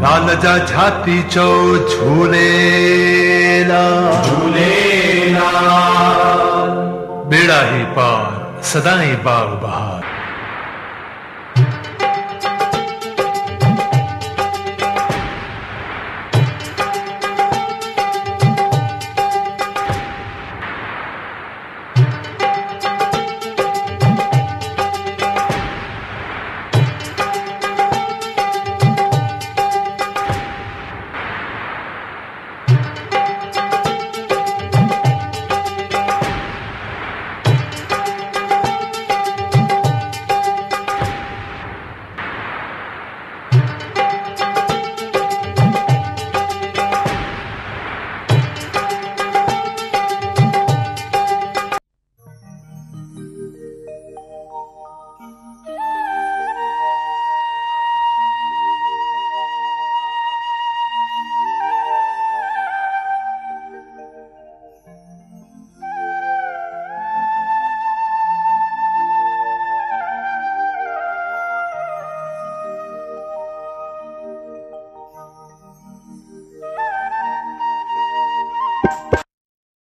लाल जा छाती चो झूलेला झूलेला बेड़ा ही पार सदाई बाग बहार।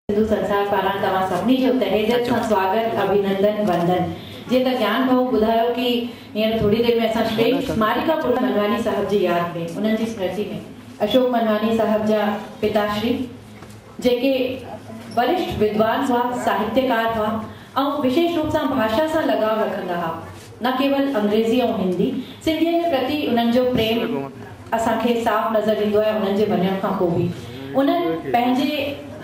सिंधु संसार पारां तव्हां सभिनी जो तहे दिल सां स्वागत अभिनंदन वंदन। जे त ज्ञान भाऊ ॿुधायो कि हींअर थोड़ी देर में असां श्रेष्ठ स्मारिका पुरुष मनवानी साहब जी याद में उन्हनि जी स्मृति में अशोक मनवानी साहब जा पिताश्री जेके वरिष्ठ विद्वान हुआ, साहित्यकार हुआ ऐं विशेष रूप सां भाषा सां लगाव रखंदा हुआ। न केवल अंग्रेजी ऐं हिंदी, सिंधीअ जे प्रति उन्हनि जो प्रेम असांखे साफ़ नज़र ईंदो आहे। उन्हनि जे वञण खां पोइ बि उन्हनि पंहिंजे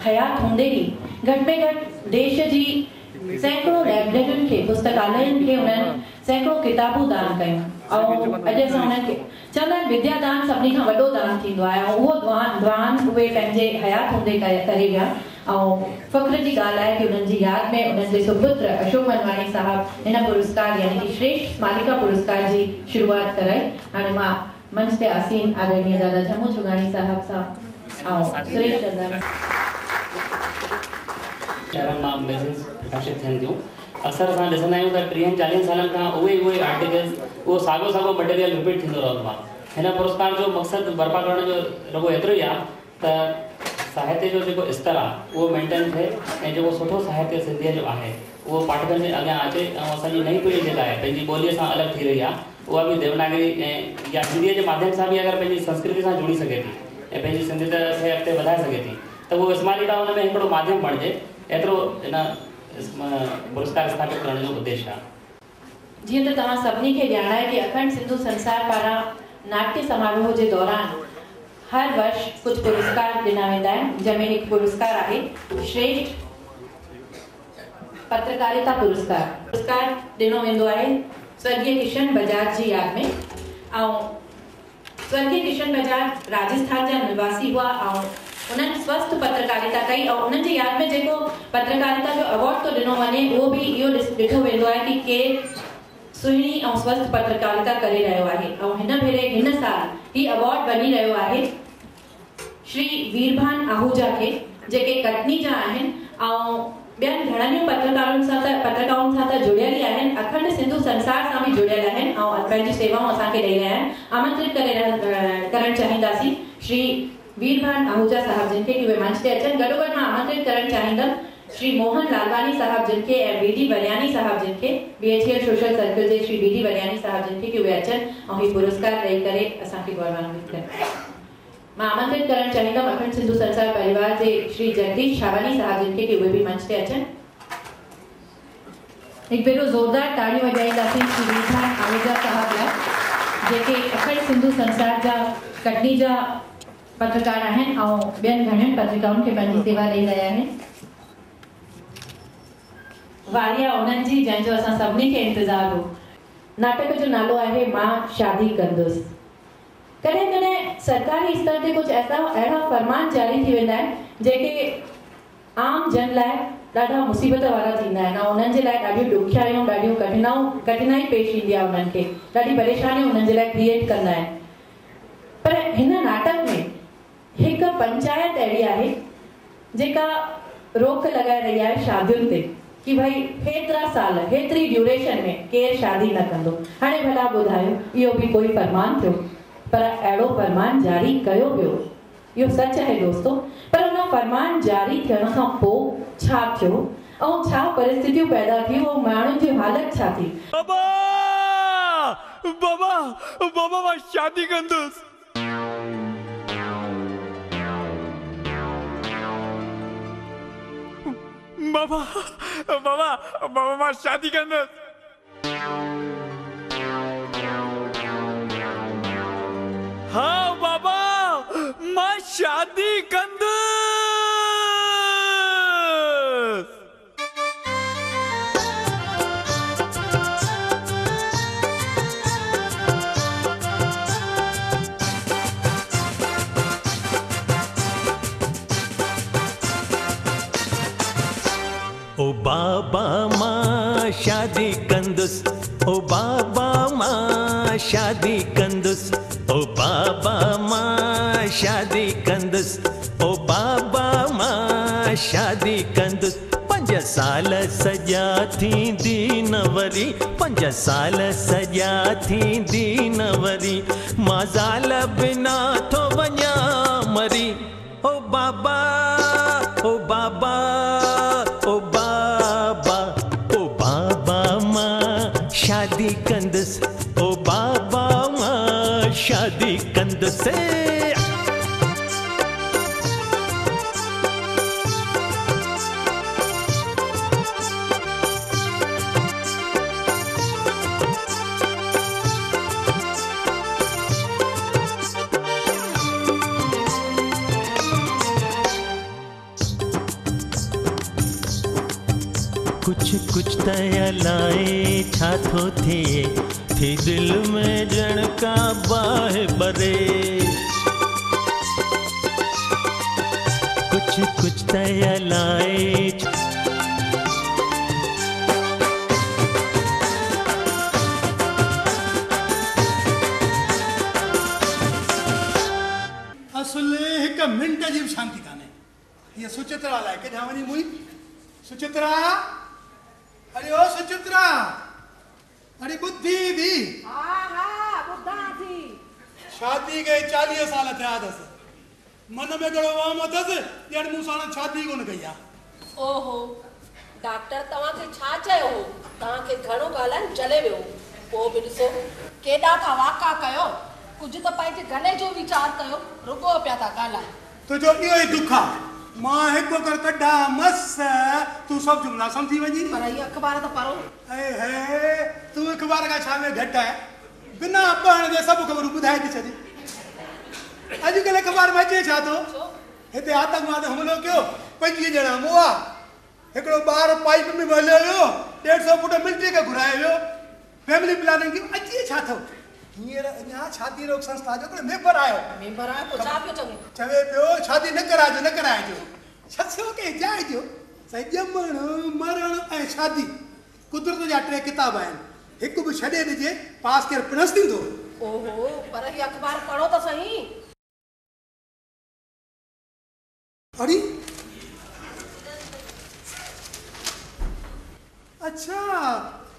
हयात हूंदे ई घटि में घटि देश जी सैकड़ों लाइब्रेरियुनि खे, पुस्तकालयनि खे उन्हनि सैकड़ों किताबूं दान कयूं। ऐं अॼु असां उन्हनि खे चवंदा आहिनि विद्या दान सभिनी खां वॾो दान थींदो आहे ऐं उहो दान उहे पंहिंजे हयात हूंदे करे विया। ऐं फ़ख्र जी ॻाल्हि आहे कि उन्हनि जी यादि में उन्हनि जे सुपुत्र अशोक मनवानी साहब हिन पुरस्कार यानी कि श्रेष्ठ स्मारिका पुरस्कार जी शुरूआत कराई। हाणे मां मंच ते आसीन आदरणीय दादा झमू चुगाणी साहब सां ऐं सुरेश चंदानी मां मैगज़ीन्स प्रकाशित थियनि थियूं। अक्सर असां ॾिसंदा आहियूं त 30-40 सालनि खां उहे आर्टिकल्स उहो साॻियो मटेरियल रिपीट थींदो रहंदो आहे। हिन पुरस्कार जो मक़सदु बर्पा करण जो रुॻो एतिरो ई आहे त साहित्य जो जेको स्तर आहे उहो मेंटेन थिए ऐं जेको सुठो साहित्य सिंधीअ जो आहे उहो पाठकनि में अॻियां अचे ऐं असांजी नई पीढ़ी जेका आहे पंहिंजी ॿोलीअ सां अलॻि थी रही आहे उहा बि देवनागरी ऐं या हिंदीअ जे माध्यम सां बि अगरि पंहिंजी संस्कृति सां जुड़ी सघे थी ऐं पंहिंजी सिंधियत खे अॻिते वधाए सघे थी त उहो स्मारिका हुन में हिकिड़ो माध्यम बणिजे, एतिरो इन पुरस्कार स्थापित करण जो उद्देश्य आहे। जीअं त तव्हां सभिनी खे ॼाण आहे कि अखंड सिंधु संसार पारां नाट्य समारोह जे दौरान हर वर्ष कुछ पुरस्कार ॾिना वेंदा आहिनि, जंहिंमें हिकु पुरस्कार आहे श्रेष्ठ पत्रकारिता पुरस्कार। पुरस्कार ॾिनो वेंदो आहे स्वर्गीय किशन बजाज जी यादि में। ऐं स्वर्गीय किशन बजाज राजस्थान जा निवासी हुआ ऐं उन्हनि स्वस्थ पत्रकारिता कई ऐं उन्हनि जी यादि में जेको पत्रकारिता जो अवॉर्ड तो ॾिनो वञे उहो बि इहो ॾिठो वेंदो आहे कि केरु सुहिणी ऐं स्वस्थ पत्रकारिता करे रहियो आहे। ऐं हिन भेरे हिन साल ही अवॉर्ड बनी रहियो आहे श्री वीरभान आहूजा खे, जेके कटनी जा आहिनि ऐं ॿियनि घणनि पत्रकारनि सां त जुड़ियल ई आहिनि, अखंड सिंधु संसार सां बि जुड़ियल आहिनि ऐं पंहिंजी सेवाऊं असांखे ॾेई रहिया आहिनि। आमंत्रित करणु चाहींदासीं श्री वीरभान आहूजा साहब जिन खे कि उहे मंच ते अचनि। गॾोगॾु मां आमंत्रित करणु चाहींदमि श्री मोहन लालवानी साहब जिन खे ऐं बीडी वरियानी साहब जिन खे BHL सोशल सर्कल जे श्री बीडी वरियानी साहब जिन खे कि उहे अचनि ऐं ही पुरस्कार ॾेई करे असांखे गौरवान्वित कनि। मां आमंत्रित करणु चाहींदमि अखंड सिंधु संसार परिवार जे श्री जगदीश छावानी साहब जिन खे कि उहे बि मंच ते अचनि। हिकु भेरो ज़ोरदार ताड़ियूं वॼाईंदासीं श्री वीरभान आहूजा साहब लाइ, जेके अखंड सिंधु संसार जा कटनी जा पत्रकार आहिनि ऐं ॿियनि घणनि पत्रिकाउनि खे पंहिंजी सेवा ॾेई रहिया आहिनि। वारिया उन्हनि जी जंहिंजो असां सभिनी खे इंतज़ार हो। नाटक जो नालो आहे मां शादी कंदुसि। कॾहिं कॾहिं सरकारी स्तर ते कुछ अहिड़ा फरमान जारी थी वेंदा आहिनि जेके आम जन लाइ ॾाढा मुसीबत वारा थींदा आहिनि ऐं उन्हनि जे लाइ ॾाढियूं ॾुखियारियूं, ॾाढियूं कठिनाई पेश ईंदी आहे, उन्हनि खे ॾाढी परेशानियूं उन्हनि जे लाइ क्रिएट कंदा आहिनि। पर हिन नाटक में हिकु पंचायत अहिड़ी आहे जेका रोक लॻाए रही आहे शादियुनि ते कि भाई हेतिरा साल हेतिरी ड्यूरेशन में केरु शादी न कंदो। हाणे भला ॿुधायो इहो बि कोई फरमान थियो? पर अहिड़ो फरमान जारी कयो वियो। इहो सच आहे दोस्तों, पर उन फरमान जारी थियण खां पोइ छा थियो ऐं छा परिस्थितियूं पैदा थियूं ऐं माण्हुनि जी हालत छा थी? बाबा बाबा बाबा मां शादी कंदुसि। बाबा बाबा बाबा मां शादी कंदुसि। हाँ बाबा मां शादी कंदुसि। ओ बाबा मां शादी कंदुसि, ओ बाबा मां शादी कंदुसि, ओ बाबा मां शादी कंदुसि, ओ बाबा मां शादी कंदुसि। 5 साल सॼा थींदी न वरी, 5 साल सॼा थींदी न वरी, मां ज़ाल बिना थो वञा मरी। ओ बाबा ओ बाबा ओ बाबा, ओ बाबा मां शादी कंदुसि, ओ बाबा मां शादी कंदुसि। कुछ तया लाए छा थो थिए, थी दिल में ॼण का बाहि बरे। कुछ तया लाए असुल हिकु मिंट जी बि शांती कान्हे। हीअ सुचित्रा लाइ केॾांहुं वञी मुई? सुचित्रा, अरे ओ सुचित्रा, अरे बुद्धि भी। शादी के 40 साल थिया अथसि, मन में घणो वाम अथसि, ॼण मूं सां शादी कोन कई आहे। ओहो डॉक्टर तव्हांखे छा चयो हो? तव्हांखे घणो ॻाल्हाइण चले वियो। पोइ बि ॾिसो केॾा था वाका कयो, कुझु त पंहिंजे गले जो वीचार कयो, रुगो पिया था ॻाल्हायो। तुंहिंजो इहो ई दुख आहे। मां हिकु कर कढा मस, तूं सभु जुमला सम्झी वञी। पर हीअ अख़बार त पढ़ो। हे तूं अख़बार खां छा में घटि आहे? बिना पढ़ण जे सभु ख़बरूं ॿुधाए थी छॾी। अॼुकल्ह अख़बार में अचे छा थो? हिते आतंकवाद हमलो कयो, 25 ॼणा मुआ, हिकिड़ो ॿार पाइप में हलियो वियो, 150 फुट मिलिट्री खे घुराए वियो। फैमिली प्लानिंग की अचे छा थो? हींअर अञा शादी रोक संस्था जो हिकिड़ो मेंबर आयो। मेंबर आयो पोइ छा पियो चवे? चवे पियो शादी न कराइजो, न कराइजो, छो के जाइजो। साईं ॼमण मरण ऐं शादी कुदरत जा 3 किताब आहिनि, हिकु बि छॾे ॾिजे पास केरु पिणस थींदो। ओहो पर हीअ अख़बार पढ़ो त सही। अरे अच्छा,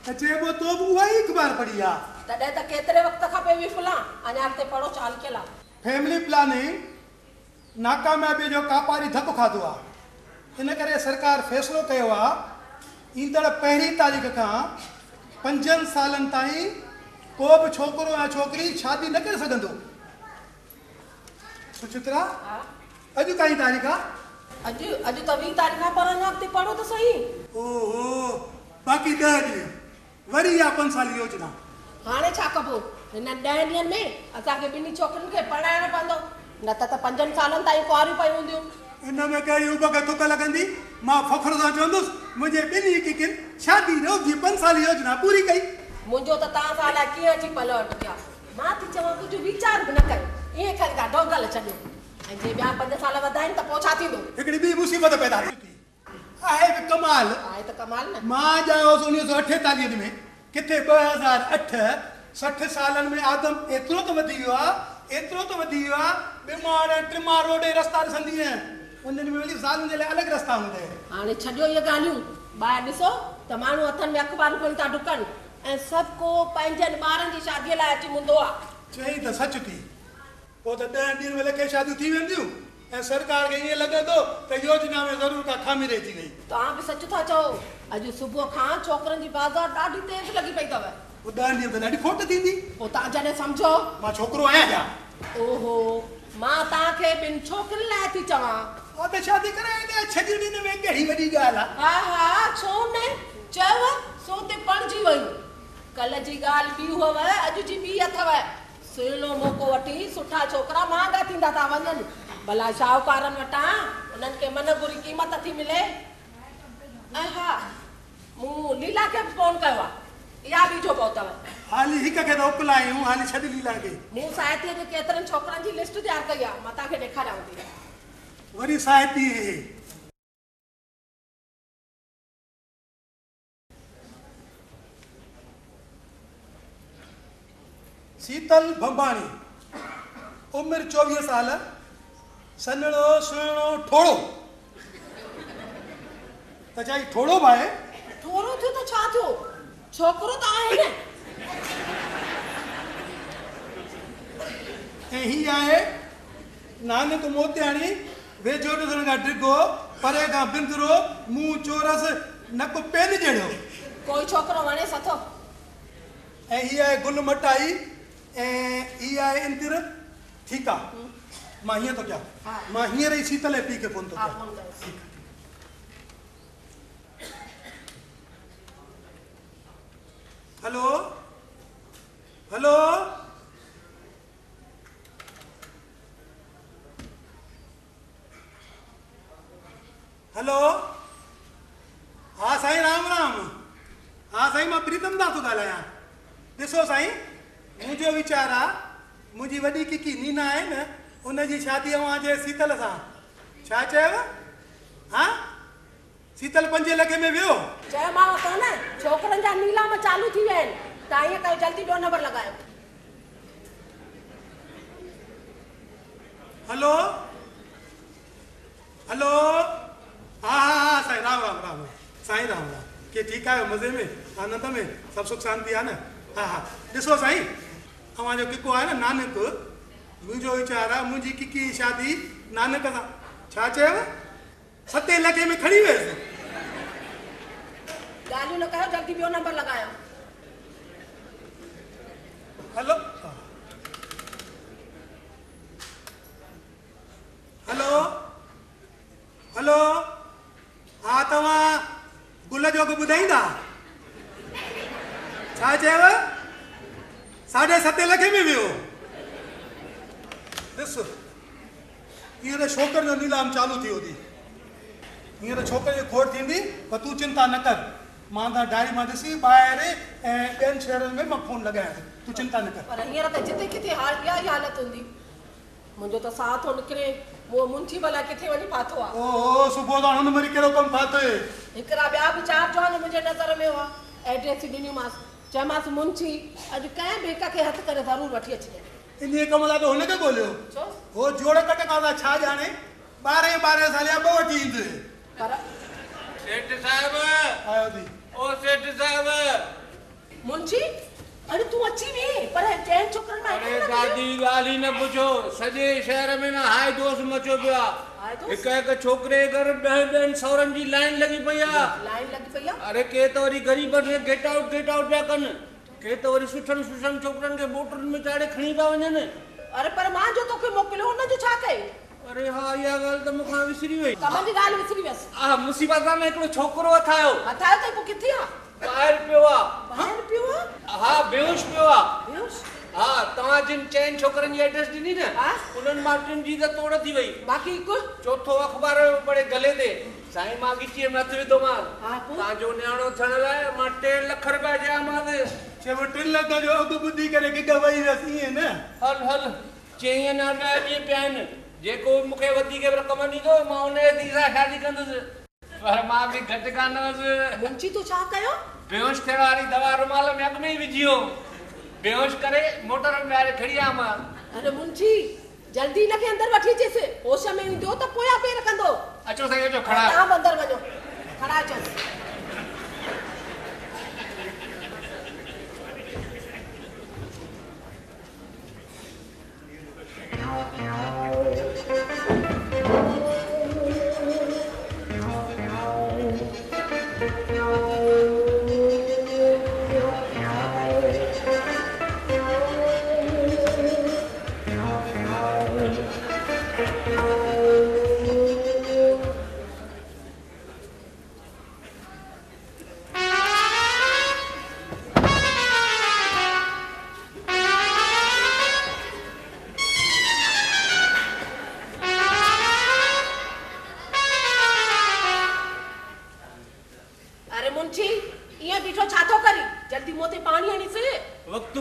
त चइबो तो बि उहा ई अख़बार पढ़ी आहे? तॾहिं त केतिरे वक़्त खां पे विफला, अञा अॻिते पढ़ो चाल केला। फैमिली प्लानिंग नाकामयाबी जो कापारी धप खाधो आहे। इन करे सरकार फ़ैसिलो कयो आहे ईंदड़ 1 तारीख़ खां 5 सालनि ताईं को बि छोकिरो या छोकिरी शादी न करे सघंदो। सुचित्रा, अॼु काई तारीख़ आहे? अॼु त 20 तारीख़ आहे, पर अञा अॻिते पढ़ो त सही। ओहो बाक़ी 10 ॾींहं वरी इहा 5 साल योजना। हाणे छा कबो? हिन 10 ॾींहंनि में असांखे ॿिन्ही छोकिरियुनि खे पढ़ाइणो पवंदो, न त 5 सालनि ताईं कुआरियूं पयूं हूंदियूं। इन में कहिड़ी उबक तुक लॻंदी? मां फ़ख्र सां चवंदुसि मुंहिंजे 2 किकिन शादी रोक जी 5 साल योजना पूरी कई। मुंहिंजो त तव्हां सां अलाए कीअं अची पल अटकिया। मां थी चवां कुझु वीचार बि न कयो, ईअं करे था ढोंगल छॾियो। ऐं जे ॿिया 5 साल वधाइनि त पोइ छा थींदो? हिकिड़ी ॿी मुसीबत पैदा थी आहे बि कमाल। आहे त कमाल न। मां ॼायोसि 1948 में, किथे 2008, 60 सालनि में आदम एतिरो त वधी वियो आहे, एतिरो त वधी वियो आहे, बीमार टिमार रोड रस्ता ॾिसंदी आहिनि, उन्हनि में वरी ज़ालुनि जे लाइ अलॻि रस्ता हूंदा आहिनि। हाणे छॾियो इहे ॻाल्हियूं, ॿाहिरि ॾिसो त माण्हू हथनि में अख़बारूं खणी था डुकनि ऐं सभु को पंहिंजनि ॿारनि जी शादीअ लाइ अची मुंदो आहे। चई त सच थी, वो तो 10 ॾींहनि में लखे शादियूं थी वेंदियूं ऐं सरकार खे ईअं लॻे थो त योजना में ज़रूरु का खामी रहिजी वई। तव्हां बि सच था चओ, अॼु सुबुह खां छोकिरनि जी बाज़ार ॾाढी तेज़ लॻी पई अथव। वो 10 ॾींहं त ॾाढी खोट थींदी। पोइ तव्हां जॾहिं सम्झो मां छोकिरो आहियां छा? ओहो, मां तव्हांखे ॿिनि छोकिरनि लाइ थी चवां। वो त शादी कराए 6 ॾींहनि में कहिड़ी वॾी ॻाल्हि आहे। हा हा, छो न चयव सो ते पणिजी वयूं। कल्ह जी ॻाल्हि ॿी हुअव, अॼु जी ॿी अथव। सुहिणो मौक़ो वठी सुठा छोकिरा महांगा थींदा था वञनि। भला शाहूकारनि वटां उन्हनि खे मन घुरी क़ीमत थी मिले। ऐं हा, मूं लीला खे फोन कयो आहे, इहा बि जो पहुतव। हाली हिक खे त उकलायूं, हाली छॾ लीला खे। मूं साहित्य जे केतिरनि छोकिरनि जी लिस्ट तयारु कई आहे, मां तव्हांखे ॾेखारियांव थी। वरी साहिती शीतल भंबाणी, उमिरि 24 साल, सन्हड़ो सुहिणो ठोड़ो। त चाही ठोड़ो बि आहे। ठोड़ो थियो त छा थियो, छोकिरो त आहे न। ऐं ही आहे नानक मोतियाणी, वेझो ॾिसण खां डिघो, परे खां बिंदरो, मुंहुं चोरस, नक पेन जहिड़ो। कोई छोकिरो वणे सथो। ऐं ही आहे गुल मटाई, ऐं ही आहे इंदिर। ठीकु आहे, मां हीअं थो कयां, मां हींअर ई शीतल पी खे फोन थो कयां। हेलो हेलो, हेलो, हाँ साईं राम राम। हाँ साईं, मां प्रीतम दा थो ॻाल्हायां। ॾिसो साईं, मुंहिंजो वीचार आहे, मुंहिंजी वॾी किकी नीना आहे न, उनजी शादी अव्हांजे शीतल सां। छा चयव? हाँ, शीतल 5 लखे में वियो। चयोमांव थो न, छोकिरनि जा नीलाम चालू थी विया आहिनि। तव्हां ईअं कयो, जल्दी ॿियो नंबर लॻायो। हेलो हेलो, हाँ हाँ हाँ साईं, राम राम राम साईं, राम राम। के ठीकु आहियो, मज़े में, आनंद में, सभु सुख शांति आहे न? हा हा, ॾिसो साईं, अव्हांजो किको आहे न नानक, मुंहिंजो वीचार आहे मुंहिंजी किकी जी शादी नानक सां। छा चयव? 7 लखे में खणी वियसि। ॻाल्हियूं न कयो, जल्दी ॿियो नंबर लॻायो। हेलो हेलो हेलो, हा तव्हां गुल जो अघु ॿुधाईंदा? छा चयव? 7.5 लखे में वियो। ॾिस, हींअर छोकिरे जो नीलाम चालू थी थी। हींअर छोकिरे जी खोड़ थींदी, पर तूं चिंता न कर। मां त डायरी मां ॾिसी ॿाहिरि ऐं ॿियनि शहरनि में मां फोन लॻायां, तूं चिंता न कर। पर हींअर त जिते किथे इहा ई हालत हूंदी। मुंहिंजो त साह थो निकिरे, वो मुंची भला किथे वञी पातो आहे। ओहो, सुबुह जो हुन महिल कहिड़ो कमु फाथो? हिकिड़ा ॿिया बि 4 जवान मुंहिंजे नज़र में हुआ। एड्रेस ॾिनीमांसि, चयोमांसि मुंची अॼु कंहिं बि हिक खे हथु करे ज़रूरु वठी अचिजे। इन कम लाइ त हुनखे ॻोल्हियो। छो? हो जोड़ कट खां छा ॼाणे, 12 साल या 2 वठी ईंदे। पर सेठ साहब आयो थी। ओ सेठ साहब, मुंची अरे तूं अची वे, पर चैन छोकरनि में अरे दादी ॻाल्हि ई न पुछो, सॼे शहर में न हाय दोस्त मचो पियो आहे। हिक छोकिरे घर 10 सौरनि जी लाइन लॻी पई आहे। लाइन लॻी पई आहे? अरे के त वरी ग़रीबनि खे गेट आउट पिया कनि, के त वरी सुठनि छोकिरनि खे मोटरुनि में चाढ़े खणी था वञनि। अरे पर मां जो तोखे मोकिलियो हुनजो छा कई? अरे हा, इहा ॻाल्हि त मूंखां विसरी वई। तव्हांजी ॻाल्हि विसरी वियसि। हा, मुसीबत में हिकिड़ो छोकिरो अथायो त पोइ किथे आहे? ॿाहिरि पियो आहे। ॿाहिरि पियो आहे? हा, बेहोश पियो आहे। बेहोश? हा, तव्हां जिन चइनि छोकिरनि जी एड्रेस ॾिनी न, हा, उन्हनि मां 3 जी त तोड़ थी वई। बाक़ी हिकु चौथो अख़बार पढ़े गले ते साईं मां गिचीअ में हथु विधोमांसि। हा, पोइ तव्हांजो न्याणो थियण लाइ मां 3 लख रुपया ॾियामांसि। चयो 3 लख जो अघु ॿुधी करे गिग वई वियसि ईअं न? हल चईं अञा 10 ॾींहं पिया आहिनि, जेको मूंखे वधीक रक़म ॾींदो मां उन जी सां शादी कंदुसि। पर मां बि घटि कान हुअसि। मुंची तूं छा कयो? बेहोश थियण वारी दवा रुमाल में अॻु में ई विझी वियो, बेहोश करे मोटर में ॿाहिरि खणी आयोमांसि। अरे मुंची जल्दी हिनखे अंदरि वठी अचेसि, होश में ईंदो त पोयां पेर कंदो। अचो साईं, अचो खड़ा। तव्हां अंदरि वञो, खड़ा अचो।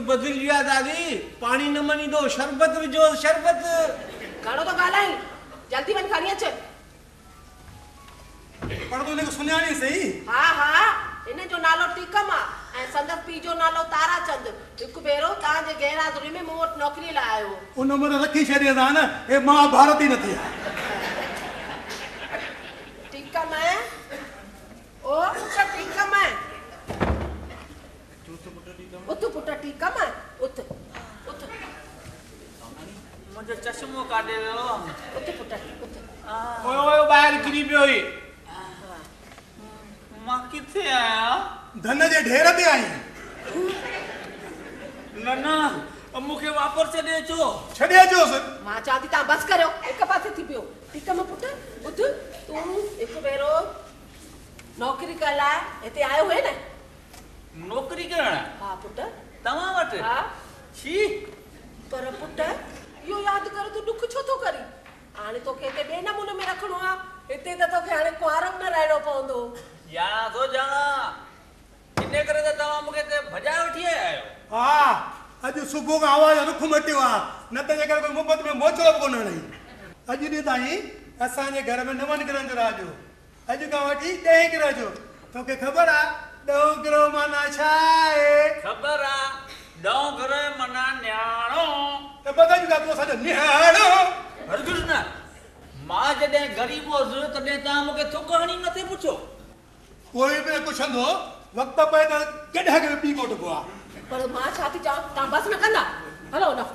बदल गया दादी पानी न मनी दो शरबत विझो शरबत घणो तो ॻाल्हाई जल्दी वञ खणी अच पर तूं हिनखे सुञाणी सही हा इन जो नालो टीकम आहे ऐं संदसि पीउ जो नालो ताराचंद हिकु भेरो तव्हांजे गैरादरी में मूं वटि नौकरी लाइ आयो उन महिल रखी छॾियसि न हे महाभारत ई न थी आहे टीकम आहे ओ पुट टीकम आहे उथ पुट टीकम आहे उथ मुंहिंजो चश्मो काढे वियो उथ पुट उथ ओए ओए ॿाहिरि किरी पियो ई मां किथे आहियां धन जे ढेर ते आई न मूंखे वापसि छॾे अचो छॾे अचोसि मां चवां थी तव्हां बसि करियो हिकु पासे थी पियो टीकम पुट ॿुध तूं हिकु भेरो नौकरी करण लाइ हिते आयो हुए न नौकरी करण हा पुट तव्हां वटि हा छी पर पुट इहो यादि कर तूं ॾुख छो थो करी हाणे तोखे हिते ॿिए नमूने में रखिणो आहे हिते त तोखे हाणे कुंवारम न रहणो पवंदो ॼाणा थो ॼाणा इन करे त तव्हां मूंखे हिते भॼाए वठी आहियो हा अॼु सुबुह खां आवाज़ रुख मटियो आहे न त जेकर कोई मुफ़्त में मोचड़ो बि कोन हणई अॼु ॾींहुं ताईं असांजे घर में 9 गिरहनि जो राज हो अॼु खां वठी 10 गिरह जो तोखे ख़बर आहे 10 गिरह माना छा आहे ख़बर आहे 10 गिरह माना न्याणो त बदल का तूं असांजो निहाणो हरगिज़ न मां जॾहिं ग़रीब हुअसि तॾहिं तव्हां मूंखे थुक हणी मथे पुछो कोई बि पुछंदो वक़्तु पए त केॾा खे पी कोटबो आहे पर मां छा थी चवां तव्हां बसि न कंदा हलो न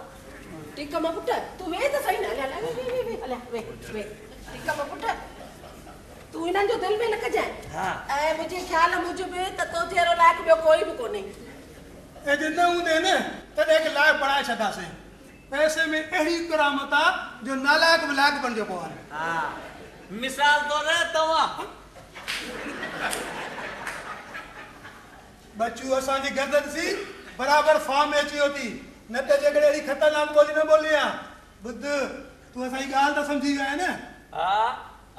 टीकम पुट तूं वेह त सही न हलिया वे टीकम पुट तूं हिननि जो दिलि में न कजांइ ऐं मुंहिंजे ख़्याल मूजिबि त तो जहिड़ो लाइक़ु ॿियो कोई बि कोन्हे ऐं जे न हूंदे न तॾहिं खे लाइक़ु बणाए छॾासीं पैसे में अहिड़ी करामत आहे जो नालाइक़ बि लाइक़ु बणिजो पोइ हा मिसाल तौर तव्हां बच्चू असांजी गर्दन सी बराबरि फॉर्म में अची वियो थी न त जेकॾहिं अहिड़ी ख़तरनाक ॿोली न ॿोली आहे ॿुध तूं असांजी ॻाल्हि त सम्झी वियो आहे न हा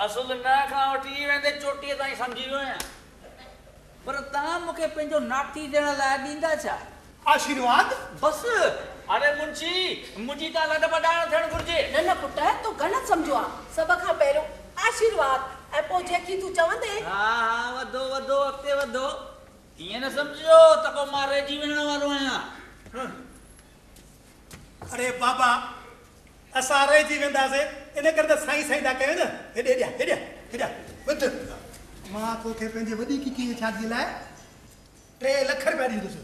असुल न खां वठी वेंदे चोटीअ ताईं सम्झी वियो आहियां पर तव्हां मूंखे पंहिंजो नाठी ॾियण लाइ ॾींदा छा आशीर्वाद बसि अरे मुंशी मुंहिंजी त लॾ ॿॾाइण थियणु घुरिजे न पुट तूं ग़लति सम्झो आहे सभ खां पहिरियों आशीर्वाद ऐं पोइ जेकी तूं चवंदे हा वधो अॻिते वधो ईअं न सम्झो त को मां रहिजी वञण वारो आहियां अरे बाबा असां रहिजी वेंदासीं इन करे त साईं था कयूं न हेॾे ॿुध मां तोखे पंहिंजी वॾी किकी जी शादीअ लाइ 3 लख रुपया ॾींदुसि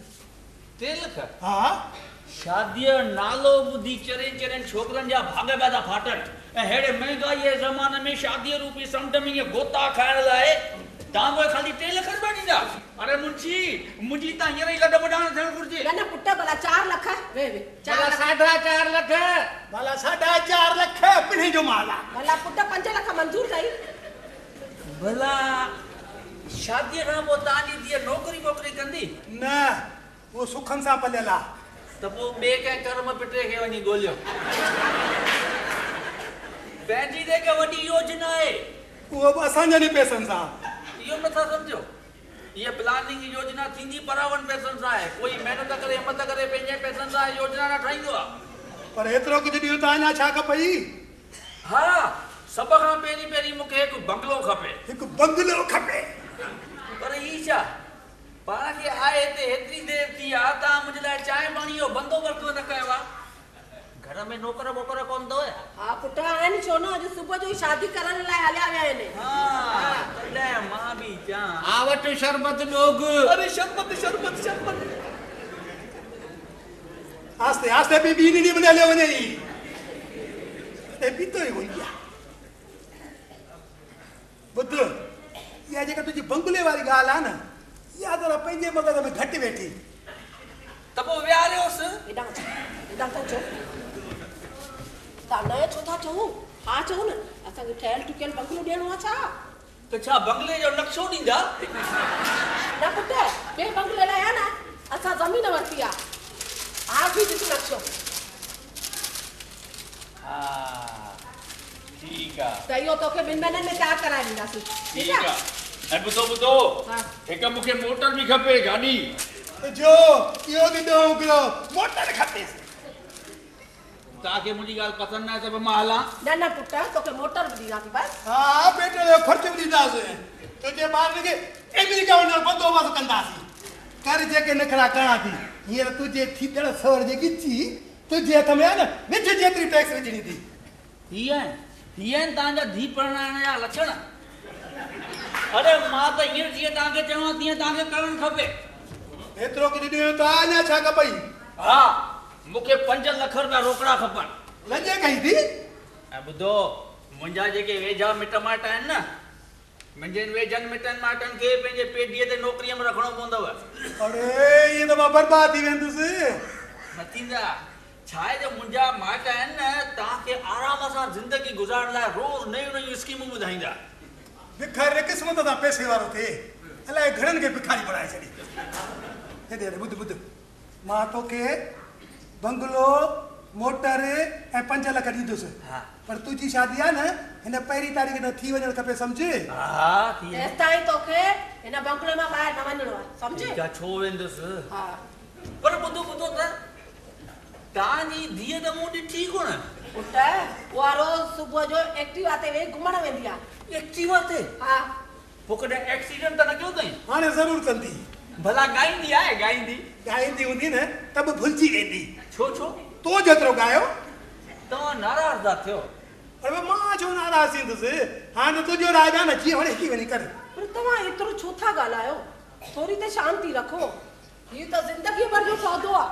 3 लख हा शादीअ नालो ॿुधी चरनि छोकिरनि जा भाग पिया था फाटनि ऐं हेड़े महांगाईअ जे ज़माने में शादीअ रूपी समुंड में ईअं गोता खाइण लाइ तव्हां मूंखे ख़ाली 3 लख रुपया ॾींदा अरे मुंशी मुंहिंजी त हींअर ई लॾ ॿॾाइण थियणु घुरिजे न पुट भला 4 लख वे 4 लख भला 4.5 लख पिणी जो माल आहे भला पुट 5 लख मंज़ूर कई भला शादीअ खां पोइ तव्हांजी धीअ नौकरी कंदी न वो सुखन सां पलियल आहे त पोइ ॿिए कंहिं कर्म पिटे खे वञी ॻोल्हियो पंहिंजी जेका वॾी योजना आहे उहो बि असांजे पैसनि सां इहो नथा सम्झो ये प्लानिंग योजना थींदी परावन पैसनि सां आहे कोई महिनत करे हिमत करे पंहिंजे पैसनि सां योजना न ठाहींदो आहे पर एतिरो कुझु ॾींहुं त अञा छा खपई हा सभ खां पहिरीं मूंखे हिकु बंगलो खपे पर ही छा पाण खे आहे हिते हेतिरी देरि थी आहे तव्हां मुंहिंजे लाइ चांहि पाणी जो बंदोबस्त न कयो आहे घर में नौकर वोकर कोन अथव हा पुट आहिनि छो न अॼु सुबुह जो ई शादी करण लाइ हलिया विया आहिनि हा तॾहिं मां बि चां आ वटि शरबत ॾोग अरे शरबत आस्ते आस्ते बि ॿी ॾींहुं बि हलियो वञे ई पीतो ई कोई आहे ॿुध इहा जेका तुंहिंजी बंगले वारी ॻाल्हि आहे न इहा ज़रा पंहिंजे मग़ज़ में घटि वेठी त पोइ विहारियोसि हेॾां था चओ तव्हां न छो था चओ हा चओ न असांखे ठहियल ठुकियल बंगलो ॾियणो आहे छा त छा बंगले जो नक्शो ॾींदा न पुट ॿिए बंगले लाइ आहे न असां ज़मीन वरिती आहे हा बि ॾिस नक्शो हा ठीकु आहे त इहो तोखे 2 महीननि में तयारु कराए ॾींदासीं ठीकु आहे ऐं ॿुधो हिकु मूंखे मोटर बि खपे गाॾी जो इहो बि ॾहों किलो मोटर खपेसि। तव्हांखे मुंहिंजी ॻाल्हि पसंदि न आहे त पोइ मां हलां? न न पुट तोखे मोटर बि ॾींदासीं बसि। हा पेट्रोल जो ख़र्च बि ॾींदासीं। तुंहिंजे ॿारनि खे अमेरिका वञणु बंदोबस्तु कंदासीं। कर जेके नखरा करणा थी हींअर तुंहिंजे थींदड़ सवर जे गिची तुंहिंजे हथ में आहे न विच जेतिरी टैक्स विझणी थी। हीअं आहिनि तव्हांजा धी परिणाइण जा लक्षण। अरे मां त हींअर जीअं तव्हांखे चवां तीअं तव्हांखे करणु खपे। एतिरो कुझु ॾियो त अञा छा खपई? हा मूंखे 5 लख रुपया रोकड़ा खपनि। लॼे कई थी? ऐं ॿुधो मुंहिंजा जेके वेझा मिट माइट आहिनि न मुंहिंजनि वेझनि मिटनि माइटनि खे पंहिंजे पेटीअ ते नौकरीअ में रखिणो पवंदव। अरे इहे त मां बर्बाद थी वेंदुसि। न थींदा छा आहे जो मुंहिंजा माइट आहिनि न तव्हांखे आराम सां ज़िंदगी गुज़ारण लाइ रोज़ नयूं नयूं स्कीमूं ॿुधाईंदा। भिखारी क़िस्मत सां पैसे वारो थिए अलाए घणनि खे भिखारी बणाए छॾी। हेॾे ॿुध ॿुध मां तोखे बंगलो मोटर ऐं 5 लख ॾींदुसि। पर तुंहिंजी शादी आहे न हिन पहिरीं तारीख़ न थी वञणु खपे सम्झे। तेसिताईं तोखे हिन बंगले मां ॿाहिरि न वञिणो आहे सम्झे। छो वेंदुसि? पर ॿुधो ॿुधो त तव्हांजी धीअ त मूं ॾिठी कोन। पुट उहा रोज़ सुबुह जो एक्टिवा ते वेही घुमणु वेंदी आहे। एक्टिवा ते? हा। पोइ कॾहिं एक्सीडेंट त न कयो अथई? हाणे ज़रूरु कंदी। भला ॻाईंदी आहे? ॻाईंदी हूंदी न त बि भुलिजी वेंदी। छो? तो जेतिरो ॻायो तव्हां नाराज़ था थियो? अरे मां छो नाराज़ थींदुसि? हाणे तुंहिंजो राज आहे न जीअं वणे की वञी कर। पर तव्हां एतिरो छो था ॻाल्हायो? थोरी त शांती रखो। हीअ त ज़िंदगी भर जो सौदो आहे।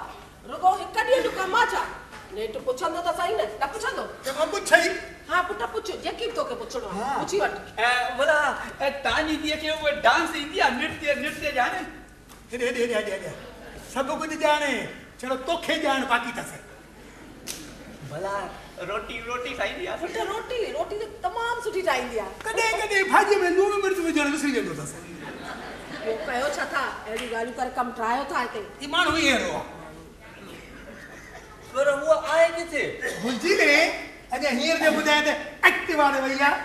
रुगो हिकु ॾींहं जो कमु आहे छा? नेठि पुछंदो त सही न पुछंदो? मां पुछई। हा पुट पुछ जेकी तोखे पुछणो आहे पुछी वठ। भला तव्हांजी धीअ खे उहे डांस ईंदी आहे नृत्य ॼाणे? हेॾे सभु कुझु ॼाणे छड़ो तोखे ॼाण बाक़ी अथसि। भला रोटी ठाहींदी आहे? पुट रोटी त तमामु सुठी ठाहींदी आहे। कॾहिं भाॼीअ में लूणु मिर्च विझणु विसरी वेंदो अथसि। पोइ कयो छा था अहिड़ी ॻाल्हियूं करे कमु ठाहियो था हिते? ही माण्हू ई अहिड़ो आहे। पर उहा आहे किथे? भुलिजी वए अॼु हींअर जे ॿुधाए त एक्टिवा ते वई आहे।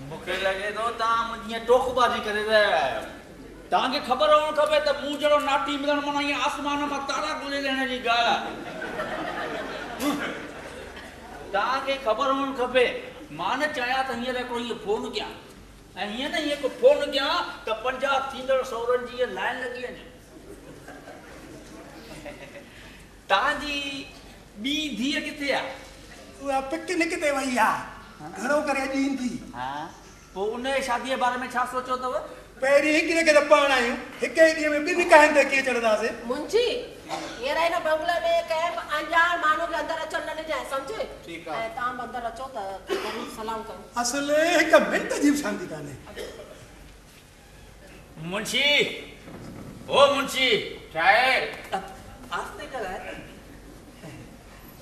मूंखे लॻे थो तव्हां मुंहिंजी टोकबाज़ी करे रहिया आहियो। तव्हांखे ख़बर हुअणु खपे त मूं जहिड़ो नाटी मिलणु माना ईअं आसमान मां तारा ॻोल्हे लेण जी ॻाल्हि आहे। तव्हांखे ख़बर हुअणु खपे मां न चाहियां त हींअर हिकिड़ो इहो फोन कयां ऐं हीअं न हीअं को फोन कयां त 50 थींदड़ सहुरनि जी लाइन लॻी वञे। तव्हांजी ॿी धीअ किथे आहे? उहा पिकनिक ते वई आहे। घणो करे अॼु ईंदी। पोइ उन शादीअ जे बारे में छा सोचियो अथव? पहिरीं हिकिड़े खे त पाण आहियूं हिकु ई ॾींहं में 2 निकाहनि ते कीअं चढ़ंदासीं? मुंहिंजी हींअर हिन बंगले में कंहिं बि अंजान माण्हू खे अंदरि अचणु न ॾिजांइ सम्झे। ठीकु आहे। ऐं तव्हां बि अंदरि अचो त ज़रूरु सलाम कयो। असुल हिकु मिंट जी बि शांती कान्हे। मुंशी ओ मुंशी छा आहे? आस्ते ॻाल्हाए।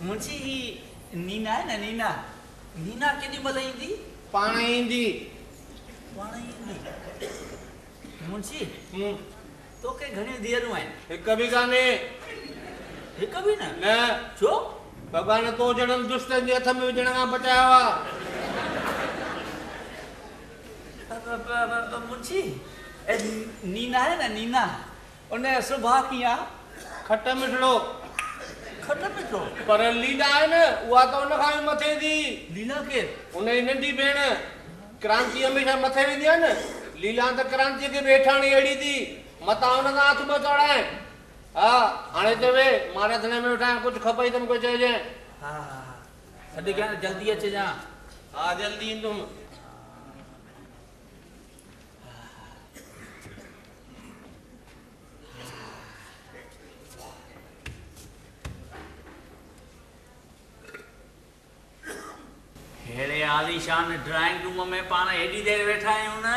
मुंशी नीना आहे न नीना केॾी महिल ईंदी? पाण ईंदी। मुंशी तोखे घणियूं धीअरूं आहिनि? हिकु बि कान्हे। हिकु बि न? छो? भॻवान तो जहिड़नि दुष्टनि जे हथ में विझण खां बचायो आहे। मुंशी नीना आहे न नीना उनजो सुभाउ कीअं आहे? खट मिठड़ो। पर लीला आहे न उहा त उन खां बि मथे थी। लीला केरु? उनजी नंढी भेण क्रांति हमेशह मथे वेंदी आहे न। लीला त क्रांति खे वेठाणी अहिड़ी थी मथां हुन खां हथ ॿ चौड़ा। हा हाणे चवे मां रंधिणे में वेठा आहियां कुझु खपई त मूंखे चइजांइ। हा अॼु कया जल्दी अचिजांइ। हा जल्दी ईंदुमि। हेड़े आलीशान ड्राइंग रूम में पाण हेॾी देरि वेठा आहियूं न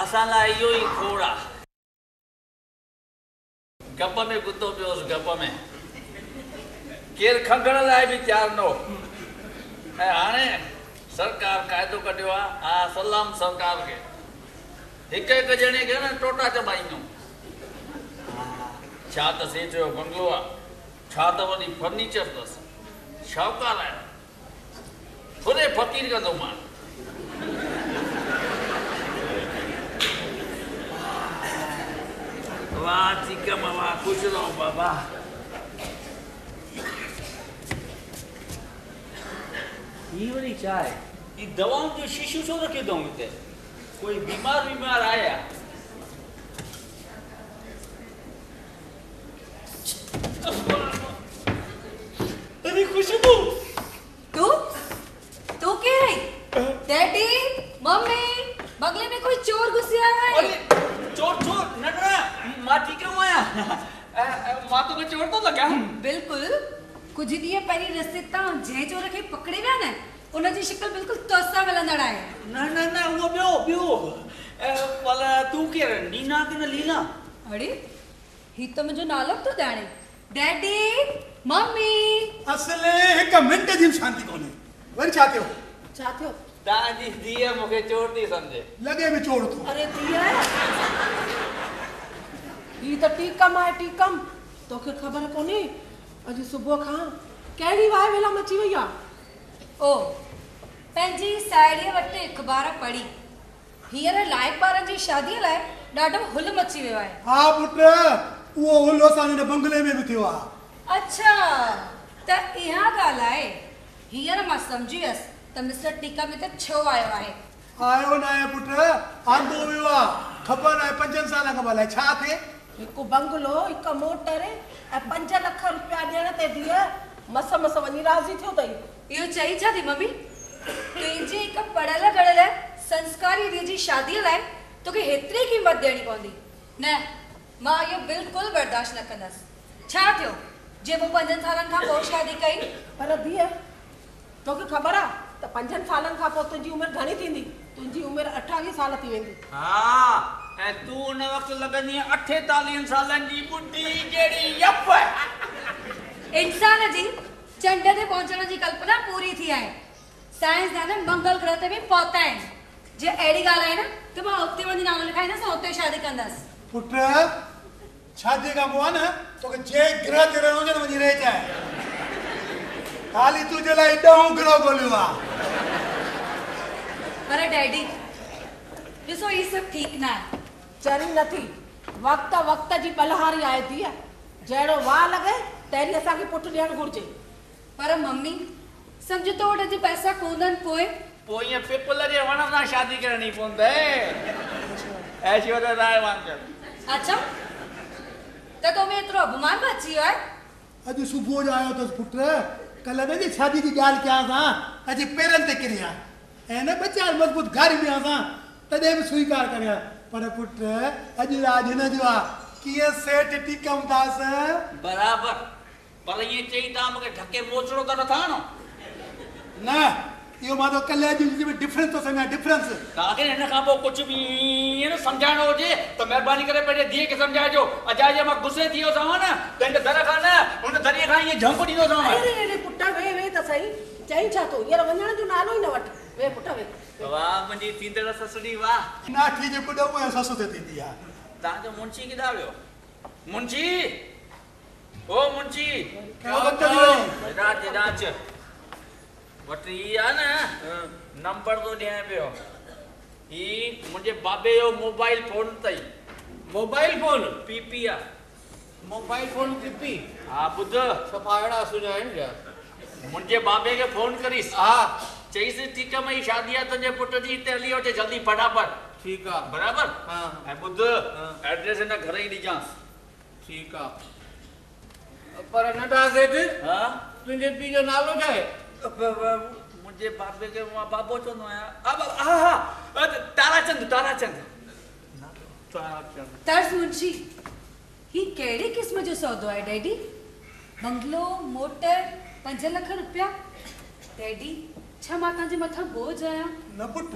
असां लाइ इहो ई खोड़ आहे। गप में गुतो पियोसि गप में केरु खंघण लाइ बि तयारु न हो। ऐं हाणे सरकार क़ाइदो कढियो आहे हा सलाम सरकार खे हिकु हिकु ॼणे खे न टोटा चबाईंदो। छा त सेठ जो बंगलो आहे छा त वॾी फर्नीचर अथसि शाहूकार आहे खुदे फ़क़ीर कंदो माण्हू। वाह थी वेलकम बाबा, खुश रहो बाबा। ये वाली चाय, ये दवाओं जो शीशू छो रखे दो इते, कोई बीमार आया। अरे खुशबू, तू क्या है? डैडी, मम्मी, बगले में कोई चोर घुस आया है। अरे चोर नटना, मां ठीक है माया। मां तो को चोर तो लगा। बिल्कुल, कुछ दिए पहली रस्ते ता जे चोर खे पकड़े विया न, उन जी शिकल बिल्कुल तोसा मिलंदड़ आहे। ना वो बियो। वाला तू के नीना के न लीला। अरे ही तो मुझे नालो तो जाने। डैडी, मम्मी, असले एक मिनट जी शांति कोने वरी चाहते हो ताजी दिए मुके चोर दी समझे लगे में चोर तो अरे दिया ही तो टीकम आहे टीकम तोखे ख़बर कोनी अॼु सुबुह खां कहिड़ी वाह वेला मची वई आहे। ओ पंहिंजी साहेड़ीअ वटि अख़बार पढ़ी हींअर लाइक़ ॿारनि जी शादीअ लाइ ॾाढो हुल मची वियो आहे। हा पुट वो हुल असांजे बंगले में भी थियो आहे। अच्छा त इहा ॻाल्हि आहे। हींअर मां सम्झी वियसि त मिस्टर टीकम हिते छो आयो आहे। आयो न आहे पुट आंदो वियो आहे ख़बर आहे 5 साल खां भला छा थे हिकु बंगलो हिकु मोटर ऐं 5 लख रुपया ॾियण ते धीअ मस वञी राज़ी थियो अथई। इहो चई छा थी मम्मी? तुंहिंजी हिकु पढ़ियल गढ़ियल संस्कारी धीअ जी शादीअ लाइ तोखे हेतिरी क़ीमत ॾियणी पवंदी? न, मां इहो बिल्कुलु बर्दाश्त न कंदसि। छा थियो जे मूं 5 सालनि खां पोइ शादी कई? पर धीअ तोखे ख़बर आहे त 5 सालनि खां पोइ तुंहिंजी उमिरि घणी थींदी? तुंहिंजी उमिरि 28 साल थी वेंदी। हाँ ऐं तू उन वक़्तु लॻंदी 48 सालनि जी बुढ़ी जहिड़ी यप। इंसान जी चंड ते पहुचण जी कल्पना पूरी थी आहे। साइंसदान मंगल ग्रह ते बि पहुता आहिनि। जे अहिड़ी ॻाल्हि आहे न त मां उते वञी नालो लिखाईंदसि ऐं उते शादी कंदसि। पुट शादी खां पोइ न तोखे जे ग्रह ते रहणो हुजे न वञी रहे चाहे खाली तुंहिंजे लाइ 10 ग्रह ॻोल्हियो आहे। पर डैडी ॾिसो ही सभु ठीकु न आहे। चरी नथी वक़्त जी बलहारी आहे धीअ जहिड़ो वाह लॻे तहिड़ी असांखे पुटु ॾियणु घुरिजे। पर मम्मी सम्झ तो वटि जे पैसा कोन्हनि पोइ ईअं पिपल जे वण सां शादी करणी पवंदे। ऐश्वर्या राय वांगुरु। अच्छा त तो में एतिरो अभिमान बि अची वियो आहे? अॼु सुबुह जो आयो अथसि पुट कल्ह न जी शादी जी ॻाल्हि कयांसि अॼु पेरनि ते किरिया ऐं न ॿ 4 मज़बूत घर में असां तॾहिं बि स्वीकार करिया। पर पुट अॼु राज हिन जो आहे कीअं सेठ टीकम दास बराबर। पर ये चई ता मूंखे ढके मोचड़ो त नथा न इहो मां तो कल्ह अॼु में डिफरेंस तो सम्झां डिफरेंस। तव्हांखे हिन खां पोइ कुझु बि ईअं न सम्झाइणो हुजे त महिरबानी करे पंहिंजे धीअ खे सम्झाइजो। अॼु जे मां गुस्से थी वियो अथव न तंहिंजे दर खां न हुन दरीअ खां ईअं झंप ॾींदो अथव। अरे पुट वे त सही चई छा थो हींअर वञण जो नालो ई न वठ। वे पुट वे। वाह मुंहिंजी थींदड़ ससुड़ी वाह। नाठी जे पुॾो मुंहिंजो ससु ते थींदी आहे। तव्हांजो मुंशी किथां वियो? मुंशी ओ मुंशी राज वटि ई आहे न नंबर थो ॾियण पियो। ही मुंहिंजे बाबे जो मोबाइल फोन अथई। मोबाइल फोन पीपी आहे। मोबाइल फोन पीपी हा ॿुध सफ़ा अहिड़ा सुञाइनि छा? मुंहिंजे बाबे खे फोन करीस। हा चईसि टीकम जी शादी आहे तुंहिंजे पुट जी हिते हली अचे जल्दी फटाफट। ठीकु आहे बराबर। हा ऐं ॿुध एड्रेस हिन घर ई ॾिजांसि। ठीकु आहे। पर नंढा सेठ हा तुंहिंजे पीउ जो नालो छा आहे? मुंहिंजे बाबे खे मां बाबो चवंदो आहियां। हा ताराचंद। तर्स मुंशी ही कहिड़े क़िस्म जो सौदो आहे डैडी? बंगलो मोटर 5 लख रुपया। डैडी छा मां तव्हांजे मथां बोझ आहियां? न पुट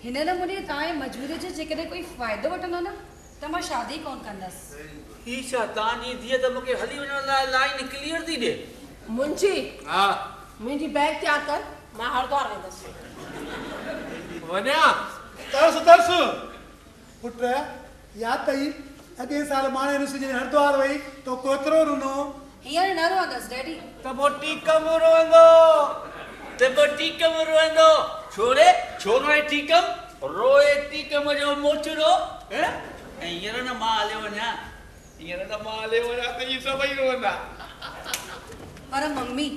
हिन नमूने तव्हांजे मजबूरी जो जेकॾहिं कोई फ़ाइदो वठंदो न त मां शादी कोन कंदसि। ही छा तव्हांजी धीअ त मूंखे हली वञण लाइ लाइन क्लियर थी ॾे। मुंशी हा मुंहिंजी बैग तयारु कर मां हरिद्वार वेंदसि। वञा तरस पुट यादि अथई अॻे साल माणे ॾिस जॾहिं हरिद्वार वई तो कोतिरो रुनो। हींअर न रोअंदसि डैडी। त पोइ टीकम रोईंदो। छो रोए टीकम? रोए टीकम जो मोचड़ो। ऐं हींअर न मां हलियो वञा हींअर त मां हले वञा त इहे सभई रोअंदा। पर मम्मी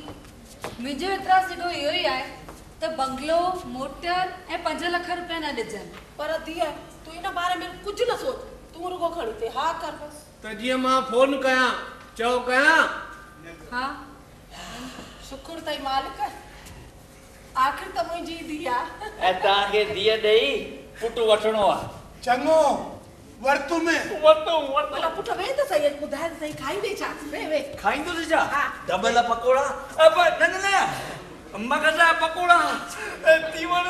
मुंहिंजो एतिरा सिधो इहो ई आहे त बंगलो मोटर ऐं 5 लख रुपया न ॾिजनि। पर धीअ तूं इन बारे में कुझु न सोच, तूं रुगो खणी ते हा कर बस। त जीअं मां फोन कयां चओ कयां। हा शुक्र अथई मालिक, आख़िर त मुंहिंजी धीअ ऐं तव्हांखे धीअ ॾेई पुटु वठिणो आहे। चङो वरतु में भला पुट वेह त सही, ॿुधाए त सही, खाईंदे छा? वेह खाईंदुसि छा? हा। डबल पकोड़ा, न मगज़ जा पकोड़ा, तीवण,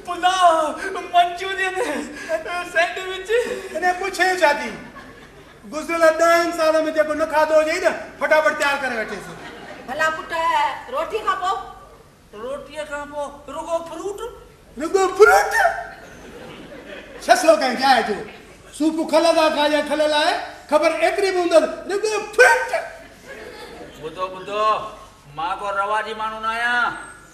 पुलाव, मंचूरियन, सैंडविच। इन्हें पुछे छा थी? गुज़िरियल 10 साल में जेको न खाधो हुजे न फटाफट तयार करे वठेसि। भला पुट रोटी खां पोइ? रोटीअ खां पोइ रुगो फ्रूट। रुगो फ्रूट? छसो कहीं जाए जो सूप खलदा खा या खलल आहे ख़बर एतिरी बि हूंदसि रुगो फ्रूट। ॿुधो मां को रवाजी माण्हू न आहियां।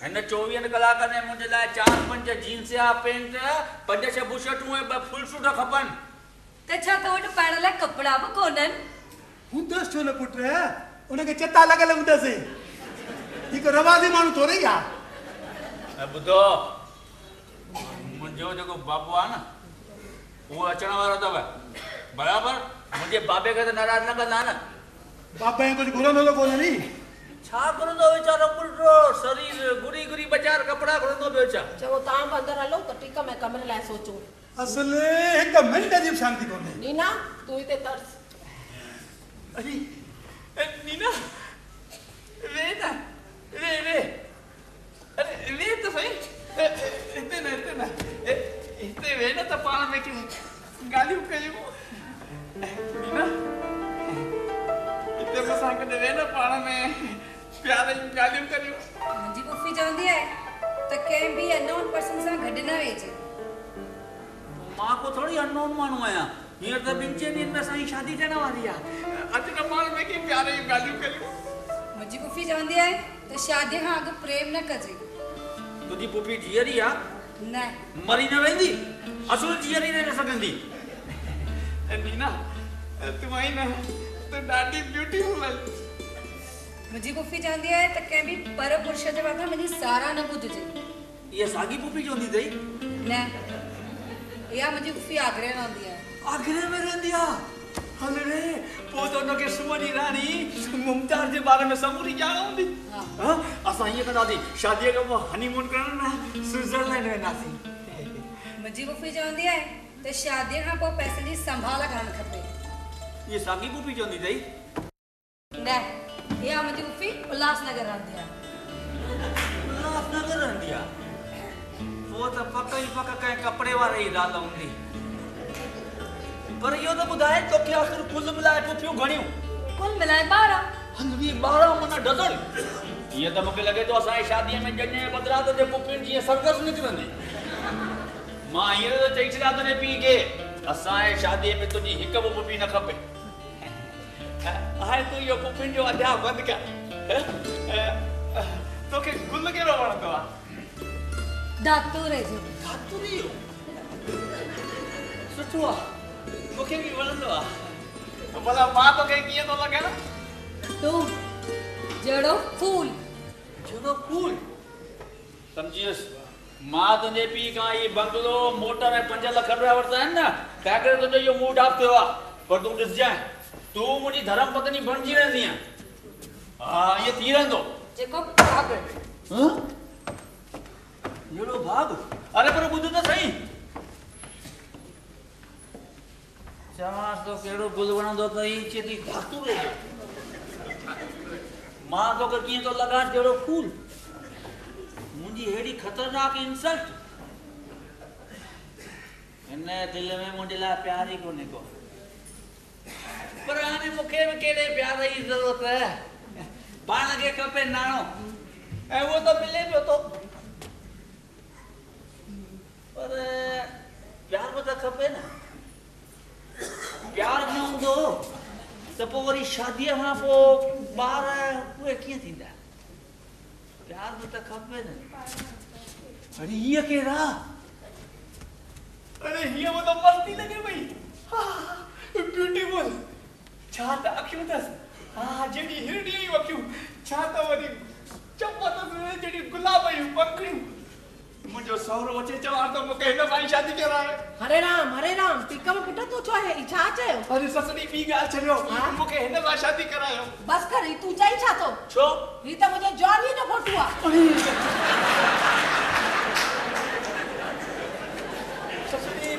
हिन 24 कलाकनि में मुंहिंजे लाइ 4-5 जींस या पेंट, 5-6 बुशर्टूं ऐं 2 फुल सूट खपनि। त छा तो वटि पाइण लाइ कपिड़ा बि कोन्हनि? हूंदसि छो न पुट, उनखे चता लॻल हूंदसि। हिकु रवाजी माण्हू थोरी आहे। ऐं ॿुधो मुंहिंजो जेको बाबू आहे न उहो अचण वारो अथव बराबरि। मुंहिंजे बाबे खे त नाराज़ न कंदा न। बाबा कुझु घुरंदो त कोन्हे नी? छा घुरंदो वीचारो पुटो शरीर गुरी गुरी बाज़ार कपिड़ा घुरंदो ॿियो छा? चङो तव्हां बि अंदरि हलो त टीक में कमरे लाइ सोचूं। असल हिकु मिंट जी बि शांती कोन्हे। नीना तूं हिते तरस। अरे नीना वे न वे अरे वे तो सही। हिते न हिते वे न त पाण में के गालियूं कयूं। नीना हिते असां कॾहिं वे न पाण में प्यार जूं गालियूं करियूं। मुंहिंजी पुफी चवंदी आहे त कंहिं बि अननोन पर्सन सां गॾु न वेहिजे। मां को थोड़ी अननोन माण्हू आहियां। हींअर त 2 ॾींहंनि में असांजी शादी थियण वारी आहे। अॼु न पाण में के प्यार जूं गालियूं करियूं। मुंहिंजी पुफी चवंदी आहे त शादीअ खां अॻु प्रेम न कजे। तुंहिंजी पुफी जीअरी आहे? न मरी न वेंदी, असुल जीअरी न सघंदी। नीना तूं आई न तूं ॾाढी ब्यूटीफुल आहे। मुंहिंजी पुफी चवंदी आहे त कंहिं बि पर पुरुष जे मथां मुंहिंजी साराह न ॿुधजे। इहा साॻी पुफी चवंदी अथई? न इहा मुंहिंजी पुफी आगरे रहंदी आहे। आगरे में रहंदी आहे? हल रे पोइ त हुनखे सूअर जी राणी मुमताज़ जे बारे में समूरी ॼाण हूंदी। असां हीअं कंदासीं शादीअ खां पोइ हनीमून करण न स्विट्जरलैंड वेंदासीं। मुंहिंजी पुफी चवंदी आहे त शादीअ खां पोइ पैसे जी संभाल करणु खपे। इहा साॻी पुफी चवंदी अथई? न इहा मुंहिंजी पुफी उल्हासनगर रहंदी आहे। उल्हासनगर रहंदी आहे? पोइ त पक ई पक कंहिं कपिड़े वारे ई राल हूंदी। पर इहो त ॿुधाए तोखे आख़िर कुल मिलाए पुफियूं घणियूं? कुल मिलाए 12। हलवी 12 माना डज़न। हीअं त मूंखे लॻे थो असांजी शादीअ में जॾहिं बदिरां त पुफियुनि जीअं सर्कस निकिरंदी। मां हींअर त चई छॾियां तुंहिंजे पीउ खे असांजे शादीअ में तुंहिंजी हिकु बि पुफी न खपे। हाणे तूं इहो पुफियुनि जो अध्याय बंदि कर। तोखे गुल कहिड़ो वणंदो आहे? दातूरे जो। दातूरी जो सुठो आहे, मूंखे बि वणंदो आहे। भला मां तोखे कीअं थो लॻे? तूं जहिड़ो फूल। जहिड़ो फूल? सम्झियुसि मां तुंहिंजे पीउ खां ई बंगलो मोटर ऐं 5 लख रुपया वरिता आहिनि न तंहिं करे तुंहिंजो इहो मूड ऑफ थियो आहे। पर तूं ॾिसजांइ तूं मुंहिंजी धर्म पत्नी बणिजी रहंदीअ। हा ईअं थी रहंदो। जेको भाग जहिड़ो भाग? अरे पर ॿुध त सही। चवांसि तो कहिड़ो गुल वणंदो त ई चए थी दातूरे जो। मां तोखे कीअं थो लॻां जहिड़ो फूल? मुंहिंजी अहिड़ी ख़तरनाक इंसल्ट। हिन दिल में मुंहिंजे लाइ प्यार ई कोन्हे को। पर हाणे मूंखे बि कहिड़े प्यार जी ज़रूरत आहे? पाण खे खपे नाणो ऐं उहो त मिले पियो थो। पर प्यार बि त खपे न। प्यार न हूंदो त पोइ वरी शादीअ खां पोइ ॿार उहे कीअं थींदा? प्यार बि त खपे न। अरे हीअ केरु आहे? अरे हीअ त मस्ती लॻे पई। ब्यूटीफुल। छा त अखियूं अथसि हा जहिड़ी हिरणी अखियूं छा त वरी चप अथसि जहिड़ी गुलाब जूं पंखड़ियूं मुंहिंजो सहुरो अचे चवां त मूंखे हिन सां ई शादी कराए हरे राम टीकम पुट तूं छो आहे छा चयो अरे ससड़ी ॿी ॻाल्हि छॾियो मूंखे हिन सां शादी करायो बस कर तूं चई छा थो छो ही त मुंहिंजे जवानी जो फोटू आहे ससड़ी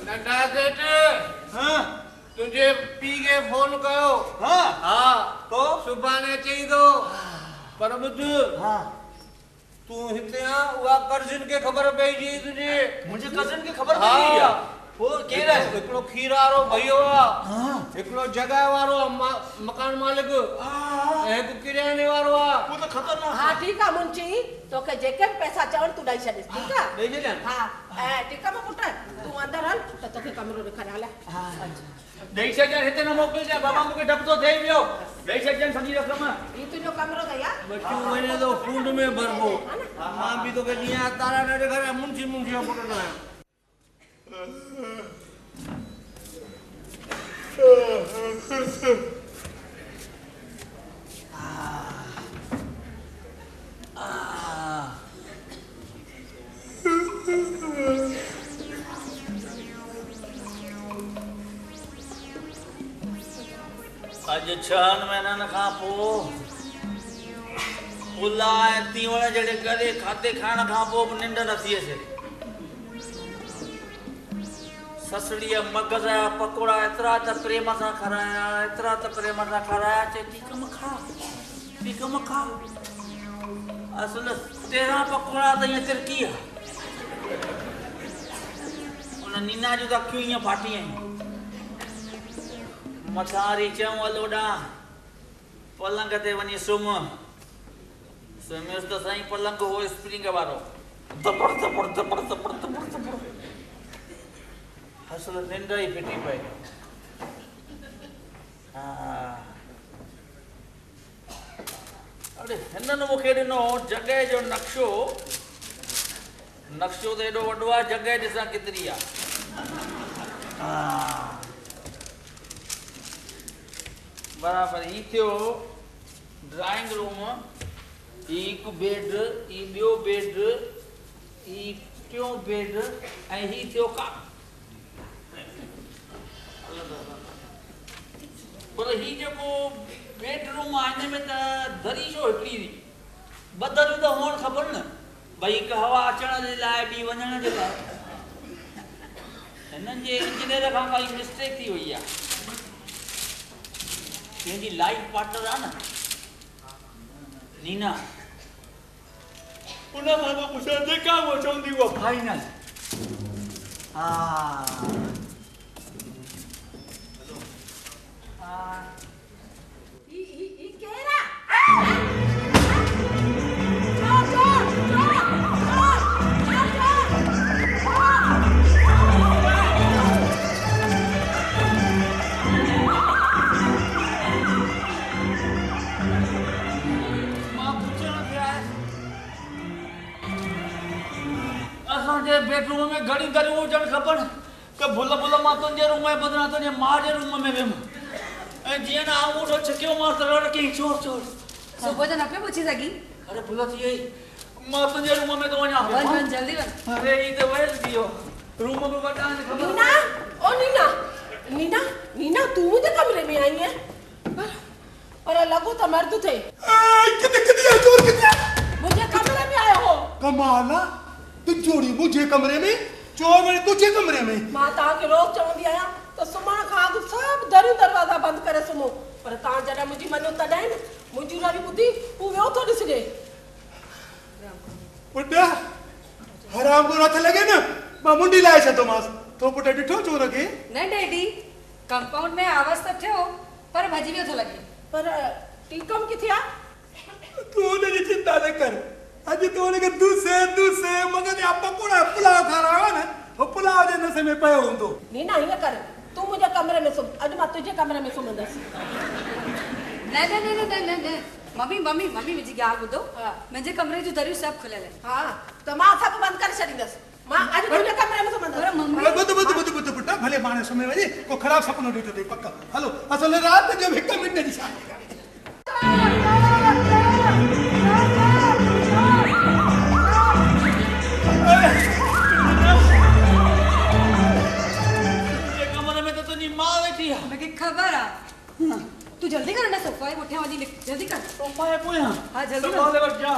नंढा सेठ हाँ तुझे पी के फोन कयो हाँ हाँ तो सुभाणे चई दो पर ॿुध हाँ तू हिते आ उहा कर्जन के खबर पईजी तुझे मुझे कजन की खबर पई है वो केर है हिकिड़ो खीरारो भइयो आहे हिकिड़ो जॻह वारो मकान मालिक ऐं हिकु किराने वारो आहे वो तो खतरनाक हाँ ठीक आहे मुंची तोखे जेके भी पैसा चवनि तूं ॾेई छॾिस ठीकु आहे ॾेई छॾियां हाँ ऐं टीकम पुट तूं अंदरि हल त तोखे कमरो ॾेखारियां हले ॾेई छॾियां हिते न मोकिलिजां बाबा मूंखे डप थो थिए पियो ॾेई छॾियां सॼी रक़म ही तुंहिंजो कमरो अथई हा बच्चू वञे तो फूंड में भरबो मां बि तोखे ॾींहुं तारा न ॾेखारियां मुंशी जो पुटु आहियां अॼु 6 महीननि खां पोइ पुला ऐं तीवण जहिड़े करे खाधे खाइण खां पोइ बि निंड नथी अचे ससड़ीअ मगज़ जा पकोड़ा एतिरा त प्रेम सां खाराया चए टीकम खा असल 13 पकोड़ा त ईअं तिरकी आहे उन नीना जूं त अखियूं ईअं फाटी आहियूं मथारी चऊं हलोॾा पलंग ते वञी सुम्हियुसि त साईं पलंग हो स्प्रिंग वारो दबड़ असल निंड ई फिटी पई अरे हिननि मूंखे ॾिनो जॻह जो नक्शो त एॾो वॾो आहे जॻह ॾिसां केतिरी आहे बराबरि ही थियो ड्राइंग रूम ही हिकु बेड ही ॿियो बेड ही टियों बेड ऐं ही थियो का पर ही जेको बेडरूम आहे हिन में त दरी छो हिकिड़ी ॿ दरियूं त हुअणु खपनि न भई हिकु हवा अचण जे लाइ ॿी वञण जे लाइ हिननि जे इंजीनियर खां काई मिस्टेक थी वई आहे कंहिंजी लाइफ पार्टनर आहे न नीना उन खां त पुछां जेका उहो चवंदी उहा फाइनल बेडरूम में घणी दरियूं हुजणु खपनि त भुल मां तुंहिंजे रूम जे बदिरां तुंहिंजे माउ जे रूम में वियुमि ऐं जीअं न अंगूठो छिकियो मां त रड़ कई चोर सुबुह जो न पियो पुछी सघी अरे भुल थी वई मां तुंहिंजे रूम में थो वञां वञ जल्दी वञ अरे ही त वयल थी वियो रूम में वॾा आहिनि ख़बर नीना ओ नीना तूं मुंहिंजे कमरे में आई आहे पर लॻो त मर्द थे किथे चोर किथे मुंहिंजे कमरे में आयो हो कमाल आहे तू जोड़ी मुझे कमरे में चोर मेरे तुझे कमरे में मां तव्हांखे रोज़ चवंदी आहियां त सुम्हण खां अॻु सभु दरियूं दरवाज़ा बंदि करे सुम्हो पर तव्हां जॾहिं मुंहिंजी मञो तॾहिं न मुंहिंजी वारी ॿुधी हू वियो थो ॾिसजे पुटु हराम को नथ लॻे न मां मुंडी लाए छॾियोमांसि तो पुटु ॾिठो चोर खे न डैडी कंपाउंड में आवाज़ त थियो पर भॼी वियो थो लॻे पर टीकम किथे आहे तू हुनजी चिंता न कर अॼु तो हुनखे दूसे मगज जा पकोड़ा पुलाव खारायो न हो पुलाव जे नसे में पियो हूंदो नीना हीअं कर तूं मुंहिंजे कमरे में सुम्ह अॼु मां तुंहिंजे कमरे में सुम्हंदसि न मम्मी मम्मी मम्मी मुंहिंजी ॻाल्हि ॿुधो मुंहिंजे कमरे जूं दरियूं सभु खुलियल आहिनि हाँ तो मां सभु बंदि करे छॾींदसि मां अॼु तुंहिंजे कमरे में सुम्हंदसि ॿुध पुट भले माणे सुम्हे वञे को ख़राब सपनो ॾिठो अथई पक्का हलो असल राति जो 1 मिंट जी शादी कमरे में तो तुझी मां वेठी है मूंखे ख़बर आहे तू जल्दी कर ना सोफा है पुठियां वञी जल्दी कर सोफा है पोयां हाँ जल्दी कर संभाले वठ जा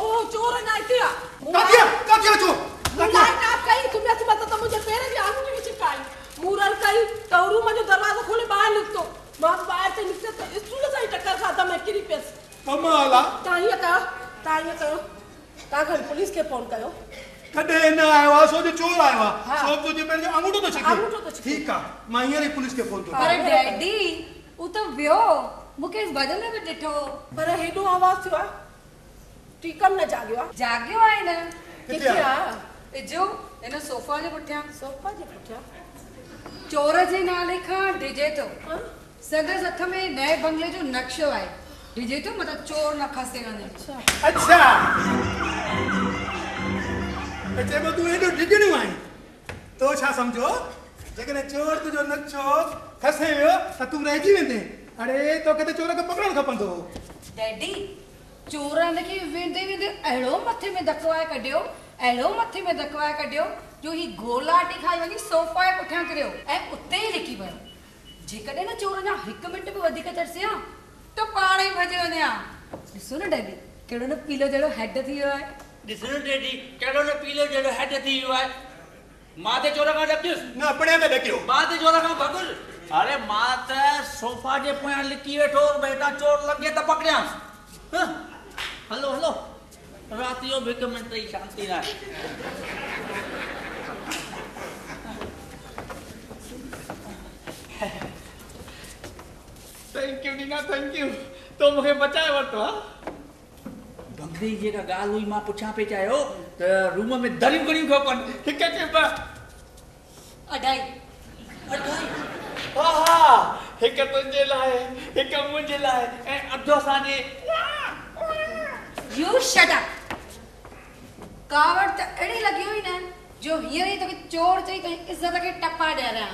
ओ चोर ना इतिया काकिया चो लाइट आप कहीं तुमने से बता तो मुझे पैर भी आंगू में चिपकाई मुरर कहीं तौरू में जो दरवाजा खोले बाहर निकतो मां बाहर से निकले तो स्टूल से ही टक्कर खाता मैं किरी पेस कमाला ताइए कयो ता घर पुलिस के फोन कयो कॾहिं न आयो आहे सो जो चोर आयो आहे सो तो जे पंहिंजो अंगूठो तो छके ठीकु आहे मां हींअर ई पुलिस खे फोन थो पर डैडी उ तो वियो मूंखे इस बदल में भी ॾिठो पर हेॾो आवाज़ थियो आहे टीकम न जागियो आहे न किथे आहे इजो इन सोफा जे पुठियां पुठियां चोर जे नाले खां डिजे तो संदसि हथ में नए बंगले जो नक्शो आहे डिजे तो मतलब चोर न खसे वञे अच्छा अच्छा तू एॾो डिजणियूं आहीं तो छा सम्झो जेकॾहिं चोर तुंहिंजो नक्शो खसे वियो त तूं रहिजी वेंदे अड़े तोखे त चोर खे पकड़णु खपंदो डैडी चोरन खे वेंदे वेंदे अहिड़ो मथे में धकवाए कढियो जो ही गोलाटी खाई वञी सोफा जे पुठियां किरियो ऐं उते ई लिकी पियो जेकॾहिं न चोर अञा 1 मिंट बि वधीक तरसिया त पाण ई भॼी वञा ॾिसो न डैडी कहिड़ो न पीलो जहिड़ो हेड थी वियो आहे ॾिस न डैडी कहिड़ो न पीलो जहिड़ो हेड थी वियो आहे मां ते चोर खां ॾकियुसि न अपने में ॾकियो मां ते चोर खां भॻुसि अरे मां त सोफा जे पोयां लिकी वेठो बेटा चोर लॻे त पकड़ियांसि हलो हलो राति जो 1 मिंट ई शांति न आहे thank you Nina thank you तो मूंखे बचाए वरितो आहे बंगले जी जेका ॻाल्हि हुई मां पुछां पे चाहियो त रूम में दरियूं घणियूं खपनि हिकु के ॿ अढाई हा हिकु तुंहिंजे लाइ हिकु मुंहिंजे लाइ ऐं अधु असांजे यू शट अप कावड़ त अहिड़ी लॻी हुई न जो हींअर ई तोखे चोर चई तुंहिंजी इज़त खे टपा ॾियारियां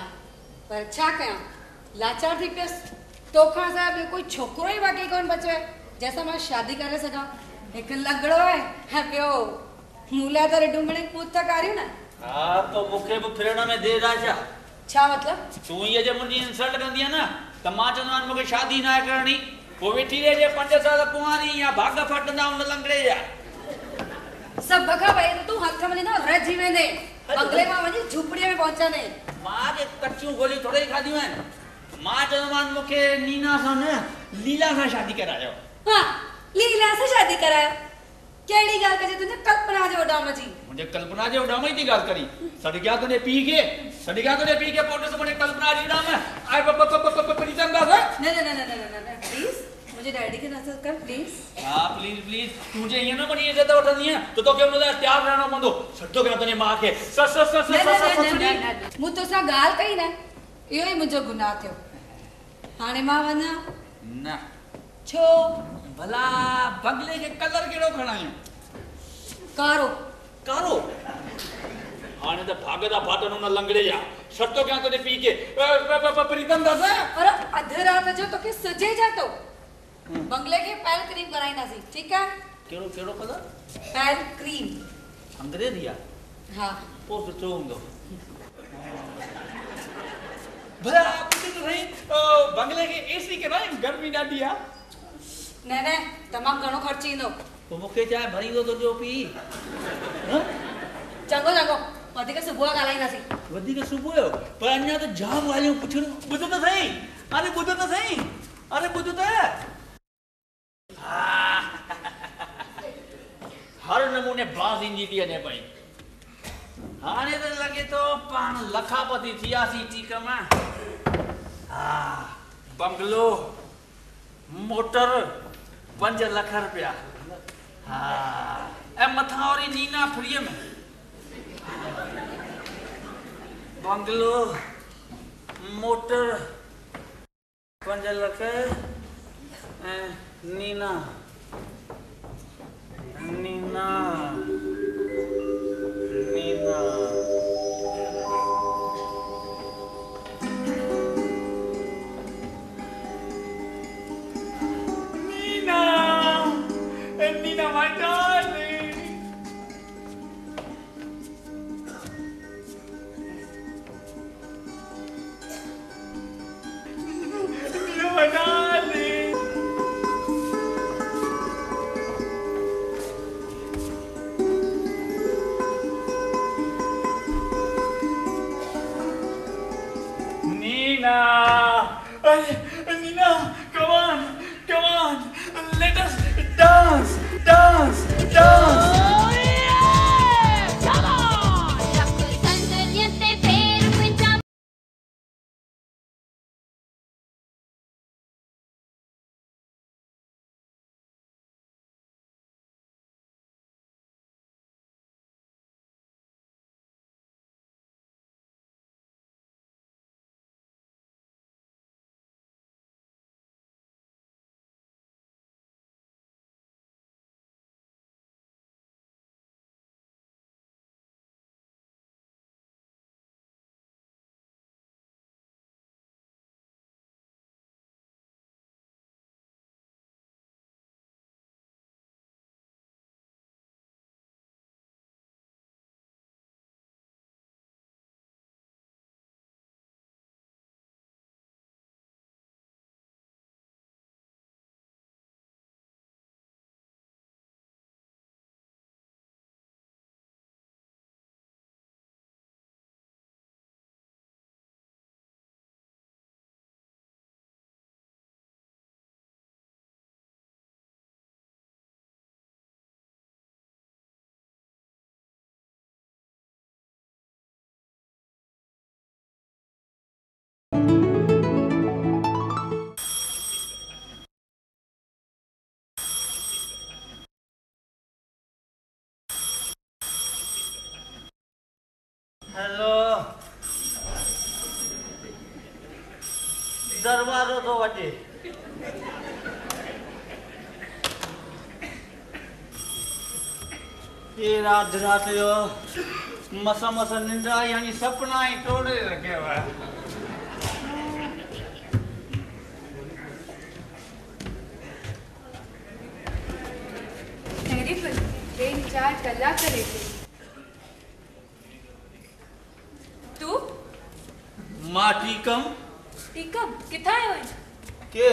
पर छा कयां लाचार थी पियसि तोखां सां ॿियो कोई छोकिरो ई बाक़ी कोन बचियो आहे जंहिंसां मां शादी करे सघां हिकु लॻड़ो आहे ऐं ॿियो मूला त डुंगणी पूत त कारियूं न हा तो मूंखे बि फिरण में देरि आहे छा मतिलब तूं ईअं जे मुंहिंजी इंसल्ट कंदी आहे न त मां चवंदो आहियां मूंखे शादी न आहे करणी पोइ वेठी रहिजे 5 साल कुंवारी या भाग फटंदा उन लंगड़े जा सभु खां पहले तूं हथ में न रहिजी वेंदे बंगले मां वञी झूपड़ीअ में पहुचंदे मां के कच्चियूं गोलियूं थोड़े ई खाधियूं आहिनि मां चवंदोमांसि मूंखे नीना सां न लीला सां शादी करायो हाँ लीला से शादी करायो केड़ी गाल कजे तुझे कल्पना जो उडाम जी मुझे कल्पना जो उडाम ही थी गाल करी सड़िया तूने पी के पोटे से मुझे कल्पना जी उडाम आई प्रीतम दास न प्लीज मुझे डैडी के नजर कर प्लीज हां प्लीज तुझे ये ना बनी इज्जत उठनी है तो के मुझे तैयार रहना मंदो सट्टो के तने मां के सस मु तो सा गाल कही ना यो ही मुझे गुनाह थियो हाने मां वना ना छो भला बंगले के कलर केड़ो खणायो कारो हाने तो भागदा फाटन उन लंगड़े जा सट्टो के तने पी के प्रीतम दास अरे अधे रात जो तो के सजे जातो बंगले के पैल क्रीम कराइना सी ठीक है केड़ो कलर पैल क्रीम अंग्रेजिया हां पोस तो होंगे भला कुछ तो नहीं बंगले के एसी के ना गर्मी डाडी आ ने तमाम घणो खर्च इंदो तो मुखे चाहे भरी दो तो जो पी चंगो वधिक सुबुह गालाइनासी वधिक सुबुह पर अन्या तो जाम वालियूं पुछण बुध तो सही अरे बुध तो हर नमूने बाज़ इंजी थी अने पई हाने तो लगे तो पान लखापति थियासी ठीक मां बंगलो मोटर 5 लाख रुपया ए मथा और नीना फ्री में bungalow motor 5 lakh Nina Nina Nina Nina Nina my darling Nina my darling Nina! Nina, come on, let us dance, dance, dance. Oh yeah! Come on! Raccontando niente per quinta. Hello दरवाज़ो तो वटे ये रात जो मसा मसा निंदा यानी सपना ही तोड़े रखे हुआ ट्रेन 4 कलाक करे थे तू मां ठीकम किथा आयो है के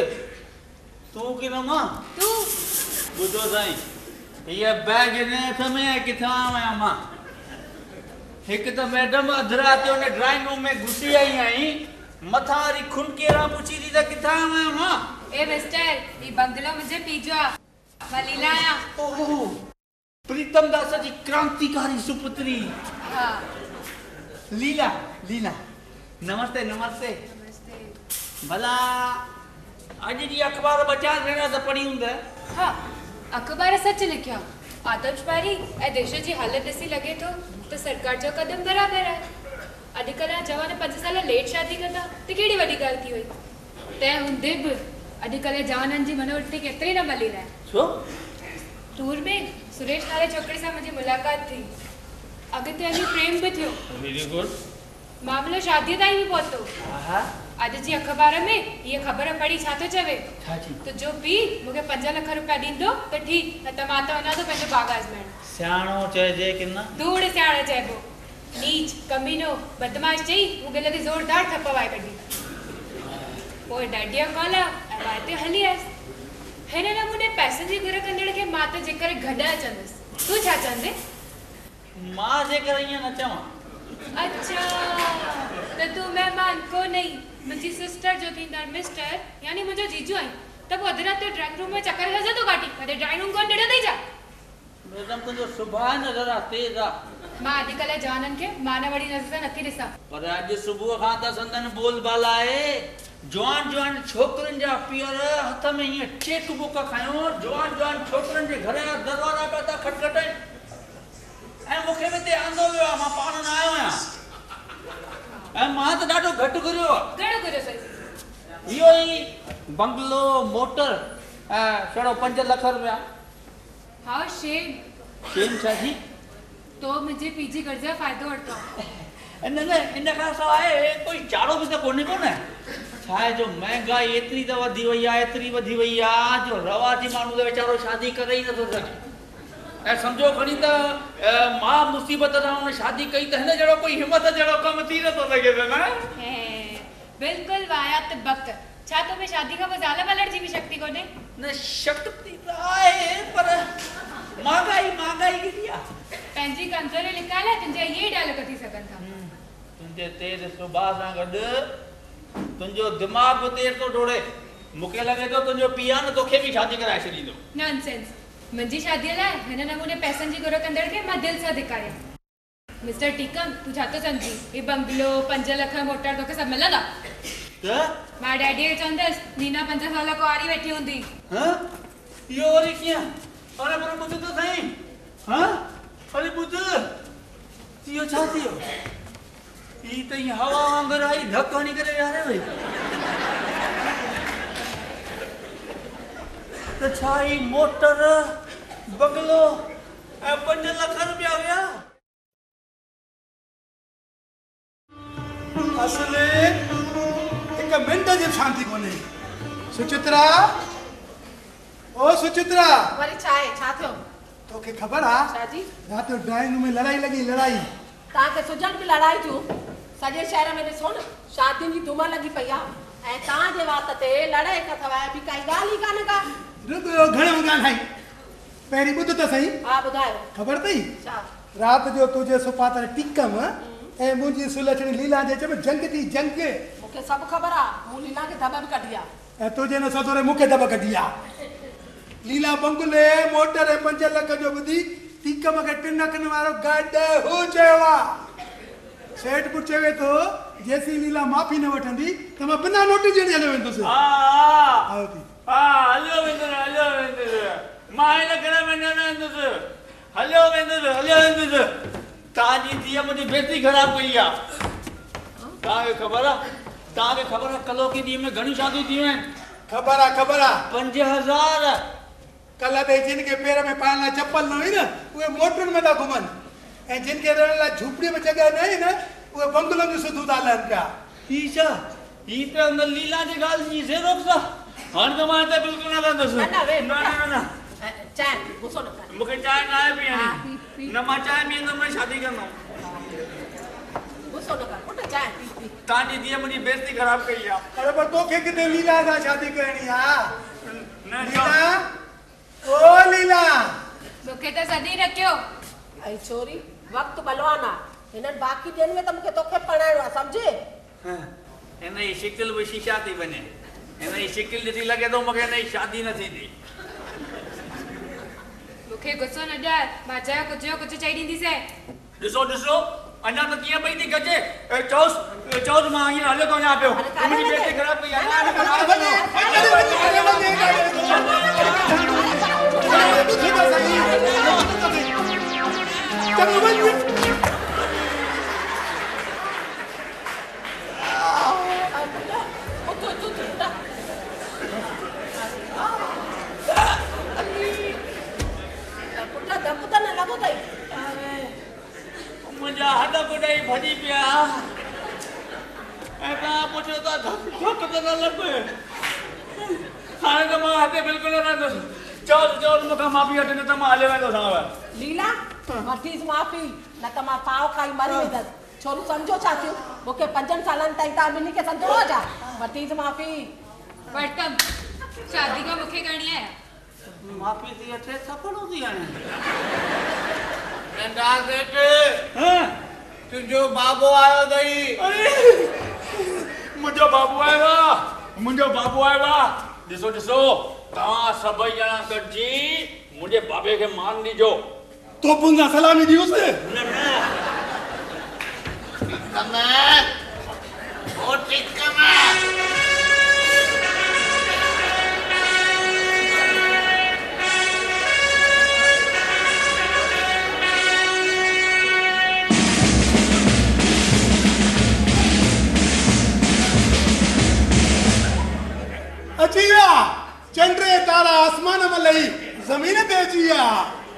तू की न मां तू बुधो साईं ये बैग ने समय किथा आया मां एक तो मैडम अधराते ने ड्राइंग रूम में घुसी आई मथारी खुनकेरा पूछी थी त किथा आया मां ए मिस्टर ये बंगलो मुझे पीजो मलीलाया ओह प्रीतम दास जी क्रांतिकारी सुपुत्री हां लीला लीला नमस्ते नमस्ते भला आज जी अखबार बचा रहना तो पढ़ी हुंदा हां अखबार सच लिखिया आतशबाजी ए देश जी हालत ॾिसी लगे तो सरकार जो कदम बराबर है अॼुकल्ह जवान 5 साल लेट शादी कंदा त केड़ी वडी गाल थी हुई ते हुंदे भी अॼुकल्ह जवानन जी मनोवृत्ति केतरी न मली रहे छो टूर में सुरेश नाले छोकरी से मुझे मुलाकात थी अगते अभी प्रेम भी थियो वेरी गुड मामलो शादी ताईं भी पहुतो हां आज जी अखबार में ये खबर पढ़ी छा तो चवे छाची तो जो पी मुके 5 लाख रुपया दींदो तो ठीक न त मां त वना तो पंहिंजो बागाज में सियाणो चइजे कि न दूड़ सियाणो चइबो नीच कमीनो बदमाश चई मुके लगे जोरदार थपवाए कढी पोइ डैडीअ कॉल बाते हली आयस हेने नमूने पैसे जी घर कंदड़ के मां त जेकर गडा चंदस तू छा चंदे मां जेकर इया न चवा अच्छा तो तू मेहमान को नहीं मुझी सिस्टर जो थी ना मिस्टर यानी मुझे जीजू आई तब अधरा तो ड्राइंग रूम में चक्कर खा तो काटी कदे ड्राइंग रूम कोन डेड़ो नहीं जा मैडम तो सुबह नजर तेज आ मां अॼुकल्ह जवानन के माना वड़ी नजर से नथी ॾिसां पर अॼु सुबुह खां त संदन बोल बाला आहे जवान जवान छोकरन जा पीअर हथ में ये चेक बुक खयो जवान जवान छोकरन जे घर जा दरवाजा पे ता खटखटाई ऐ मुखे में ते आंदो वियो मां पाण न आयो आहियां ऐ मां त ॾाढो घटि घुरियो घणो घुरियो सही इहो ई बंगलो मोटर छड़ो 5 लाख रुपया हाँ शेम शेम छाजी तो मुझे पीजी कर्जा फायदो वठो न इन खां सवाइ कोई चारो बि त कोन्हे छा आहे जो महांगाई एतिरी त वधी वई आहे एतिरी वधी वई आहे जो रवाजी माण्हू त वीचारो शादी करे ई नथो सघे ऐं सम्झो खणी त मां मुसीबत सां हुन शादी कई त हिन जहिड़ो कोई हिमत जहिड़ो कमु थी नथो सघे न बिल्कुल वायात वक्त छा तो में शादी का ज़ाल मलड़ जी भी शक्ति कोने न शक्ति त आहे पर महंगाई केॾी आहे पंहिंजी कमज़ोरी लिकाले तुंहिंजे ये डाल कथी सघनि था तुंहिंजे तेज सुभाउ सां गॾु तुंहिंजो दिमाग़ बि तेज थो डोड़े मूंखे लॻे थो तुंहिंजो पीउ आहे न तोखे बि शादी कराए छॾींदो नॉनसेंस मुंहिंजी शादीअ लाइ हिन नमूने पैसनि जी घुर कंदड़ खे मां दिलि सां धिकारियां मिस्टर टीकम तूं छा थो सम्झी ही बंगलो 5 लाख मोटर तोखे सभु मिलंदा त मां डैडीअ खे चवंदसि नीना 5 साल कुंवारी वेठी हूंदी इहो वरी कीअं अरे पर ॿुध त सही अरे ॿुध इहो छा थियो ही त ई हवा वांगुरु आई धक हणी करे विहारे वई त छा ई मोटर बंगलो ऐं 5 लाख रुपया विया असले एक मिनट जी शांति कोने सुचित्रा ओ सुचित्रा वरी छाए छा थियो तोखे ख़बर आ शादी रात जो ड्राइंग रूम में लड़ाई लगी लड़ाई ताके सुजन की लड़ाई थियो सॼे शहर में ॾिसो न शादी जी धूम लगी पई आहे ऐं तव्हां जे वात ते लड़ाई का थवाए बि काई ॻाल्हि ई कान का रुको घणो ॻाल्हाई पहिरीं ॿुध त सही हा ॿुधायो ख़बर अथई छा रात जो तुंहिंजे सुपातल टिकम ऐं मुंहिंजी सुलछणी लीला जे चम जंग थी जंग मूंखे सभु ख़बर आहे मूं लीला खे दॿ बि कढी आहे ऐं तुंहिंजे न ससुरे मूंखे दॿ कढी आहे लीला बंगले मोटर 5 लाख जो ॿुधी टीकम खे 3 लाखनि वारो गॾु हू चयो आहे सेठ पुट चवे थो जेसी लीला माफ़ी न वठंदी त मां बिना नोटिस ॾियण हलियो वेंदुसि हलियो वेंदुसि मां हिन घर में न रहंदुसि हलियो वेंदुसि तव्हांजी धीअ मुंहिंजी बेइज़ती ख़राबु कई आहे तव्हांखे ख़बर आहे कलो की ॾींहं में घणियूं शादियूं थियूं आहिनि ख़बर आहे 5000 कल्ह ते जिन खे पेर में पाइण लाइ चप्पल न हुई न उहे मोटरुनि में था घुमनि ऐं जिन खे रहण लाइ झूपड़ीअ में जॻह न हुई न उहे बंगलनि जूं सुधूं था हलनि पिया ही त हुन लीला जी ॻाल्हि जी ज़ेरोक्स आहे हाणे त मां हिते बिल्कुलु न रहंदुसि न चांहि गुस्सो न कर मूंखे चांहि न आहे पीअणी न मां चांहि पीअंदुमि न शादी कंदुमि गुस्सो न कर पुट चांहि पी तव्हांजी धीअ मुंहिंजी बेइज़ती ख़राबु कई आहे अरे पर तोखे किथे लीला सां शादी करणी आहे लीला ओ लीला मूंखे त सदी रखियो ऐं छोरी वक़्तु बलवान आहे हिननि बाक़ी ॾींहंनि में त मूंखे तोखे पढ़ाइणो आहे सम्झे हिन जी शिकिल बि शीशा थी वञे हिन जी शिकिल ॾिसी लॻे थो मूंखे हिन जी शादी न थींदी मूंखे गुस्सो न ॾियार मां चयो कुझु चई ॾींदीसीं ॾिसो अञा त कीअं पई थी गजे चओसि मां हीअं हलियो थो वञा पियो मुंहिंजी बेइज़ती ख़राबु कई मुंहिंजा हॾ गुॾाई भॼी पिया ऐं तव्हां पुछो था धक त न लॻे हाणे त मां हिते बिल्कुलु न रहंदुसि चओसि मूंखां माफ़ी वठि न त मां हलियो वेंदोसांव लीला वठीसि माफ़ी न त मां पाव खाई मरी वेंदसि छोरू सम्झो छा थियो मूंखे 5 सालनि ताईं तव्हां ॿिन्ही खे सम्झणो आहे छा वठीसि माफ़ी वठतम शादी का मूंखे करणी आहे माफ़ी थी अचे थपड़ो थी तुंहिंजो बाबो आयो अथई मुंहिंजो बाबू आयो आहे ॾिसो तव्हां सभई ॼणा गॾिजी मुंहिंजे बाबे खे मान ॾिजो तो पुंजा सलामी ॾियोसि अची विया चंडे तारा आसमान में लही जमीन पे अची विया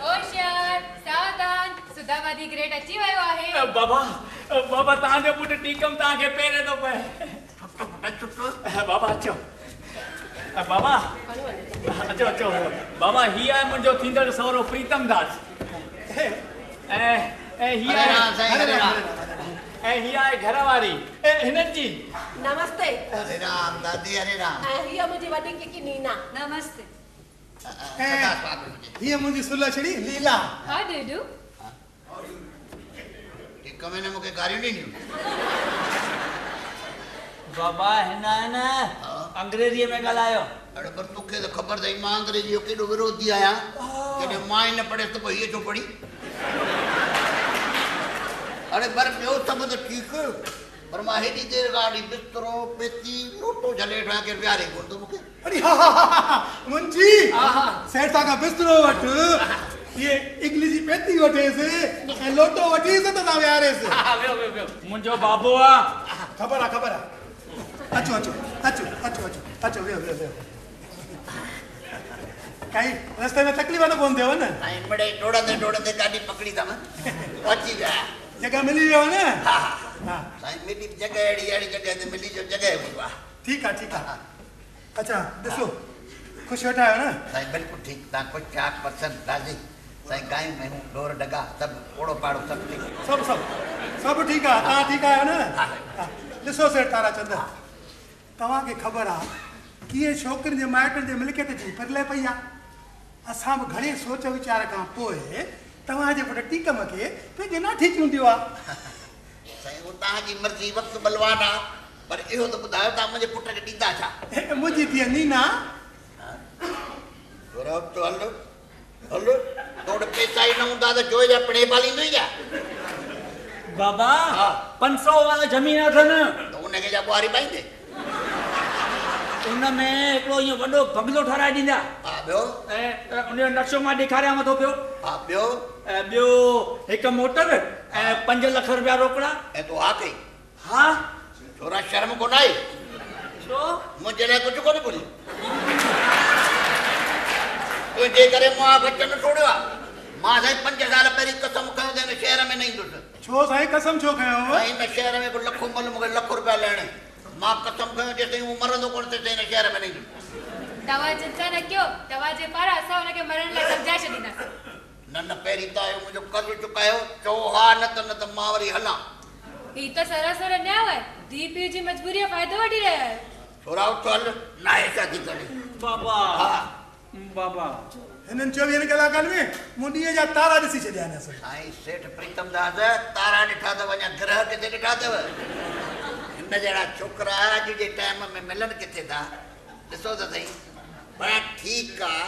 होशियार सावधान सुधावादी ग्रेड अची वियो आहे बाबा बाबा तव्हांजो पुटु टीकम तव्हांखे पेरे थो पए बाबा अचो बाबा अचो अचो बाबा हीअ आहे मुंहिंजो थींदड़ सहुरो प्रीतम दास ऐं हीअ आहे घरवारी हिननि जी नमस्ते हरे राम दादी हरे राम हीअ मुंहिंजी वॾी किकी नीना नमस्ते ये मुझे सुला छड़ी लीला हा डेडू टीक में ने मुके गारियूं ॾिनियूं बाबा हिन अंग्रेजीअ में ॻाल्हायो अरे पर तोखे तो खबर अथई मां अंग्रेजी जो केॾो विरोधी आहियां जॾहिं मां ई न पढ़े त पोइ हीअ छो पढ़ी अरे पर ॿियो सभु त ठीकु पर मां हेॾी देरि गाड़ी बिस्तरो पेती लोटो झले ठा के प्यारे कोन तो मुके अरे हा मुंजी सेठ सा का बिस्तरो वठ ये इंग्लिशी पेती वठे से ए लोटो वठी से त प्यारे से वियो वियो वियो मुंहिंजो बाबू आ खबर आ अचो अचो अचो अचो अचो अचो वियो वियो वियो काई रास्ते में तकलीफ न कोन देव न ऐं मिड़े डोड़ंदे गाॾी पकड़ी था अची विया जगह मिली वियो न हा साईं मिली जगह अहिड़ी जगह ते मिली जो जगह हूंदो आहे ठीक है अच्छा ॾिसो ख़ुशि वेठा आहियो न साईं बिल्कुलु ठीकु तव्हां कुझु चाक पसंदि राज़ी साईं गायूं मेहूं ढोर डगा सभु ओड़ो पाड़ो सभु ठीकु सभु ठीकु आहे तव्हां ठीकु आहियो न ॾिसो सेठ ताराचंद तव्हांखे ख़बर आहे कि ये छोकिरियुनि जे माइटनि जे मिल्कियत जी परिले पई आहे असां बि घणे सोच वीचार खां पोइ तव्हांजे पुटु टीकम खे पंहिंजे नाठी चूंडियो आहे साईं उहो तव्हांजी मर्ज़ी वक़्तु बलवान आहे पर इहो त ॿुधायो तव्हां मुंहिंजे पुट खे ॾींदा छा मुंहिंजी धीअ नीना तो हलो तोड़ पैसा ही न हूंदा त जोइ जा पिणे पालींदो ई छा बाबा 500 वाला ज़मीन अथनि त उनखे जा ॿुहारी पाईंदे उन में हिकिड़ो इहो वॾो बंगलो ठाराए ॾींदा हा ॿियो ऐं उनजो नक्शो मां ॾेखारियांव थो पियो हा ॿियो ॿियो हिकु मोटर ऐं 5 लख रुपया रोकड़ा ऐं तूं हा कई हा छोरा शर्म कोन आई छो मुंहिंजे लाइ कुझु कोन घुरी तुंहिंजे करे मां वचन छोड़ियो आहे मां साईं 5 साल पहिरीं कसम खयो त हिन शहर में न ईंदुसि छो साईं कसम छो खयो साईं हिन शहर में को लखो मल मूंखे लख रुपया लेणे मां कसम खयो जेसिताईं हू मरंदो कोन तेसिताईं हिन शहर में न ईंदुसि तव्हां चिंता न कयो तव्हांजे पारां असां हुनखे मरण लाइ सम्झाए छॾींदासीं न पहिरीं त आयो मुंहिंजो कर्ज़ु चुकायो चओ हा न त मां वरी हलां ही त सरासर अन्याय आहे धीउ पीउ जी मजबूरी जो फ़ाइदो वठी रहिया आहियो छोरा उथ हल नाहे शादी करे बाबा हा बाबा हिननि 24 कलाकनि में मुंडीअ जा तारा ॾिसी छॾिया आहिनि असां साईं सेठ प्रीतम दास तारा ॾिठा अथव अञा ग्रह किथे ॾिठा अथव हिन जहिड़ा छोकिरा अॼु जे टाइम में मिलनि किथे था ॾिसो त सही पर ठीकु आहे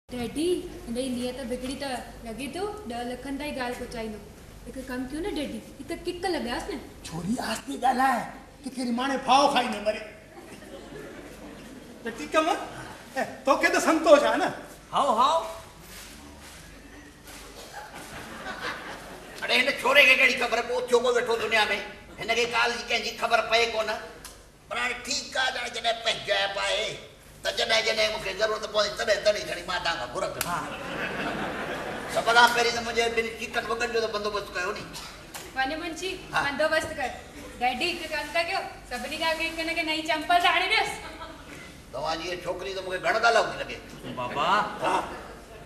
डैडी हिनजी नियत बिगड़ी त लॻे थो 10 लखनि ताईं ॻाल्हि पहुचाईंदो हिकु कमु कयो न डैडी हिकु किक लॻायोसि न छोरी आस्ते ॻाल्हाए कि कहिड़ी माणे फाव खाई न मरे त ठीकु आहे तोखे त संतोष आहे न हाओ अरे हिन छोरे खे कहिड़ी ख़बर पोइ छो को वेठो दुनिया में हिनखे ॻाल्हि जी कंहिंजी ख़बर पए कोन पर हाणे ठीकु आहे ॼण जॾहिं पंहिंजाए पाए त जॾहिं मूंखे ज़रूरत पवंदी तॾहिं खणी मां तव्हां खां घुरंदुसि सभ खां पहिरीं त मुंहिंजे ॿिनि चिकन वॻनि जो त बंदोबस्तु कयो नी वञ मुंशी बंदोबस्तु कर डैडी हिकु कमु था कयो सभिनी खां हिकु हिनखे नई चंपल साड़ी ॾियसि तव्हांजी इहा छोकिरी त मूंखे घणो ॻाल्हायो थी लॻे बाबा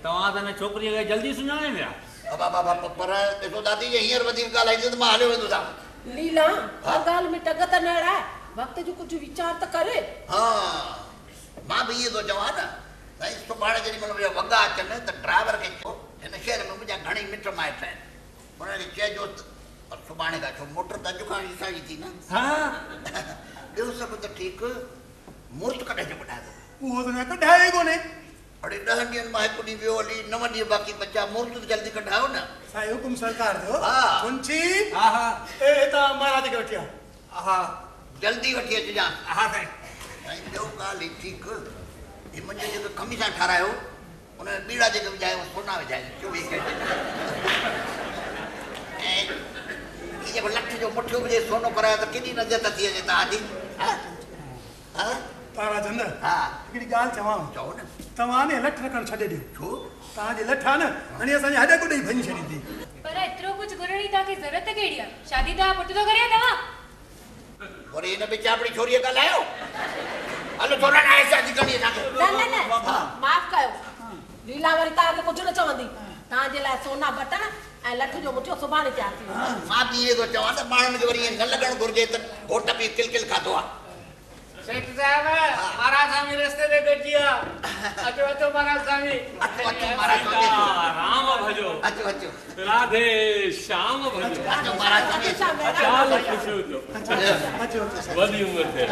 तव्हां त हिन छोकिरीअ खे जल्दी सुञाणे विया बाबा पर ॾिसो दादी जे हींअर वधीक ॻाल्हाईंदी त मां हलियो वेंदो था लीला हर ॻाल्हि में टग त न अड़ाए वक़्त जो कुझु वीचार त करे हा मां बि इहो थो चवां न साईं सुभाणे जेॾी महिल मुंहिंजा वॻा अचनि त ड्राइवर खे चओ हिन शहर में मुंहिंजा घणेई मिट माइट आहिनि हुनखे चइजो सुभाणे खां छो मोटर त अॼु खां ॾिसांजी थी न हा ॿियो सभु त ठीकु मुहूर्त कॾहिं जो कढाए थो उहो त न कढायो ई कोन्हे अड़े 10 ॾींहंनि मां हिकु ॾींहुं वियो हली 9 ॾींहं बाक़ी बचा मुहूर्त त जल्दी कढायो न साईं हुकुम सरकार जो हा मुंशी हा ए हितां महाराज खे वठी आ हा जल्दी वठी अचिजां हा साईं साईं ॿियो ॻाल्हि ठीकु ही मुंहिंजे जेको खमीसा ठारायो उन में ॿीड़ा जेके विझायो सोना विझाए 24 कैरेट ऐं ही जेको लठ जो मुठियो बि सोनो करायो त केॾी नज़र त थी अचे तव्हांजी ताराचंद हा हिकिड़ी ॻाल्हि चवां चओ न तव्हां ने लठ रखणु छॾे ॾियो छो तव्हांजी लठ आहे न हाणे असांजे हॾ कुॾे ई भञी छॾींदी पर एतिरो कुझु घुरण जी तव्हांखे ज़रूरत कहिड़ी आहे शादी तव्हां पुट थो करे तव्हां वरी हिन बेचापड़ी छोरीअ ॻाल्हायो हलो थोरा न आहे शादी करणी असांखे न माफ़ कयो लीला वरी तव्हांखे कुझु न चवंदी तव्हांजे लाइ सोना बटण ऐं लठ जो मुठियो सुभाणे तयार थी वेंदो मां बि इहे थो चवां त माण्हुनि खे वरी ईअं न लॻणु घुरिजे त घोट बि किलकिल खाधो आहे सेठ साहब महाराज स्वामी रस्ते ते गॾिजी विया अचो अचो महाराज स्वामी अचो महाराज स्वामी राम भजो अचो अचो राधे श्याम भजो अचो महाराज स्वामी चाल खुशी हुजो अचो वॾी उमिरि थिए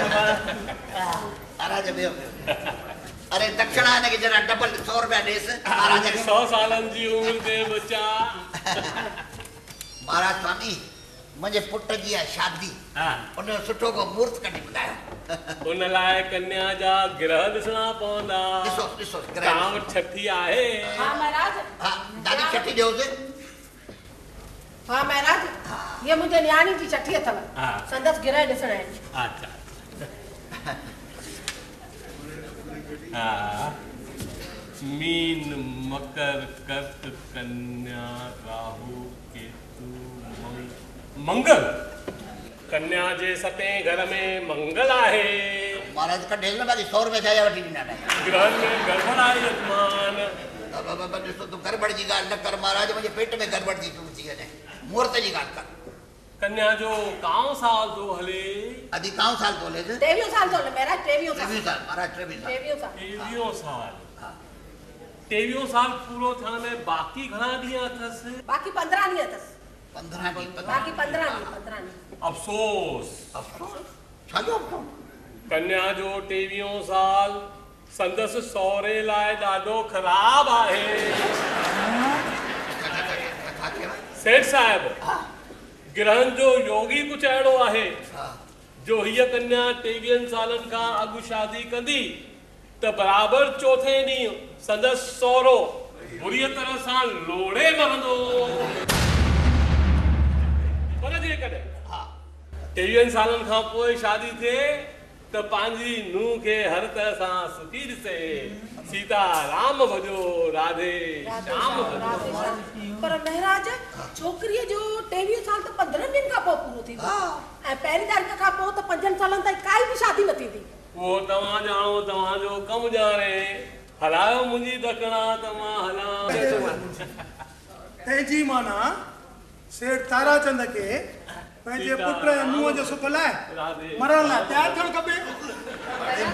महाराज वियो अरे दक्षिणा हिनखे जरा डबल 100 रुपया ॾेसि महाराज खे 100 सालनि जी उमिरि ते बच्चा महाराज स्वामी मुंहिंजे पुट जी आहे शादी उन जो सुठो को मुहूर्त कढी ॿुधायो उन लाइ कन्या जा ग्रह ॾिसणा पवंदा ॾिसो ॾिसो काम छठी आहे हा महाराज हा दादी छठी ॾियोसि हा महाराज ये मुंहिंजे न्याणी जी छठी अथव हा संदसि गिरह ॾिसण आहिनि अच्छा हा मीन मकर कर्क कन्या राहु केतु मंगल कन्या जे सतें घर में मंगल आहे महाराज कढेल न बाक़ी 100 रुपया छा वठी ॾिना ग्रह में गड़बड़ आहे यजमान ॾिसो तूं गड़बड़ जी ॻाल्हि न कर महाराज मुंहिंजे पेट में गड़बड़ थी थी वञे मुहूर्त जी ॻाल्हि कर कन्या जो काओ साल तो हले अदी काओ साल तो हले 23 साल तो हले महाराज 23 साल महाराज 23 साल 23 साल पूरो थियण में बाक़ी घणा ॾींहं अथसि बाक़ी 15 ॾींहं अथसि 15 ॾींहं बाक़ी 15 ॾींहं अफ़सोस छा जो अफ़सोस कन्या जो 23 साल संदसि सहुरे लाइ ॾाढो ख़राब आहे सेठ साहिब ग्रहनि जो योगी कुझु अहिड़ो आहे जो हीअ कन्या 23 सालनि खां अॻु शादी कंदी त बराबरि चोथे ॾींहुं संदसि सहुरो बुरीअ तरह सां लोड़े मरंदो पर जेकॾहिं 23 सालनि खां पोइ शादी थिए त पंहिंजी नूह खे हर तरह सां सुखी ॾिसे सीता राम भजो राधे श्याम भजो पर महाराज छोकिरीअ जो 23 साल त 15 ॾींहंनि खां पोइ पूरो थींदो ऐं पहिरीं तारीख़ खां पोइ त 5 सालनि ताईं काई बि शादी न थींदी उहो तव्हां ॼाणो तव्हांजो कमु ॼाणे हलायो मुंहिंजी दक्षिणा तव्हां हलायो तंहिंजी माना सेठ ताराचंद खे पंहिंजे पुट ऐं नुंहं जो सुख लाइ मरण लाइ तयारु थियणु खपे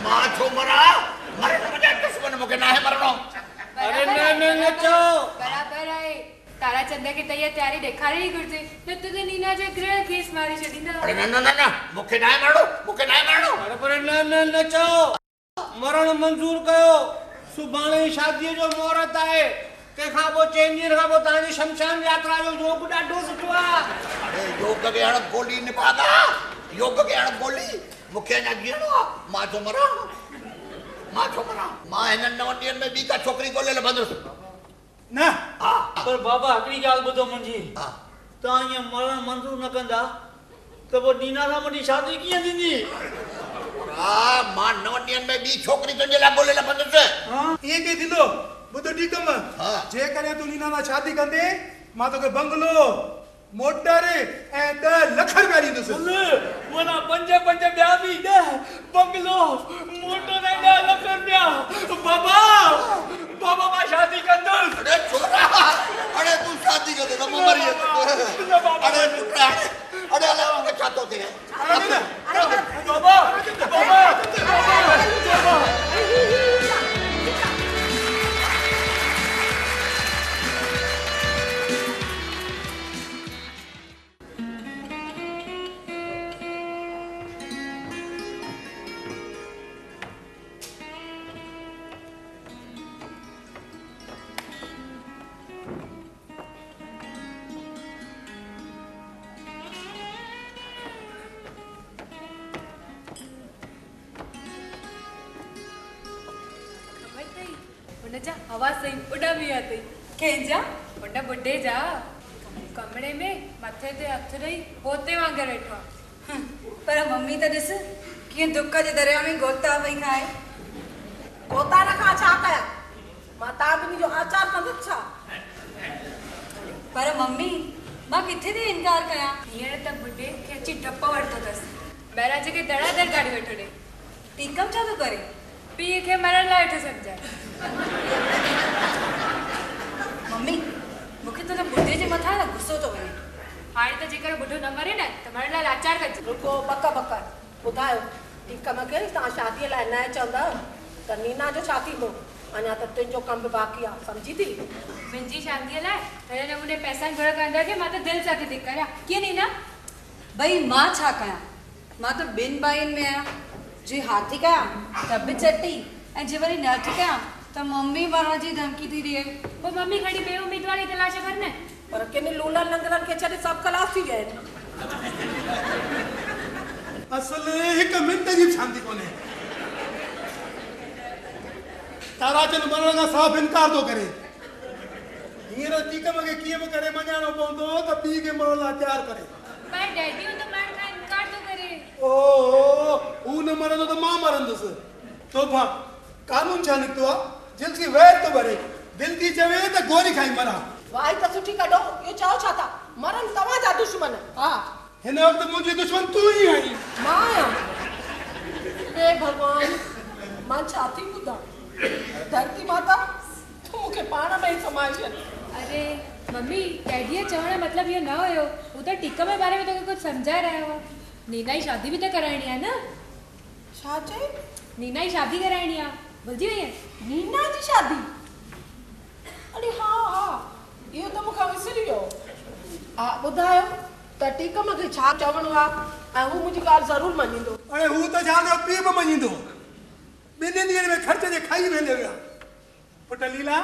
मां छो मरा मरे न मुंहिंजा दुश्मन मूंखे नाहे मरणो अरे न चओ बराबरि आहे ताराचंद खे त इहा तयारी ॾेखारणी घुरिजे न त नीना जे ग्रह खेसि मारे छॾींदा अरे न मूंखे नाहे मरणो अरे पर न चओ मरण मंज़ूर कयो सुभाणे शादीअ जो मुहूर्त आहे तंहिंखां पोइ 4 ॾींहंनि खां पोइ तव्हांजी शमशान यात्रा जो योग ॾाढो सुठो आहे अरे योग खे हाणे गोली निभागा योग खे हाणे गोली मूंखे अञा जीअणो आहे मां छो मरां मां हिन 9 ॾींहंनि में ॿी का छोकिरी ॻोल्हे लभंदुसि न हा पर बाबा हिकिड़ी ॻाल्हि ॿुधो मुंहिंजी तव्हां ईअं मरण मंज़ूर न कंदा त पोइ नीना सां मुंहिंजी शादी कीअं थींदी हा मां 9 ॾींहंनि में ॿी छोकिरी तुंहिंजे लाइ ॻोल्हे लभंदुसि ईअं कीअं थींदो ॿुध ठीकम जेकॾहिं तूं नीना सां शादी कंदे मां तोखे बंगलो मोटर ऐं 10 लख रुपया ॾींदुसि माना 5 ॿिया बि 10 बंगलो मोटर ऐं 10 लख रुपया बाबा मां शादी कंदुसि अरे छोरा अरे तूं शादी कंदे त मरी अरे पुत्रा अरे अलाए मूंखे छा थो थिए बाबा आवाज सही उड़ा भी आती केंजा उड़ा बुड्ढे जा कमरे में मथे ते हथ रही होते वांगे बैठा पर मम्मी तो दिस कीअं दुख जे दरिया में गोता पई खाए। गोता न खा छा कया मां ताबिनी जो आचार कंदसि छा। पर मम्मी मां किथे थी इनकार कया। हींअर त बुढे खे अची डप वरितो अथसि ॿाहिरां जेके धड़ाधड़ गाॾी वेठो ॾे। टीकम छा थो करे। पीउ खे मरण लाइ वेठो सम्झाए। मम्मी मूंखे त न बुढे जे मथां न गुस्सो थो वञे। हाणे त जेकर बुढो न मरे न त मरण लाइ लाचार कजे। रुको बक ॿुधायो टीकम खे तव्हां शादीअ लाइ न चवंदव त नीना जो छा थींदो। अञा त तुंहिंजो कम बि बाक़ी आहे सम्झी थी। मुंहिंजी शादीअ लाइ अहिड़े नमूने पैसा घुर कंदासीं मां त दिलि सां थी करियां। कीअं नीना भई मां छा कयां। मां त ॿिनि भाइयुनि में आहियां। जे हाथी कयां त बि चटी ऐं जे वरी न थी कयां त मम्मी मरण जी धमकी थी ॾिए। पोइ मम्मी खणी ॿिए उमेदवारी तलाश कर न। पर किन लूलनि लंगरनि खे छॾे सभु ख़लास थी विया आहिनि। असल हिकु मिंट जी शांती कोन्हे। ताराचंद मरण खां साफ़ इनकार थो करे। हींअर टीकम खे कीअं बि करे मञाइणो पवंदो त पीउ खे मरण लाइ तयारु करे। पर डैडी त मरण खां इनकार थो करे। ओ हू न मरंदो त मां मरंदुसि। तोहफ़ा कानून छा निकितो आहे। दिलि सी वैर थो भरे। दिलि थी चवे त गोरी खाई मरां। वाई त सुठी कढो इहो चओ छा था। मरनि तव्हांजा दुश्मन। हा हिन वक़्तु मुंहिंजी दुश्मन तूं ई आहीं। मां आहियां। हे भॻवान मां छा थी ॿुधां। धरती माता तूं मूंखे पाण में ई समाए छॾ। अरे मम्मी डैडीअ चवण जो मतिलबु इहो न हुयो। हू त टीकम जे बारे में तोखे कुझु सम्झाए रहियो हो। नीना जी शादी बि त कराइणी आहे न। छा चई। नीना जी शादी कराइणी आहे भुलिजी वई आहे। नीना जी शादी। अरे हा इहो त मूंखां विसरी वियो। हा ॿुधायो त टीकम खे छा चवणो आहे ऐं हू मुंहिंजी ॻाल्हि ज़रूरु मञींदो। अरे हू त छा पीउ बि मञींदो। ॿिनि ॾींहंनि में ख़र्च जे खाई वेंदे विया। पुट लीला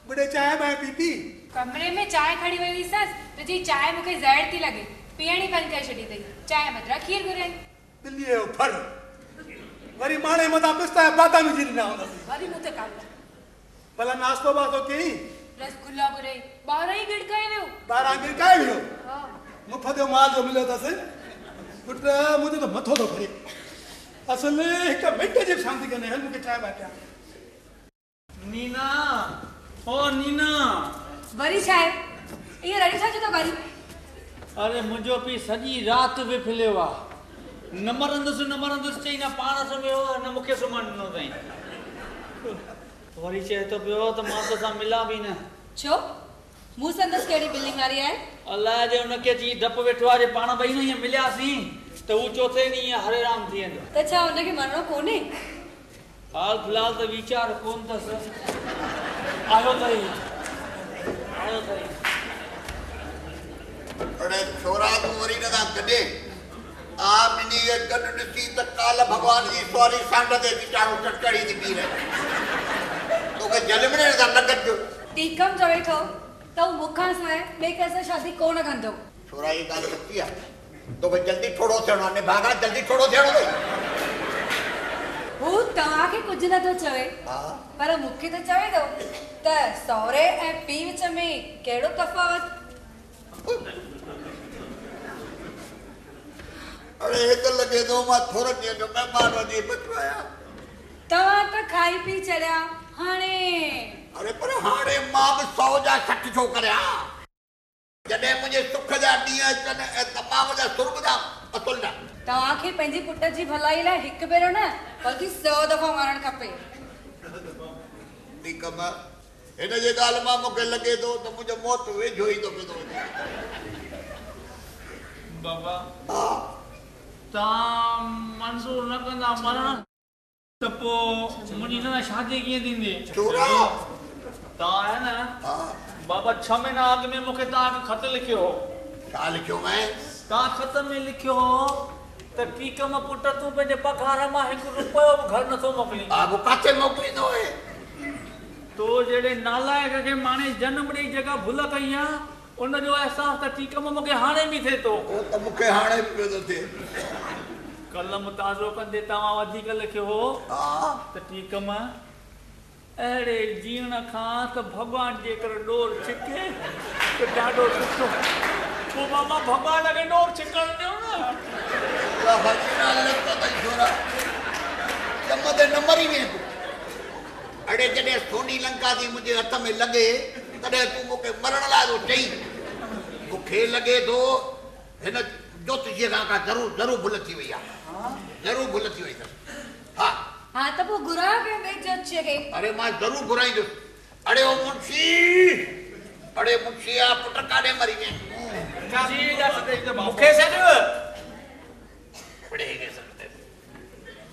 बुढे चांहि बांहि पीती। कमरे में चांहि खणी वई हुई ससि तुंहिंजी चांहि मूंखे ज़हर थी लॻे। पीअणी बंदि करे छॾी अथई। चांहि बदिरां खीर घुराई। ॿिलीअ जो फर वरी माणे मथां पिस्ता जा बादाम विझी ॾिना हूंदसि। वरी मूं ते कान भला नाश्तो वास्तो कयईं। रसगुल्ला घुराई 12 ई गिड़काए वियो। 12 गिड़काए वियो। मुफ़त जो माल जो मिलियो अथसि। पुट मुंहिंजो त मथो थो फिरे। असल हिकु मिंट जी शांती कंदे हल मूंखे चांहि बांहि पिया। नीना ओ नीना वरी छा आहे। इहो रड़ी छा थो करी। अरे मुंहिंजो पीउ सॼी राति विफलियो आहे। न मरंदुसि चई न पाण सुम्हियो न मूंखे सुम्हण ॾिनो अथई। वरी चए थो पियो त मां तोसां मिलां बि न। छो मूं संदसि कहिड़ी बिल्डिंग वारी आहे। अलाए जे हुनखे अची डपु वेठो आहे। जे पाण ॿई न ईअं मिलियासीं त हू चौथे ॾींहुं हरे राम थी वेंदो। त छा हुनखे मरणो कोन्हे। हाल फिलहाल त वीचार कोन अथसि। आयो अथई। अरे छोरा तूं वरी न था कढे। आप इन ये गड ॾिसी त काल भगवान जी सवारी सांड ते वीचारो चटकड़ी थी पी रहे। तोखे जलमणे सां न गॾिजो। टीकम चवे थो त हू मूंखां सवाइ ॿिए कंहिंसां शादी कोन कंदो। छोरा ये ॻाल्हि सची आहे। तोखे जल्दी ठोड़ो थियणो आहे। भागा जल्दी ठोड़ो थियणो अथई। हू तव्हांखे कुझु नथो चवे पर मूंखे त चवे थो त सहुरे ऐं पीउ विच में कहिड़ो तफ़ावत। अरे हिकु लॻे थो मां थोरे ॾींहं जो महिमान वञी बचो आहियां। तव्हां त खाई पी चढ़िया हाणे। अरे पर हाणे मां बि 100 जा 60 छो करियां। जॾहिं मुंहिंजे सुख जा ॾींहं अचनि ऐं तमाम जा सुर्ग जा असुल जा। तव्हांखे पंहिंजी पुट जी भलाई लाइ हिकु भेरो न बल्कि 100 दफ़ा मरणु खपे। टीकम हिन जे ॻाल्हि मां मूंखे लॻे थो त मुंहिंजो मौत वेझो ई थो पियो वञे। बाबा तव्हां मंज़ूर न कंदा मरण त पोइ मुंहिंजी न शादी कीअं थींदी। तव्हां आहे न बाबा 6 महीना अॻु में मूंखे तव्हांखे ख़त लिखियो हो। छा लिखियो मैं। तव्हां ख़त में लिखियो हो त टीकम पुट तूं पंहिंजे पघार मां 1 रुपयो बि घर नथो मोकिलीं। वो किथे मोकिलींदो आहे। तो जहिड़े नालायक खे माणे जनम ॾेई जेका भुल कई आहे उनजो अहसास त टीकम मूंखे हाणे बि थिए थो। त मूंखे हाणे बि पियो थो थिए। कलम ताज़ो कंदे तव्हां वधीक लिखियो हो त टीकम अहिड़े जीअण खां त भॻवान जेकर ॾोर छिके त ॾाढो सुठो। पोइ बाबा भॻवान खे ॾोर छिकण ॾियो न। अड़े जॾहिं सोनी लंका थी मुंहिंजे हथ में लॻे तॾहिं तूं मूंखे मरण लाइ थो चई मूंखे लॻे थो हिन ज्योतिषीअ खां का ज़रूरु भुल थी वई आहे ज़रूरु भुल थी वई अथसि हा हाँ तो वो गुराह के वे ज्योतिषीअ खे अरे मां ज़रूरु घुराईंदुसि अड़े ओ मुंशी अड़े मुंशी आ पुट काॾे मरी वई मूंखे सॾु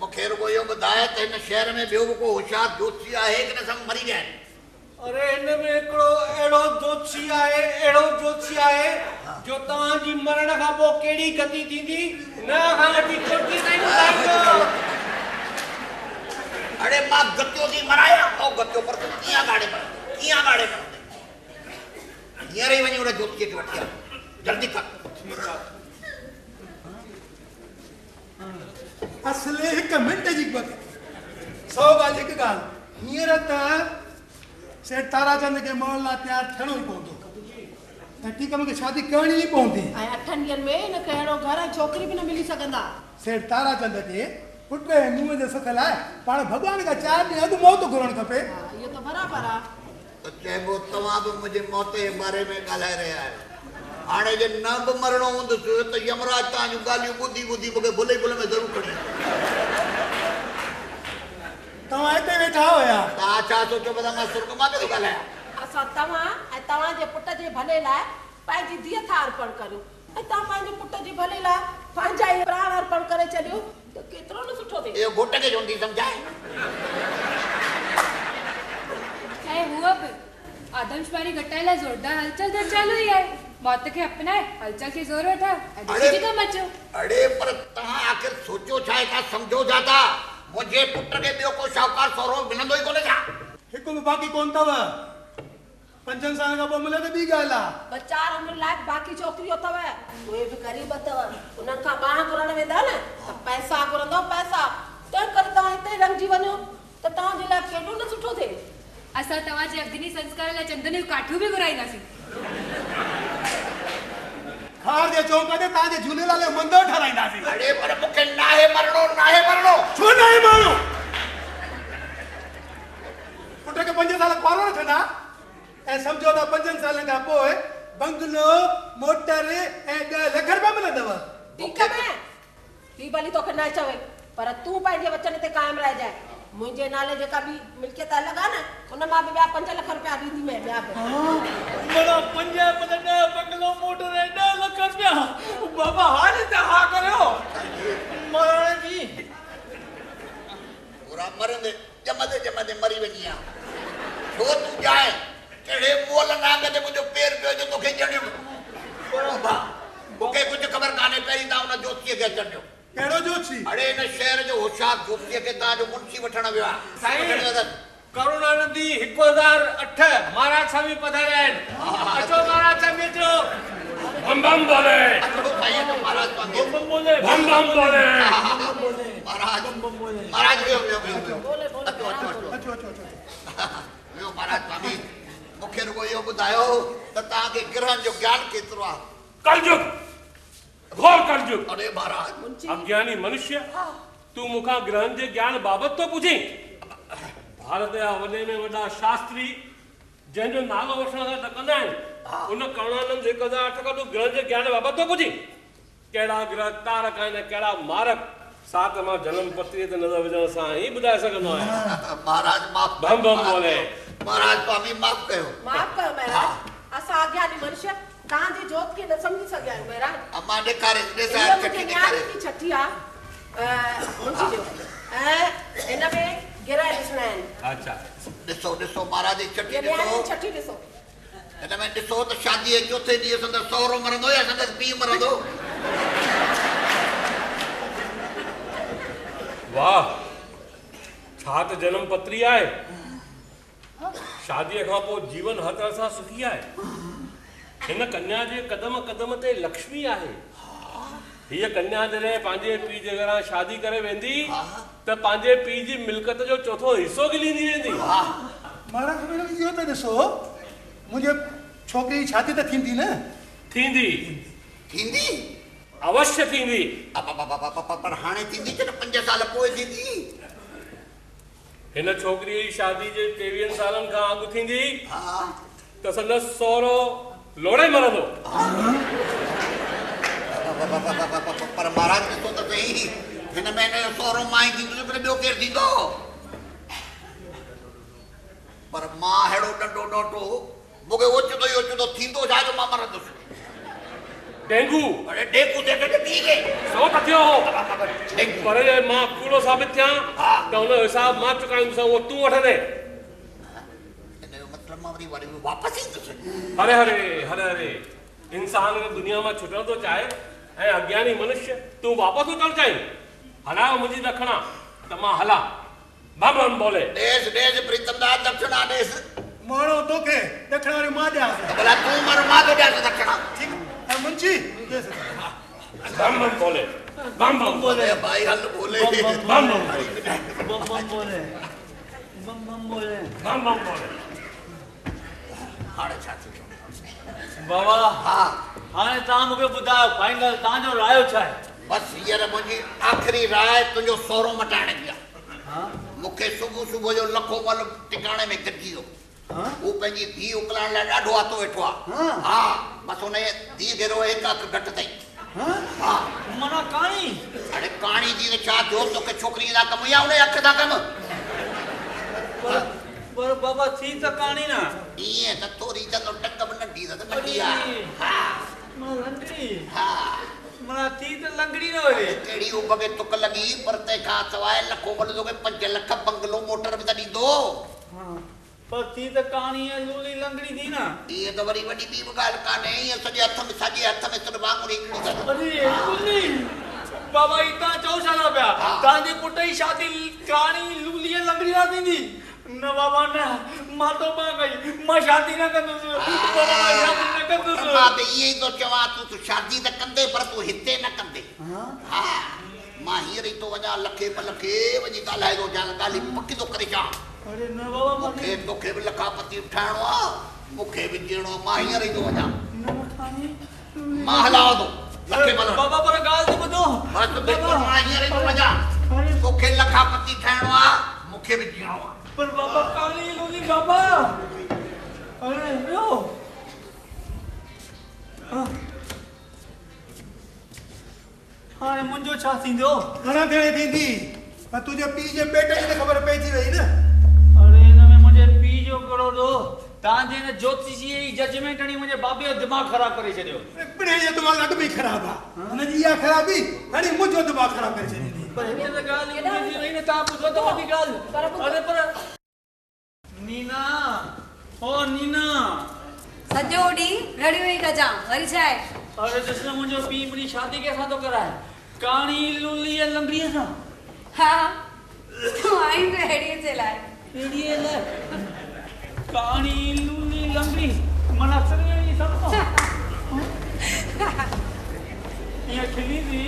मूंखे रुगो इहो ॿुधाए त हिन शहर में ॿियो बि को होशियारु ज्योतिषी आहे कि न सभु मरी विया आहिनि अरे हिन में हिकिड़ो अहिड़ो ज्योतिषी आहे जो तव्हांजी मरण खां पोइ कहिड़ी गति थींदी न खां वठी कोटी ताईं ॿुधाईंदो अड़े मां गतियो थी मराया ऐं गतियो पर तूं कीअं गाड़े हींअर ई वञी हुन ज्योतिषीअ खे वठी आ जल्दी कर असले हिकु मिंट जी ॿ 100 ॻाल्हि हिकु ॻाल्हि हींअर त सेठ ताराचंद खे मोहन लाइ तयारु थियणो ई पवंदो ऐं ठीकु आहे मूंखे शादी करणी ई पवंदी ऐं 8 ॾींहंनि में हिन खे अहिड़ो घर ऐं छोकिरी बि न मिली सघंदा सेठ ताराचंद खे पुट ऐं नुंहं जे सुख लाइ पाण भॻवान खां 4 ॾींहं अॻु मौत घुरणु खपे इहो त बराबरि आहे त चइबो तव्हां बि मुंहिंजे मौत जे बारे में ॻाल्हाए रहिया आहियो हाणे जे न बि मरणो हूंदुसि त यमराज तव्हांजूं ॻाल्हियूं ॿुधी मूंखे भुल में ज़रूरु खणी तव्हां हिते वेठा हुया तव्हां छा सोचो पिया मां सुर्ग मां थो ॻाल्हायां असां तव्हां ऐं तव्हांजे पुट जे भले लाइ पंहिंजी धीअ था अर्पण करियूं ऐं तव्हां पंहिंजे पुट जे भले लाइ पंहिंजा ई प्राण अर्पण करे छॾियो त केतिरो न सुठो थिए इहो घोट खे चवंदी सम्झाए ऐं हूअ बि आदमशुमारी घटाइण लाइ ज़ोरदार हलचल त चालू ई आहे मौत खे अपनाए हलचल खे ज़ोर वठाओ ऐं कम अचो अड़े पर तव्हां आख़िर सोचो छा आहे का सम्झो छा था मुंहिंजे पुट खे ॿियो को शाहूकार सहुरो मिलंदो ई कोन्हे छा हिकु बि बाक़ी कोन अथव 5 साल खां पोइ मिले त ॿी ॻाल्हि आहे बचार उमिरि लाइक़ बाक़ी छोकिरियूं अथव उहे बि ग़रीब अथव उन्हनि खां ॿाहिरि घुरण वेंदा न त पैसा घुरंदव पैसा तंहिं करे तव्हां हिते रंगिजी वञो त तव्हांजे लाइ केॾो न सुठो थिए असां तव्हांजे अग्नि संस्कार लाइ चंदन जूं काठियूं बि घुराईंदासीं खार जे चौक ते तव्हांजे झूलेलाल जो मंदरु ठाराईंदासीं अड़े पर मूंखे नाहे मरणो छो नाहे मरणो पुट खे 5 साल कुआरो रखंदा ऐं सम्झो था 5 सालनि खां पोइ बंगलो मोटर ऐं 10 लख रुपया मिलंदव ठीकु आहे ॿी भली तोखे न चवे पर तूं पंहिंजे वचन ते क़ाइमु रहिजांइ मुंहिंजे नाले जेका बि मिल्कियत लॻा न उन मां बि ॿिया 5 लख रुपया ॾींदी मैं ॿिया बि बड़ा 5 बंगलो मोटर 10 लख रुपया बाबा हाल त हा करियो मरण जी पूरा मरंदे जमदे मरी वञी आ छो तूं जाए कहिड़े मोल नांग ते मुंहिंजो पेर पियो जो तोखे ॼणियो मूंखे कुझु ख़बर कान्हे पहिरीं तव्हां हुन ज्योतिषीअ खे अचणो कहिड़ो ज्योतिषी अड़े हिन शहर जो होशियारु ज्योतिषीअ खे तव्हांजो मुंशी वठण वियो आहे करुणा नदी 1008 महाराज स्वामी पधारिया आहिनि अचो महाराज स्वामी अचो बम बम बोले अचो साईं अचो महाराज स्वामी बम बम बोले बम बम बोले महाराज वियो महाराज स्वामी मूंखे रुगो इहो ॿुधायो त तव्हांखे ग्रहनि जो ज्ञान केतिरो आहे कलयुग घोर कलयुग अरे महाराज अज्ञानी मनुष्य तू मुखा ग्रहण जे ज्ञान बाबत तो पुछी भारत जा वॾे में वॾा शास्त्री जंहिंजो नालो वठण सां ॾकंदा आहिनि उन करुणानंद 1008 खां तू ग्रहण जे ज्ञान बाबत तो पुछी कहिड़ा ग्रह तारक आहिनि कहिड़ा मारक साथ मां जन्म पत्री ते नज़र विझण सां ई ॿुधाए सघंदो आहियां महाराज माफ़ बम बम बोले महाराज स्वामी माफ़ कयो महाराज असां अज्ञानी मनुष्य तव्हांजी जोत खे न सम्झी सघिया आहियूं महाराज अम्मा ॾेखारे छठी आहे मुंहिंजी जो ऐं हिन में गिराए ॾिसणा आहिनि अच्छा ॾिसो महाराज जी छठी ॾिसो हिन में ॾिसो त शादीअ जे चौथे ॾींहुं संदसि सहुरो मरंदो या संदसि पीउ मरंदो वाह छा त जन्म पत्री आहे शादीअ खां पोइ जीवन हर तरह सां सुखी आहे हिन कन्या जे कदम कदम ते लक्ष्मी आहे हीअ कन्या जॾहिं पंहिंजे पीउ जे घरां शादी करे वेंदी त पंहिंजे पीउ जी मिल्कत जो चौथो हिसो गिलींदी वेंदी महाराज इहो त ॾिसो मुंहिंजे छोकिरी जी शादी त थींदी न थींदी अवश्य थींदी। पर हाणे थींदी कि न 5 साल पोइ थींदी? हिन छोकिरीअ जी शादी जे 23 सालनि खां अॻु थींदी त संदसि सहुरो लोड़े मरंदो। पर महाराज ॾिसो त सही, हिन महीने जो सहुरो मां ई थींदुसि पर ॿियो केरु थींदो? पर मां अहिड़ो ॾंडो ॾोटो मूंखे ओचितो ई ओचितो थींदो छा जो मां मरंदुसि? डेंगू। अरे डेंगू ते ठीक है सो त थियो हो, पर जे मां कूड़ो साबित थियां त हुन हिसाब मां चुकाईंदुसि, उहो तूं वठंदे। हिन जो मतिलबु मां वरी वापसि ईंदुसि? हरे हरे हरे हरे, इंसान दुनिया में छुटण थो चाहे ऐं अज्ञानी मनुष्य तूं वापसि उथणु चाहीं? हलायो मुंहिंजी ॾखिणा त मां हला। बम बम बोले। ॾेस ॾेस प्रीतम दा दक्षिणा ॾेस। माण्हू तोखे ॾखिणा वरी मां ॾियां। भला तूं मर मां थो ॾियां दक्षिणा। ठीक है मुंशी बम बम बोले। बम बम बोले भाई हल बोले। बम बम बोले। बम बम बोले। बम बम बोले। बम बम बोले। हाणे छा थियो? बाबा हाणे तव्हां मूंखे ॿुधायो फाइनल तव्हांजो रायो छा आहे? बसि हींअर मुंहिंजी आख़िरी राय तुंहिंजो सहुरो मटाइण जी आहे। मूंखे सुबुह सुबुह जो लखो मल टिकाणे में गॾिजी वियो। हू पंहिंजी धीउ उकलाइण लाइ ॾाढो आतो वेठो आहे। हा बसि हुन धीउ घेरो हिकु अखि घटि अथई। हा माना कहाणी? अरे कहाणी जी त छा थियो, तोखे छोकिरीअ जा कमु या हुन अखि था कमु? पर बाबा थी त कहाणी न ईअं त थोरी चङो टक बि नंढी त नंढी आहे। लंगड़ी माना थी त लंगड़ी न वरी कहिड़ी उबगे तुक लॻी, पर तंहिंखां सवाइ लखो मल तोखे 5 लख बंगलो मोटर बि त ॾींदो। पर थी त कहाणी लूली लंगड़ी थी न। इहे त वरी वॾी ॿी बि ॻाल्हि कान्हे, ईअं सॼे हथ में सिर वांगुरु हिकिड़ी अथसि। अरे लूली बाबा ही तव्हां चओ छा था पिया? तव्हांजे पुट जी शादी कहाणी लूली लंगड़ी न थींदी? न बाबा न, मां तो कई मां शादी न कंदुसि। बाबा मां शादी न कंदुसि। मां त ईअं ई थो चवां, तूं शादी त कंदे पर तूं हिते न कंदे। हा मां हींअर ई थो वञा लखे लखे वञी ॻाल्हाए थो अचां, ॻाल्हि पकी थो करे अचां। अरे न बाबा मूंखे तोखे बि लखापति ठाहिणो आहे, मूंखे बि जीअणो आहे। मां हींअर ई थो वञा, मां हलांव थो लखे मल। बाबा पर ॻाल्हि त ॿुधो। बसि बिल्कुलु मां हींअर ई थो वञा, तोखे लखापति ठाहिणो आहे, मूंखे बि जीअणो आहे। पर बाबा कहाणी लूली बाबा। अरे ॿियो हाणे मुंहिंजो छा थींदो? घणा थियणी थींदी? पर तुंहिंजे पीउ जे पेट जी त ख़बर पइजी वई न। अरे हिन में मुंहिंजे पीउ जो कहिड़ो दो? तव्हांजे हिन ज्योतिषीअ जी जजमेंट हणी मुंहिंजे बाबे जो दिमाग़ ख़राब करे छॾियो। पिणे जो दिमाग़ अॻु में ख़राबु आहे, हुनजी इहा ख़राबी हाणे मुंहिंजो दिमाग़ ख़राबु करे छॾींदी। पर हिते त ॻाल्हि थी वई न, तव्हां ॿुधो त वॾी ॻाल्हि। अरे पर नीना, ओ नीना सॼो ॾींहुं रड़ी वई कजां, वरी छा आहे? अरे ॾिस न मुंहिंजो पीउ मुंहिंजी शादी कंहिंसां थो कराए? कहाणी लूली लंगड़ीअ सां। हा तूं आई बि अहिड़ीअ जे लाइ। अहिड़ीअ लाइ कहाणी लूली लंगड़ी माना सॼी सम्झो। ईअं खिली थी,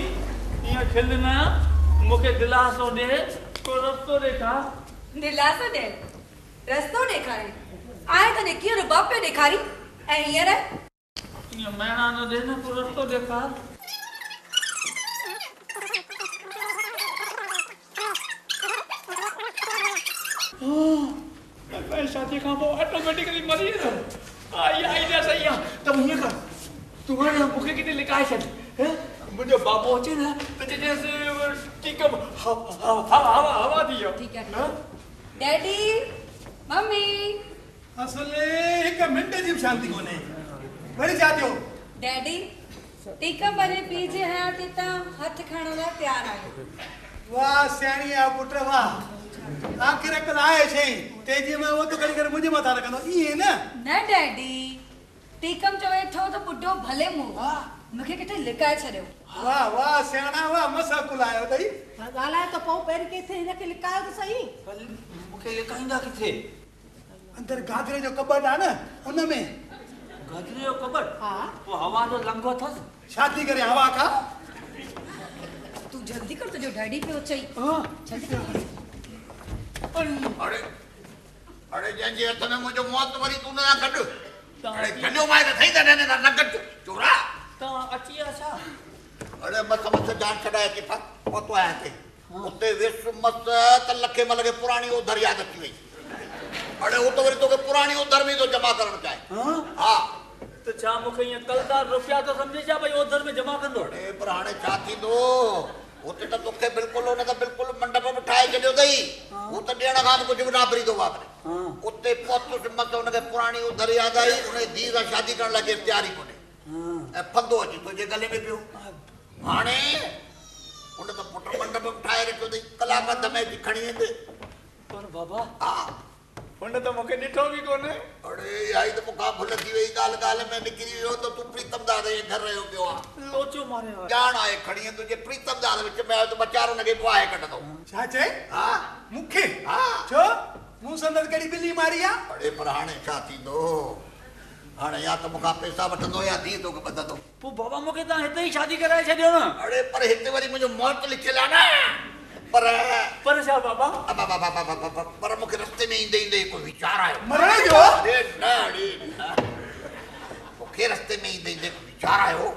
ईअं खिल न, मूंखे दिलासो ॾे, को रस्तो ॾेखार। दिलासो ॾे, रस्तो ॾेखारे? आहे त कीअं रुबाब पियो ॾेखारी ऐं हींअर ईअं महिना न ॾे न, को रस्तो ॾेखार। शादी खां पोइ ऑटोमेटिकली मरी वेंदो। आई आइडिया सही आहे। त हीअं कर, तूं हाणे मूंखे किथे लिकाए छॾ। मुंहिंजो बाबो अचे न त चइजेसि ठीकु हवा थी वियो। ठीकु आहे डैडी मम्मी। असले हिकु मिंट जी शांती कोन्हे, वरी छा थियो? डैडी टीकम भले पीउ जे हयाती तां हथ खणण लाइ तयारु आहियो। वाह सियाणी आहे पुट वाह। आख़िर अकल आहे छई, तेजी में वो तो कड़ी कर मुझे मथा रखंदो ईअं न? न डैडी टीकम चवे थो त बुढो भले मुंहुं मूंखे किथे लिकाए छॾियो। वाह वाह सियाणा वाह, मसाकुल आयो अथई। ॻाल्हाए त पोइ पहिरीं किथे हिनखे लिकायो त सही। मूंखे लिकाईंदा किथे? अंदर गाजरे जो कबट आहे न, उन में। गाजरे जो कबट? हा वो हवा जो लंघो अथसि। शादी करे हवा खा। तू जल्दी कर, तुंहिंजो डैडी पियो चई। जल्दी कर। अरे अरे जंहिंजे हथ में मुंहिंजो मौत वरी तूं न गॾु। अरे धन्यो माए त थई त न गॾु चोरा। तव्हां अची विया छा? अरे मस जान छड़ाए कि फक पतो आया थे उते विस मस त लखे मल के पुरानी उधर याद अची वई अरे वो तो वरी तो के पुरानी उधर में तो जमा करण चाहे हां तो छा मुखे ये कलदार रुपया तो समझे जा भाई उधर में जमा कंदो अरे पर हाणे छा थींदो उते त तोखे बिल्कुल उन त बिल्कुल मंडप में ठाए छॾियो अथई वो त ॾियण खां कुछ भी ना भरी दो वापरे उते पहुतुसि मत उनखे पुरानी उधर याद आई उन धी सां शादी करण लाइ तैयारी कोन्हे ऐं फंदो अची तुंहिंजे गले में पियो हाणे उन त पुट मंडप में ठाहे रखियो अथई कलाक दमे जी खणी वेंदे पर बाबा हा उन त मूंखे ॾिठो बि कोन्हे अरे आई त मूंखां भुल थी वई ॻाल्हि में निकिरी वियो त तूं प्रीतम दादा जे घर रहियो पियो आहे लोचो मारे ॼाण आहे खणी तुंहिंजे प्रीतम दादा विच में आयो त वीचारो हुनखे ॿुहाए कढंदो छा चए हा मूंखे हा छो मूं संदसि कहिड़ी ॿिली मारी आहे अरे पर हाणे छा थींदो हाणे या त मूंखां पैसा वठंदो या धीउ तोखे ॿधंदो पोइ बाबा मूंखे तव्हां हिते ई शादी कराए छॾियो न अरे पर हिते वरी मुंहिंजो मौत लिखियलु आहे न पर छा बाबा पर मूंखे रस्ते में ईंदे ईंदे कोई वीचार आयो मरण जो अरे न मूंखे रस्ते में ईंदे ईंदे कोई वीचार आयो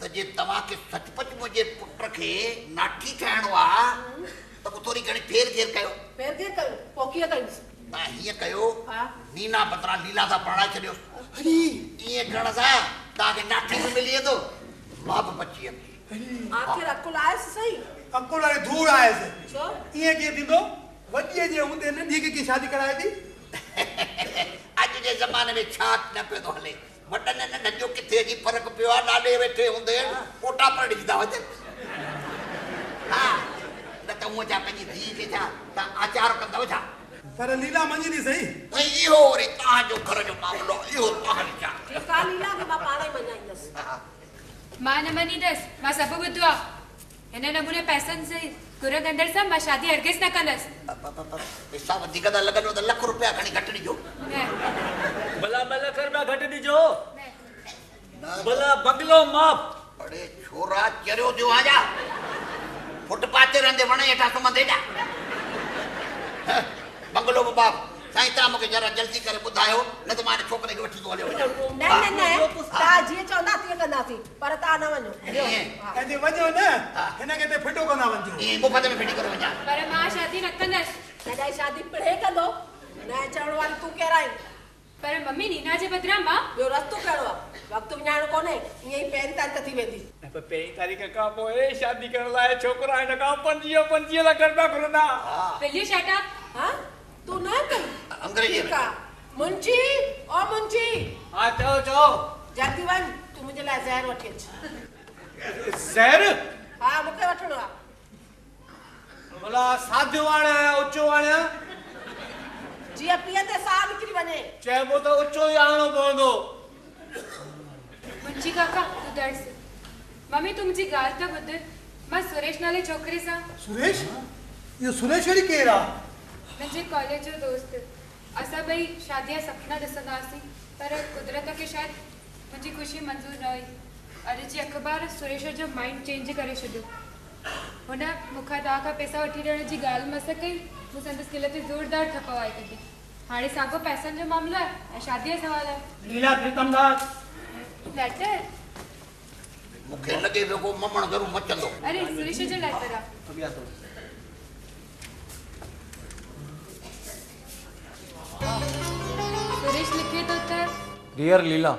त जे तव्हांखे सचपच मुंहिंजे पुट खे नाठी ठाहिणो आहे त पोइ थोरी घणी फेर घेर कयो फेर घेर कयो पोइ कीअं कयोसि तव्हां हीअं कयो नीना बदिरां लीला सां पढ़ाए छॾियोसि ईअं करण सां तव्हांखे नाठी बि मिली वेंदो मां बि बची वेंदी आखिर अकुल आयसि सही अकुल वारी धूड़ आयसि छो ईअं कीअं थींदो वॾीअ जे हूंदे नंढी खे शादी कराए थी अॼु जे ज़माने में छा न पियो थो हले वॾनि नंढनि जो किथे जी फ़र्क़ु पियो आहे ॾाॾे वेठे हूंदे पोटा पर ॾिसंदा वञनि हा न त हूअं छा पंहिंजी धीउ खे छा तव्हां आचार कंदव छा पर लीला मञी सही ऐं इहो वरी तव्हांजो घर जो मामलो इहो तव्हांजो छा ठीकु आहे लीला खे मां पाण ई मञाईंदसि मां न मञींदसि मां सभु ॿुधो आहे हिन नमूने पैसनि से गुर गंदड़ सां मां शादी हरगिज़ न कंदसि पैसा वधीक था लॻनि त लख रुपया खणी घटि ॾिजो भला ॿ लख रुपया घटि ॾिजो भला बंगलो माप अरे छोरा चरियो थियो आजा फुटपाथ ते रहंदे वण हेठां सुम्हंदे ॾा बंगलो बि बाप साईं तव्हां मूंखे जरा जल्दी करे ॿुधायो न त मां हिन छोकिरे खे वठी थो हलियो वञां न तव्हां जीअं चवंदा तीअं कंदासीं पर तव्हां न वञो ऐं जे वञो न हिनखे ते फिटो कंदा वञो ईअं मुफ़्त में फिटी करे वञां पर मां शादी न कंदसि तॾहिं शादी पिणे कंदो न चवण वारी तूं केरु आहीं पर मम्मी नीना जे बदिरां मां ॿियो रस्तो कहिड़ो आहे वक़्तु विञाइणो कोन्हे ईअं ई पहिरीं तारीख़ थी वेंदी पहिरीं तारीख़ खां पोइ शादी करण लाइ छोकिरा हिन खां 25 लख रुपया घुरंदा विल यू शट अप हा तूं न कई अंग्रेजी में मुंची ओ मुंची हा चओ जल्दी वञ तूं मुंहिंजे लाइ ज़हर वठी अच ज़हर हा मूंखे वठिणो आहे भला सादियो आणिया ऊचो आणिया जीअं पीअ ते साह निकिरी वञे चइबो त ऊचो ई आणणो पवंदो मुंहिंजी काका तूं दर्स मम्मी तूं मुंहिंजी ॻाल्हि त ॿुध मां सुरेश नाले छोकिरे सां सुरेश इहो सुरेश वरी केरु आहे मुंहिंजे कॉलेज जो दोस्त असां ॿई शादी जा सपना ॾिसंदासीं पर कुदरत खे शायदि मुंहिंजी ख़ुशी मंज़ूर न हुई अॼु जी अख़बार सुरेश जो माइंड चेंज करे छॾियो हुन मूंखां तव्हां खां पैसा वठी ॾियण जी ॻाल्हि मस कई मूं संदसि किले ते ज़ोरदार थपवाए कढी हाणे साॻियो पैसनि जो मामलो आहे ऐं शादीअ जो सवाल आहे लीला प्रीतमदास लेटर मूंखे लॻे पियो को ममण ज़रूरु मचंदो अरे सुरेश जो लेटर आहे सुरेश लिखे तो त डियर लीला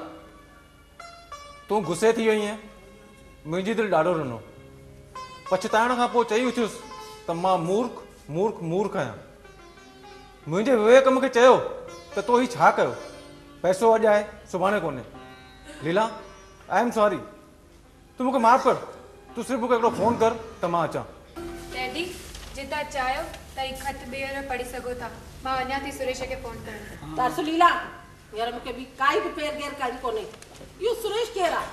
तूं गुस्से थी वई आहीं मुंहिंजी दिलि ॾाढो रुनो पछताइण खां पोइ चई उथियुसि त मां मूर्ख आहियां मुंहिंजे विवेक मूंखे चयो त तो ही छा कयो पैसो अॼु आहे सुभाणे कोन्हे लीला आई एम सॉरी तूं मूंखे माफ़ कर तूं सिर्फ़ु मूंखे हिकिड़ो फ़ोन कर त मां अचां डैडी जे तव्हां चाहियो त हीउ ख़त ॿीहर पढ़ी सघो था मां वञा थी सुरेश खे फ़ोन करण तरस लीला हींअर मूंखे बि काई बि फेर घेर करी कोन्हे इहो सुरेश केरु आहे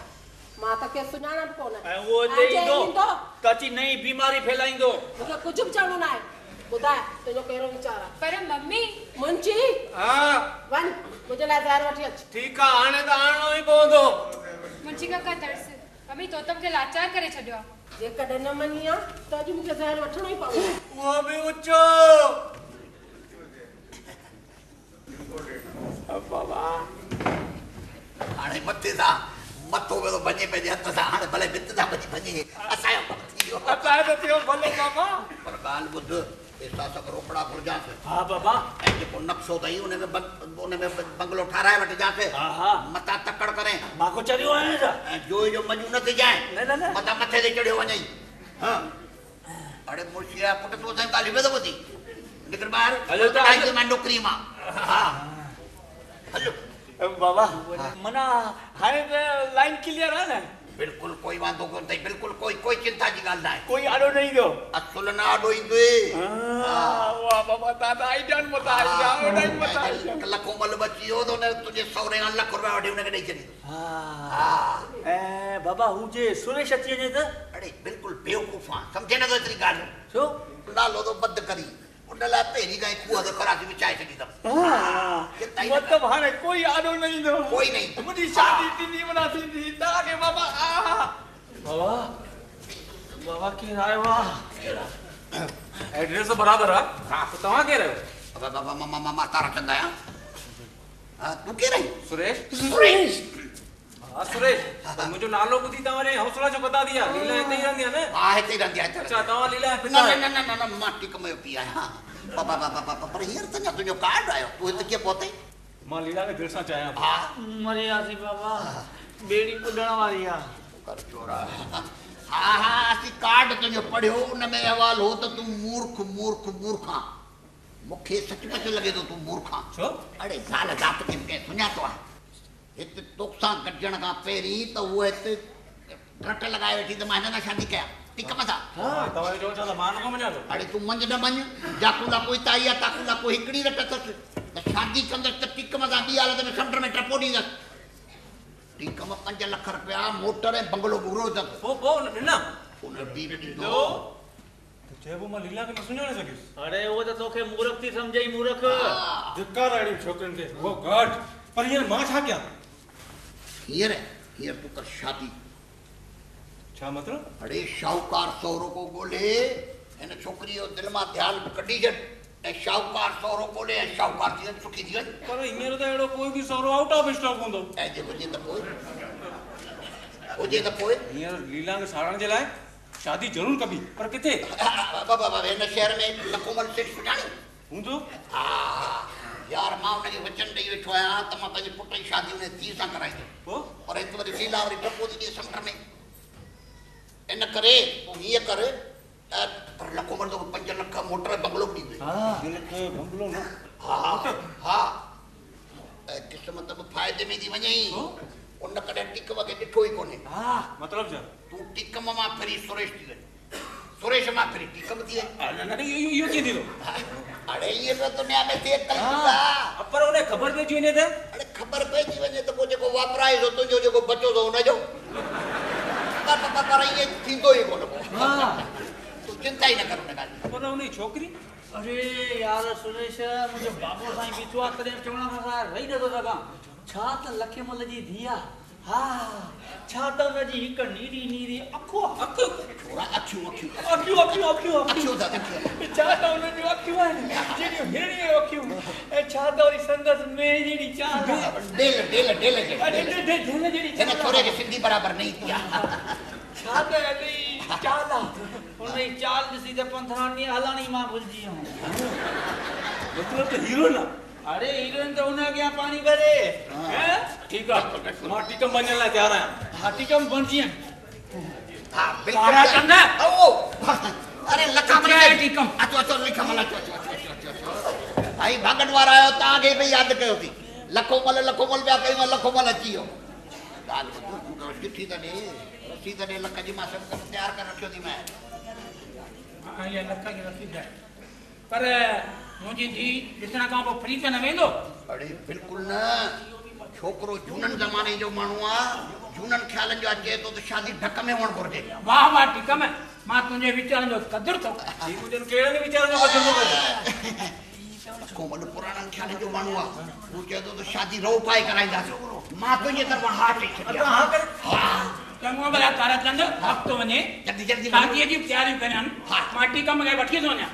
मां त के सुञाणा बि कोन ऐं उहो हिते ईंदो त अची नई बीमारी फैलाईंदो मूंखे कुझु बि चवणो न आहे ॿुधाए तुंहिंजो कहिड़ो वीचार आहे पर मम्मी मुंची हा वञ मुंहिंजे लाइ ज़हर वठी अच ठीकु आहे हाणे त आणणो ई पवंदो मुंहिंजी काका तरस मम्मी तो त मूंखे लाचार करे छॾियो आहे जेकॾहिं न मञी आहे त अॼु मूंखे ज़हर वठिणो ई पवंदो उहो बि ऊचो बाबा हाणे मथे सां मथो में तो भॼे वञे पंहिंजे हथ सां हाणे भले भित सां बची वञे असांजो कमु थी वियो असांजो थियो भले बाबा पर ॻाल्हि ॿुध पैसा सभु रोकड़ा घुरजांसि हा बाबा ऐं जेको नक्शो अथई उन में बंगलो ठाराए वठिजांसि मथां तकड़ करे मां को चढ़ियो आहियां छा ऐं जोइ जो मजू न थी जाए मथां मथे ते चढ़ियो वञई हा अड़े मुर्शिया पुट तूं असांजी ॻाल्हि में थो ॿुधी निकिर ॿाहिरि हलो त मां नौकिरी मां हा हलो बाबा मना हाणे त लाइन क्लियर आहे न बिल्कुलु कोई वांदो कोन अथई बिल्कुलु कोई चिंता जी ॻाल्हि न आहे कोई आॾो न ईंदो असुल न आॾो ईंदुई वाह बाबा दादा आइडियन मता लखो मल बची वियो त हुन तुंहिंजे सहुरे खां लख रुपया वठी हुनखे ॾेई छॾींदो ऐं बाबा हू जे सुरेश अची वञे त अड़े बिल्कुलु बेवकूफ़ आहे सम्झे नथो एतिरी ॻाल्हि छो नालो तो बंद करी उन लाइ पहिरीं खां ई खूह ते कराची विछाए छॾींदमि मतलब हाणे कोई आॾो न ईंदो कोई न ईंदो मुंहिंजी शादी थींदी मना थींदी तव्हांखे बाबा बाबा बाबा केरु आयो आहे एड्रेस बराबर आहे तो तव्हां केरु आहियो बाबा मां ताराचंद आहियां तूं केरु आहीं सुरेश सुरेश हाँ सुरेश मुझे नालो ॿुधी तव्हांजे हौसला जो पता दिया लीला हिते ई रहंदी आहे न हा हिते ई रहंदी आहे अच्छा तव्हां लीला न मां टिक में पी आहियां बाबा पर हींअर त तुंहिंजो कार्ड आयो तूं हिते कीअं पहुते मां लीला खे दिलि सां चाहियां हा मरियासी बाबा बेड़ी कुॾण वारी आहे कर चोरा हा असीं कार्ड तुंहिंजो पढ़ियो उन में अहवाल हो त तूं मूर्ख आं मूंखे सचमुच लॻे थो तूं मूर्ख आं छो अड़े ज़ाल ज़ात खे कंहिं सुञातो आहे हिते तोसां गॾिजण खां पहिरीं त उहा हिते रट लॻाए वेठी त मां हिन सां शादी कयां टिक मथां तव्हां जो चवंदा मां न मञा थो अड़े तूं मंझि न मञ जाकुला कोई ताई आहे ताकुला कोई हिकिड़ी रट अथसि त शादी कंदसि त टिक मथां ॿी हालत में समुंड में टपो ॾींदसि टिक में 5 लख रुपया मोटर ऐं बंगलो घुरो अथसि पोइ न उन बि ॾींदो चइबो मां लीला खे न सुञाणे सघियुसि अरे उहो त तोखे मूर्ख थी सम्झई मूर्ख धिक्कार अहिड़ी छोकिरियुनि खे उहो घटि पर हींअर मां छा कयां हींअर तूं कर शादी छा मतिलब अड़े शाहूकार सहुरो को ॻोल्हे हिन छोकिरी जो दिलि मां ध्यानु कढी छॾ ऐं शाहूकार सहुरो ॻोल्हे ऐं शाहूकार थी वञ सुखी थी वञ पर हींअर त अहिड़ो कोई बि सहुरो आउट ऑफ स्टॉक हूंदो ऐं जे हुजे त पोइ हींअर लीला खे साड़ण जे लाइ शादी ज़रूरु कबी पर किथे बाबा हिन शहर में लखोमल सेठ सुञाणी हूंदो हा यार मां हुनखे वचन ॾेई वेठो आहियां त मां पंहिंजे पुट जी शादी हुन धीउ सां कराईंदुमि पर हिते वरी लीला वरी टपो थी ॾिए समुंड में इन करे तूं हीअं कर पर लखोमल तो 5 लख मोटर बंगलो बि ॾींदुई बंगलो न हा क़िस्मत बि फ़ाइदे में थी वञे उन कॾहिं टिक वगे ॾिठो ई कोन्हे मतलब छा तूं टिकम मां फिरी सुरेश थी वञ सुरेश मां फिरी टिकम थी वञ इहो कीअं थींदो अड़े ये तो दुनिया में थे कलयुगा पर उन्हें खबर पइजी वञे त अड़े खबर पइजी वञे त पोइ जेको वापराए थो तुंहिंजो जेको बचो थो हुनजो पर इहे थींदो ई कोन तूं चिंता ई न कर हुन ॻाल्हि पर उन छोकिरी अरे यार सुरेश मुंहिंजो बाबो साईं बीठो आहे तॾहिं चवण खां रही नथो सघां छा त लखेमल जी धीउ आहे हा छा त हुनजी हिकु नीरी अखियूं छा त हुनजूं अखियूं आहिनि जहिड़ियूं हेड़ियूं अखियूं ऐं छा त वरी संदसि मेह जहिड़ी चाल जहिड़ी छोरे खे सिंधी बराबरि न ईंदी आहे छा त अहिड़ी चाल आहे हुनजी चाल ॾिसी त 15 ॾींहं हलण ई मां भुलिजी वियुमि मतिलब त हीरोइन आहे अरे हीरोइन तो उन्हें क्या पानी भरे हैं ठीक है मां टिकम बनने लाइ तैयार आहियां हां टिकम बन जी हां बिल्कुल कंदा ओ अरे लखमल टिकम अचो लखमल अचो भाई भागण वारा आयो ता के भी याद कयो थी लखोमल बिया कई लखोमल अची वियो गाल चिट्ठी त ने रसीद ने लख जी मां सब तैयार कर रखियो थी मैं हां ये लख की रसीद है पर मुझी धी ॾिसण खां पोइ फ्री त न वेंदो अड़े बिल्कुलु न छोकिरो झूननि ज़माने जो माण्हू आहे झूननि ख़्यालनि जो अचे थो त शादी ढक में हुअणु घुरिजे वाह टिकम मां तुंहिंजे वीचारनि जो क़दुरु थो कयां कहिड़े वीचारनि जो क़दुरु थो करे कोमल पुराणनि ख़्यालनि जो माण्हू आहे हू चए थो त शादी रहो पाए कराईंदासीं मां तुंहिंजे तरफ़ां हा चई छॾी चङो भला ताराचंद हफ़्तो वञे जल्दी शादीअ जी तयारियूं कनि मां टिकम खे वठी थो वञा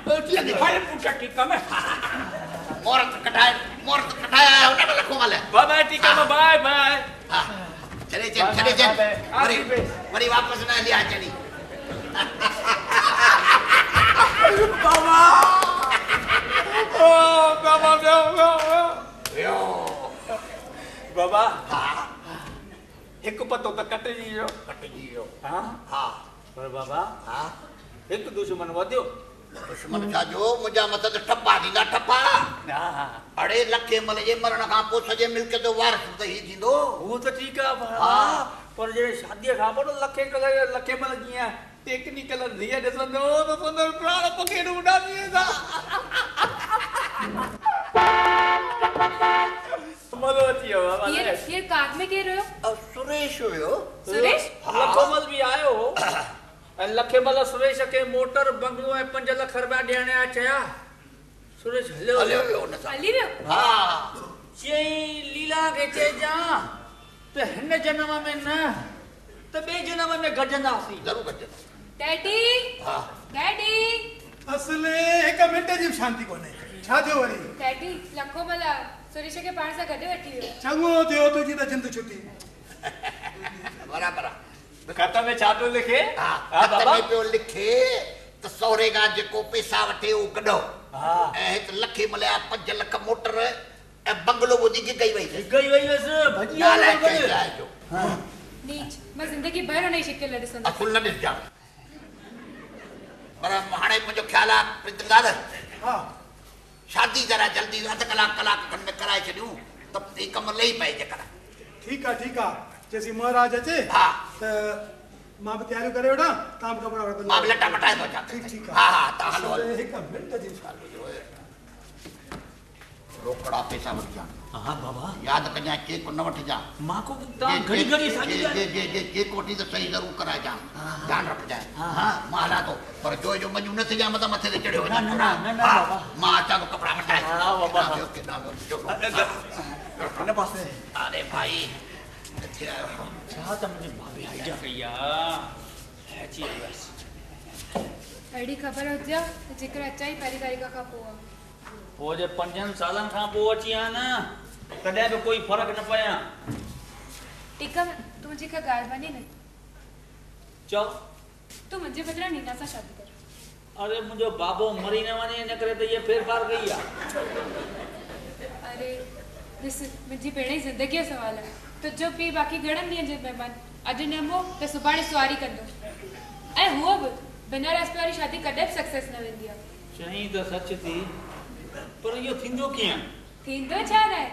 हल पुट टिकम मोहरत कटाए हुन में लखोमल बाय बाय टिकम बाय बाय चले वरी वापस न लिया चली बाबा ओ बाबा यो बाबा एक पतो त कटजी वियो हाँ पर बाबा एक दुश्मन वधियो दुश्मन छा जो मुंहिंजा मथां त ठपा थींदा ठपा अड़े लखे मल जे मरण खां पोइ सॼे मिल्क जो वारस त ही थींदो वो तो ठीक है बाबा पर जे शादी खां पोइ लखे मल जीअं टेक्निकल धीअ ॾिसंदो त संदर प्राण पखेड़ उॾामी वेंदा मज़ो अची वियो बाबा ये कार में केरु हुयो सुरेश हुयो सुरेश लखोमल भी आयो हो ऐं लखेमल सुरेश खे मोटर बंगलो ऐं 5 लख रुपया ॾियण जा चया सुरेश हलियो वियो हुन सां हली वियो चई लीला खे चइजां त हिन जनम में न त ॿिए जनम में गॾजंदासीं ज़रूरु गॾजंदासीं डैडी डैडी असले हिकु मिंट जी शांती कोन्हे छा थियो वरी डैडी लखोमल सुरेश खे पाण सां गॾु वठी वियो चङो थियो तुंहिंजी त जिंद छुटी बराबरि खत में छा थो लिखे खत में पियो लिखे त सहुरे खां जेको पैसा वठे उहो कढो ऐं हिते लखे मलिया 5 लख मोटर ऐं बंगलो ॿुधी गई वई हुयसि भॼी आयो नीच मां ज़िंदगी भर हुन जी शिकिल ॾिसंदमि अकुल न ॾिसजां पर हाणे मुंहिंजो ख़्यालु आहे प्रितंगार शादी जरा जल्दी अध कलाक खनि में कराए छॾियूं त ही कमु लही पए जेकर ठीकु आहे जैसी महाराज अचे त मां बि तयारियूं करे वठां तव्हां बि कपिड़ा वठो मां बि लटा मटाए थो अचां ठीकु हा तव्हां हलो हिकु मिंट जी रोकड़ा पैसा वठिजां हाँ बाबा यादि कजां चेक न वठिजां मां को घड़ी साॻी जे चेक वठी त सही ज़रूरु कराइजां ध्यानु रखजांइ मां हलां थो पर जो मजू न थिजां मथे ते चढ़ियो मां अचां थो कपिड़ा मटाए हिन पासे अरे भाई छा त मुंहिंजी भाभी हाइजा कई आहे अची वियसि अहिड़ी ख़बर हुजे त जेकर अचां ई पहिरीं तारीख़ खां पोइ जे 5 सालनि खां पोइ अची आहियां न तॾहिं बि कोई फ़र्क़ु न पिया ठीकु आहे तूं मुंहिंजी का ॻाल्हि मञी न चओ तूं मुंहिंजे बदिरां नीना सां शादी कर अरे मुंहिंजो बाबो मरी न वञे इन करे त इहे फेरफार कई आहे अरे ॾिस मुंहिंजी भेण जी ज़िंदगीअ जो सुवालु आहे तुंहिंजो पीउ बाक़ी घणनि ॾींहंनि जो महिमान अॼु न मो त सुभाणे सुवारी कंदो ऐं हूअ बि बिना रस्ते वारी शादी कॾहिं बि सक्सेस न वेंदी आहे चई त सच थी पर इहो थींदो कीअं थींदो छा न आहे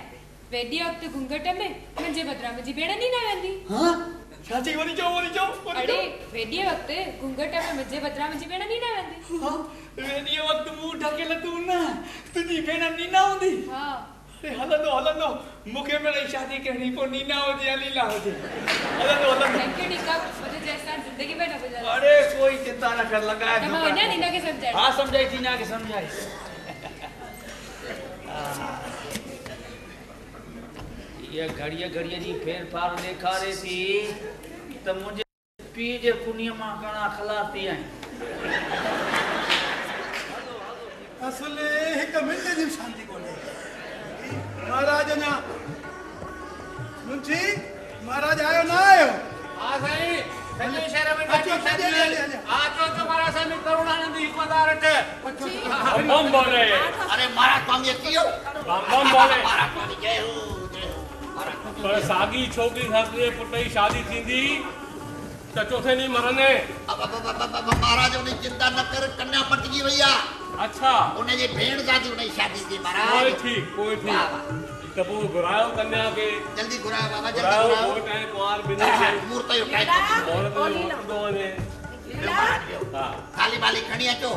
वेॾी वक़्तु घूंघट में मुंहिंजे बदिरां मुंहिंजी भेण नी न वेंदी छा चई वरी चओ अड़े वेॾी वक़्तु घूंघट में मुंहिंजे बदिरां मुंहिंजी भेण नी न वेंदी वेॾी वक़्तु मूं ढकियल तूं न तुंहिंजी भेण नीना हूंदी हलंदो मूंखे मिड़ई शादी करणी पोइ नीना हुजे या लीला हुजे हलंदो मुझे जैसा जिंदगी में न गुजर अरे कोई चिंता न कर लगा है मैं ना नीना के समझाई हां समझाई नीना के समझाई ये घड़िया जी फेर फार ॾेखारे थी त मुंहिंजे पीउ जे पुनीअ मां घणा ख़लास थी आहिनि असले हिकु मिंट जी शांती कोन्हे महाराज अञा मुंशी महाराज आयो न आयो हाँ साईं सॼे शहर में ॾाढी शादी आचो तो महाराज साईं करुणानंद हिकमतदार अचे बम बोले अरे महाराज स्वामी अची वियो बम बोले महाराज स्वामी जय हो पर साॻी छोकिरी सां तुंहिंजे पुट जी शादी थींदी त चोथे ॾींहुं मरंदे महाराज उन चिंता न कर कन्या पटजी वई आहे अच्छा उनजी भेण सां थी उनजी शादी थी महाराज कोई ठीक त पोइ घुरायो कन्या खे जल्दी घुरायो बाबा जल्दी घुरायो कोई टाइम कुंवार बिनी खे मुहूर्त जो टाइम औरत जो वक़्तु वञे हां थाली वाली खणी अचो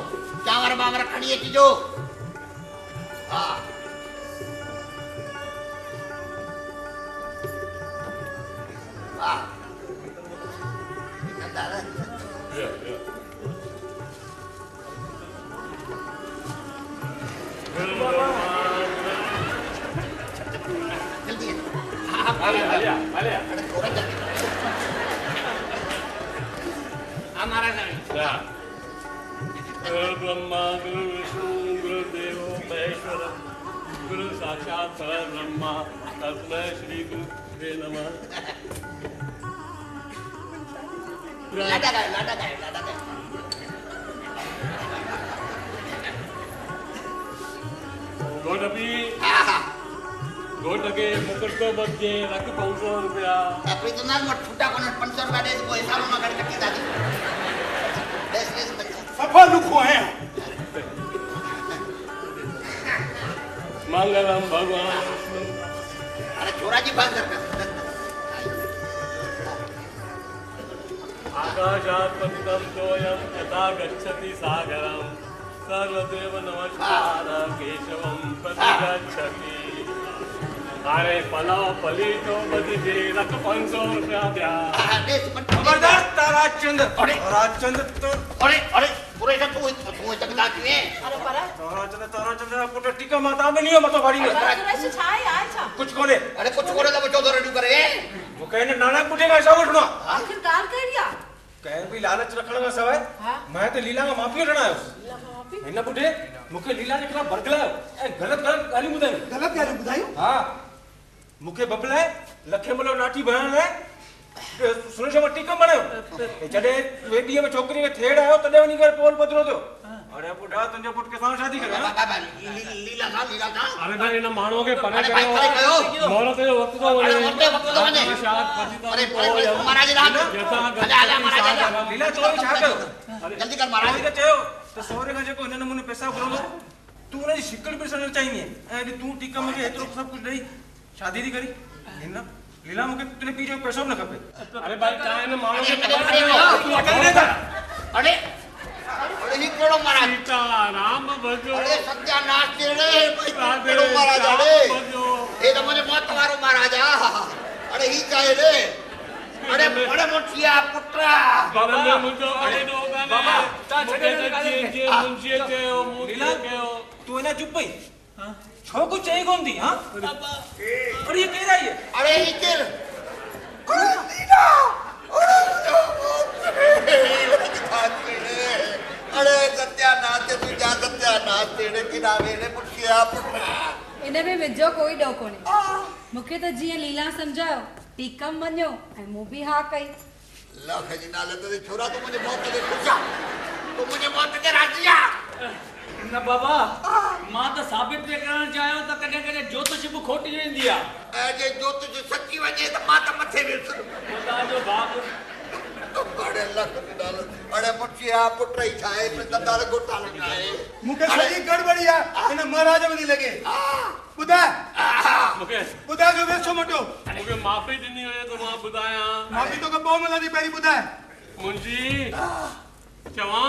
चांवर बावर खणी अचिजो हां वाह जल्दी आलिया हमारा साईं ब्रह्मा गुरु विष्णु गुरु देवो महेश्वर गुरु साक्षात् परब्रह्मा तस्मै श्री गुरुवे नमः लाडा गायो गोट भी गोट के मुकटो बजे रख 500 रुपया tapi itu nang mot futa kono 500 रुपया दे कोई सालो में कर कटी दादी देश सफा लुखो है मंगलम भगवान अरे छोरा जी बात कर आकाशात् पतितं सोऽयं यथा गच्छति सागरं सर्वदेव नमस्कार केशवं प्रतिगच्छति अरे पलाव पलीटो बदीजे रख 500 रुपया द्या खबरदार ताराचंद तो अरे पूरे सब तू तक दाती है अरे पर ताराचंद पुट टीका माता में नहीं मतो गाड़ी में सुरेश छाई आए छा कुछ कोने अरे कुछ कोने तो चौधर रेडी करे वो कहने नाना पुटेगा सब उठना आखिरकार कह दिया कह भी लालच रखण का सवाय मैं तो लीला का माफी रणायो हिन पुटे मुखे लीला ने कला बरगलायो ए गलत गाली बुधायो हां मुखे बबलाए लखे मलो नाठी बहन है सुरेश मट्टी कम बनायो जडे वेडीअ में छोकरी के थेड़ आयो तडे वनी कर पोल बदरो दो अरे बुढ़ा तुझे पुट के साथ शादी करे लीला था अरे भाई इन मानो के परे कयो मोर ते वक्त तो वने शाद पतिता अरे महाराज रात यथा महाराज लीला तो छा कयो जल्दी कर महाराज के चयो तो सोरे का जेको इन नमूने पैसा भरो तू ने शिकल पे सनल चाहिए ए तू टीका में एतरो सब कुछ दई शादी दी करी हिन लीला मुके तने पीछे पैसा न खपे अरे भाई चाहे न मानो के तू अकेले था अरे ही केड़ो महाराज सीता राम भजो अरे सत्यानाश तेरे भाई केड़ो महाराज अरे ए तो मुझे मौत मारो महाराजा अरे ही चाहे रे अरे बड़े मोटिया पुत्रा बाबा ने मुझे अरे दोगा ने बाबा ता छड़े जे मुंशी के ओ लीला के ओ तू ना चुप पई हां छो कुछ चाहिए कौन दी हां बाबा अरे ये कह रही है अरे इधर लीला अरे सत्यानाश तू जा सत्यानाश तेरे किनारे ने पुछिया पुत्रा इन में विजो कोई डो कोने मुखे तो जिया लीला समझायो टीकम मन्यो ऐं मु भी हा कई लख जी नाले तो छोरा तू मुझे मौत दे खुशा तू मुझे मौत के राजिया न बाबा मां तो साबित पे करण चायो तो कने कने ज्योतिष खोटी वेंदी आ ए जे ज्योतिष सच्ची वजे तो मां तो मथे विस खुदा जो बाप बड़े लख डाल अरे पुछिया पुत्र ही छाए पे दंदार गोटा लगाए मुके सही गड़बड़ी है इन महाराज में लगे बुधा मुके बुधा जो वेसो मटो मुके माफी दिनी होए तो मां बुधाया माफी तो कबो मला दी पेरी बुधा मुंजी चवा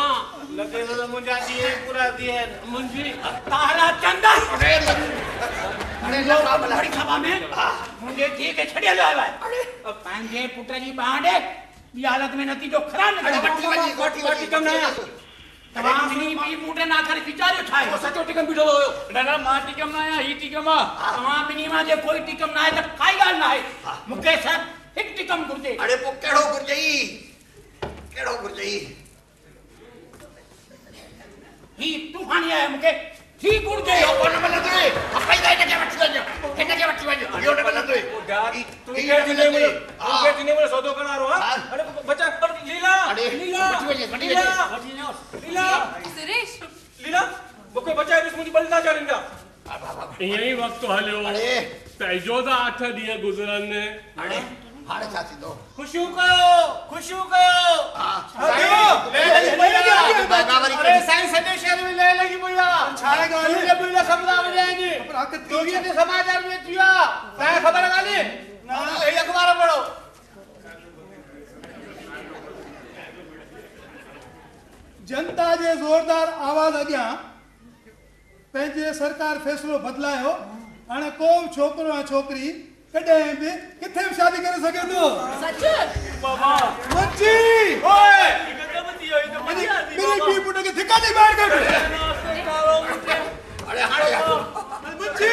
लगे तो मुंजा दिए पूरा दिए मुंजी तारा चंदा अरे लगा बलहड़ी खावा में मुझे ठीक है छड़िया लो भाई अरे पांजे पुत्र जी बांडे ये हालत में नतीजो खराब अरे बट्टी कम ना तमाम नी पी मुटे ना कर विचार उठाए वो सचो टिकम बीठो होयो दादा मां टिकम ना ही टिकम तमाम मिनी मां जे कोई टिकम ना है तो काई गाल ना है मुके साहब एक टिकम गुरजे अरे वो केड़ो गुरजई ही तूफानी है मुके ठीक गुरजे यो कोन बल दे अपई दे के वठी वजो यो ने बल दे तू के दिने में सौदो करारो हां अरे बच्चा लीला लीला वठी वजे लीला सुरेश लीला मुके बच्चा इस मुझे बलना चाहेंगा यही वक्त हलियो तेजो दा 8 ॾींहं गुज़रन ने अरे हाणे छा थींदो खुशियूं कयो अरे साईं सॼे शहर में ले लगी पया छाए गाली ले बुला सबला वजाएंगे टीवी ते समाचार में थिया ता खबर गाली ना ए अखबार पढ़ो जनता जे जोरदार आवाज अॻियां पंहिंजे सरकार फैसलो बदलायो हाणे को छोकरो ऐं छोकरी कॾहिं बि किथे बि शादी करे सघे थो सच बाबा मच्छी ओए मेरे पी पुट के धिका नहीं मार कर अरे हाणे मच्छी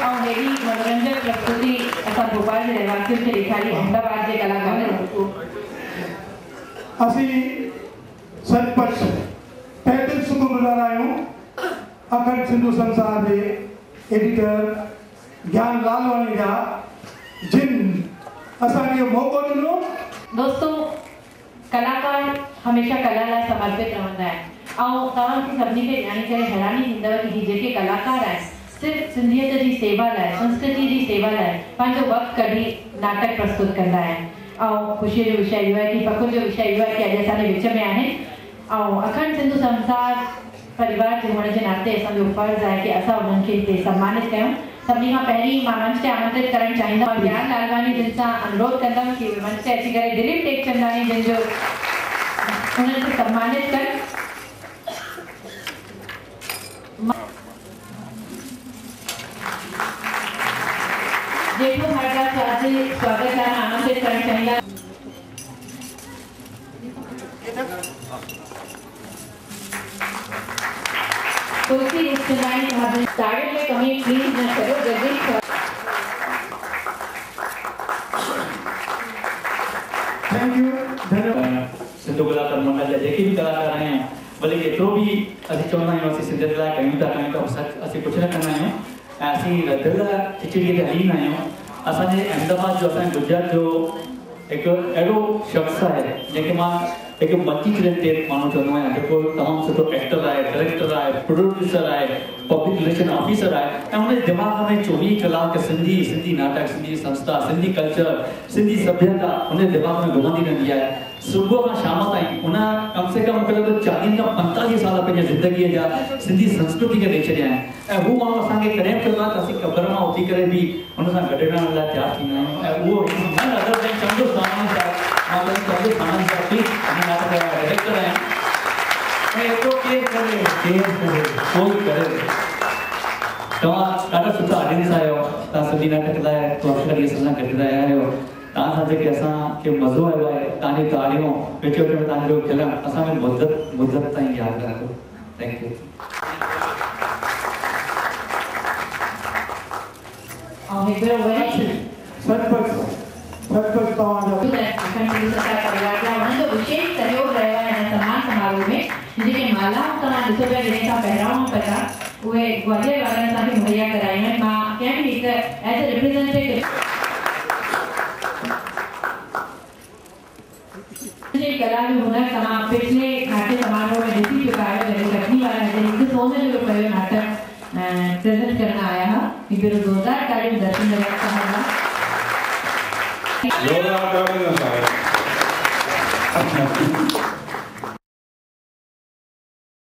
और हेड़ी मनोरंजन प्रस्तुति असां भोपाल जे रहवासियुनि खे ॾेखारी अहमदाबाद जे कलाकारनि असीं सचपच तहे दिल शुक्रगुज़ार आहियूं अखंड सिंधु संसार जे एडिटर ज्ञान लालवानी जा जिन असांखे मौक़ो ॾिनो। दोस्तों कलाकार हमेशा कला लाइ समर्पित रहंदा आहिनि ऐं तव्हांखे सभिनी खे ॼाणी करे हैरानी थींदव कि ही जेके कलाकार आहिनि सिर्फ़ सिंधियत जी सेवा लाइ संस्कृति जी सेवा लाइ पंहिंजो वक़्तु कढी नाटक प्रस्तुत कंदा आहिनि ऐं ख़ुशीअ जो विषय इहो आहे कि फ़ख़ुर जो विषय इहो आहे कि अॼु असांजे विच में आहिनि ऐं अखंड सिंधु संसार परिवार जे हुअण जे नाते असांजो फर्ज़ आहे कि असां उन्हनि खे हिते सम्मानित कयूं। सभिनी खां पहिरीं मां मंच ते आमंत्रित करणु चाहींदमि ज्ञान लालवानी जिन सां अनुरोध कंदमि कि उहे मंच ते अची करे दिलीप टेकचंदानी जिन जो उन्हनि खे सम्मानित कनि। जेको हमारा स्वागत करना आमंत्रित करना चाहिए। तुलसी रिश्तेदारी भाभी साइड में कमी प्लीज न करो जल्दी। थैंक यू धन्यवाद। सिंधु कलाकार मंडल जा जेके भी कलाकार आहिनि भले केतिरो बि असीं चवंदा आहियूं असीं सिंधियत लाइ कयूं था असीं कुझु न कंदा आहियूं ऐं असीं दिलि खिचड़ीअ ते हलींदा आहियूं। असांजे अहमदाबाद जो असांजे गुजरात जो हिकु अहिड़ो शख़्स आहे जंहिंखे मां हिकु मल्टी टैलेंटेड माण्हू चवंदो आहियां जेको तमामु सुठो एक्टर आहे डायरेक्टर आहे प्रोड्यूसर आहे पब्लिक रिलेशन ऑफिसर आहे ऐं हुनजे दिमाग़ में 24 कलाक सिंधी नाटक सिंधी संस्था सिंधी कल्चर सिंधी सभ्यता हुनजे दिमाग़ में घुमंदी रहंदी आहे सुबुह खां शाम ताईं हुन कम से कम मूंखे लॻो 40 खां 45 साल पंहिंजे ज़िंदगीअ जा सिंधी संस्कृति खे ॾेई छॾिया आहिनि ऐं हू माण्हू असांखे कॾहिं बि चवंदो आहे त असीं क़बर मां उथी करे बि हुन सां गॾु रहण लाइ तयारु थींदा आहियूं ऐं उहो मन अगरि तव्हां चंदो सामान सां मां चंदो सामान सां प्लीज़ नाटक जा डायरेक्टर आहिनि ऐं एतिरो केरु करे कोई करे तव्हां ॾाढा सुठा ऑडियंस आहियो तव्हां सिंधी नाटक लाइ प्रोफेसर इहे सां गॾु रहिया आहियो तव्हां सां जेके असांखे मज़ो आयो आहे तव्हांजी तालियूं विच विच में तव्हांजो खिलण असां में मुद्दत ताईं यादि रखो। Thank U. सचपच तव्हांजो परिवार जा उन्हनि जो विशेष सहयोग रहियो आहे हिन सम्मान समारोह में जेके मालाऊं तव्हां ॾिसो पिया जंहिं सां पहिरां पिया उहे ग्वालियर वारनि असांखे मुहैया करायूं आहिनि। मां कंहिं बि हिकु एज ए रिप्रेज़ेंटेटिव कला जो हुनर तमाम पिछले नाट्य समारोह में ॾिसी चुका आहियो जॾहिं कटनी वारा हिकु सोन जो पियो नाटक प्रेज़ेंट करण आया हुआ। जोरदार तालियूं दर्शन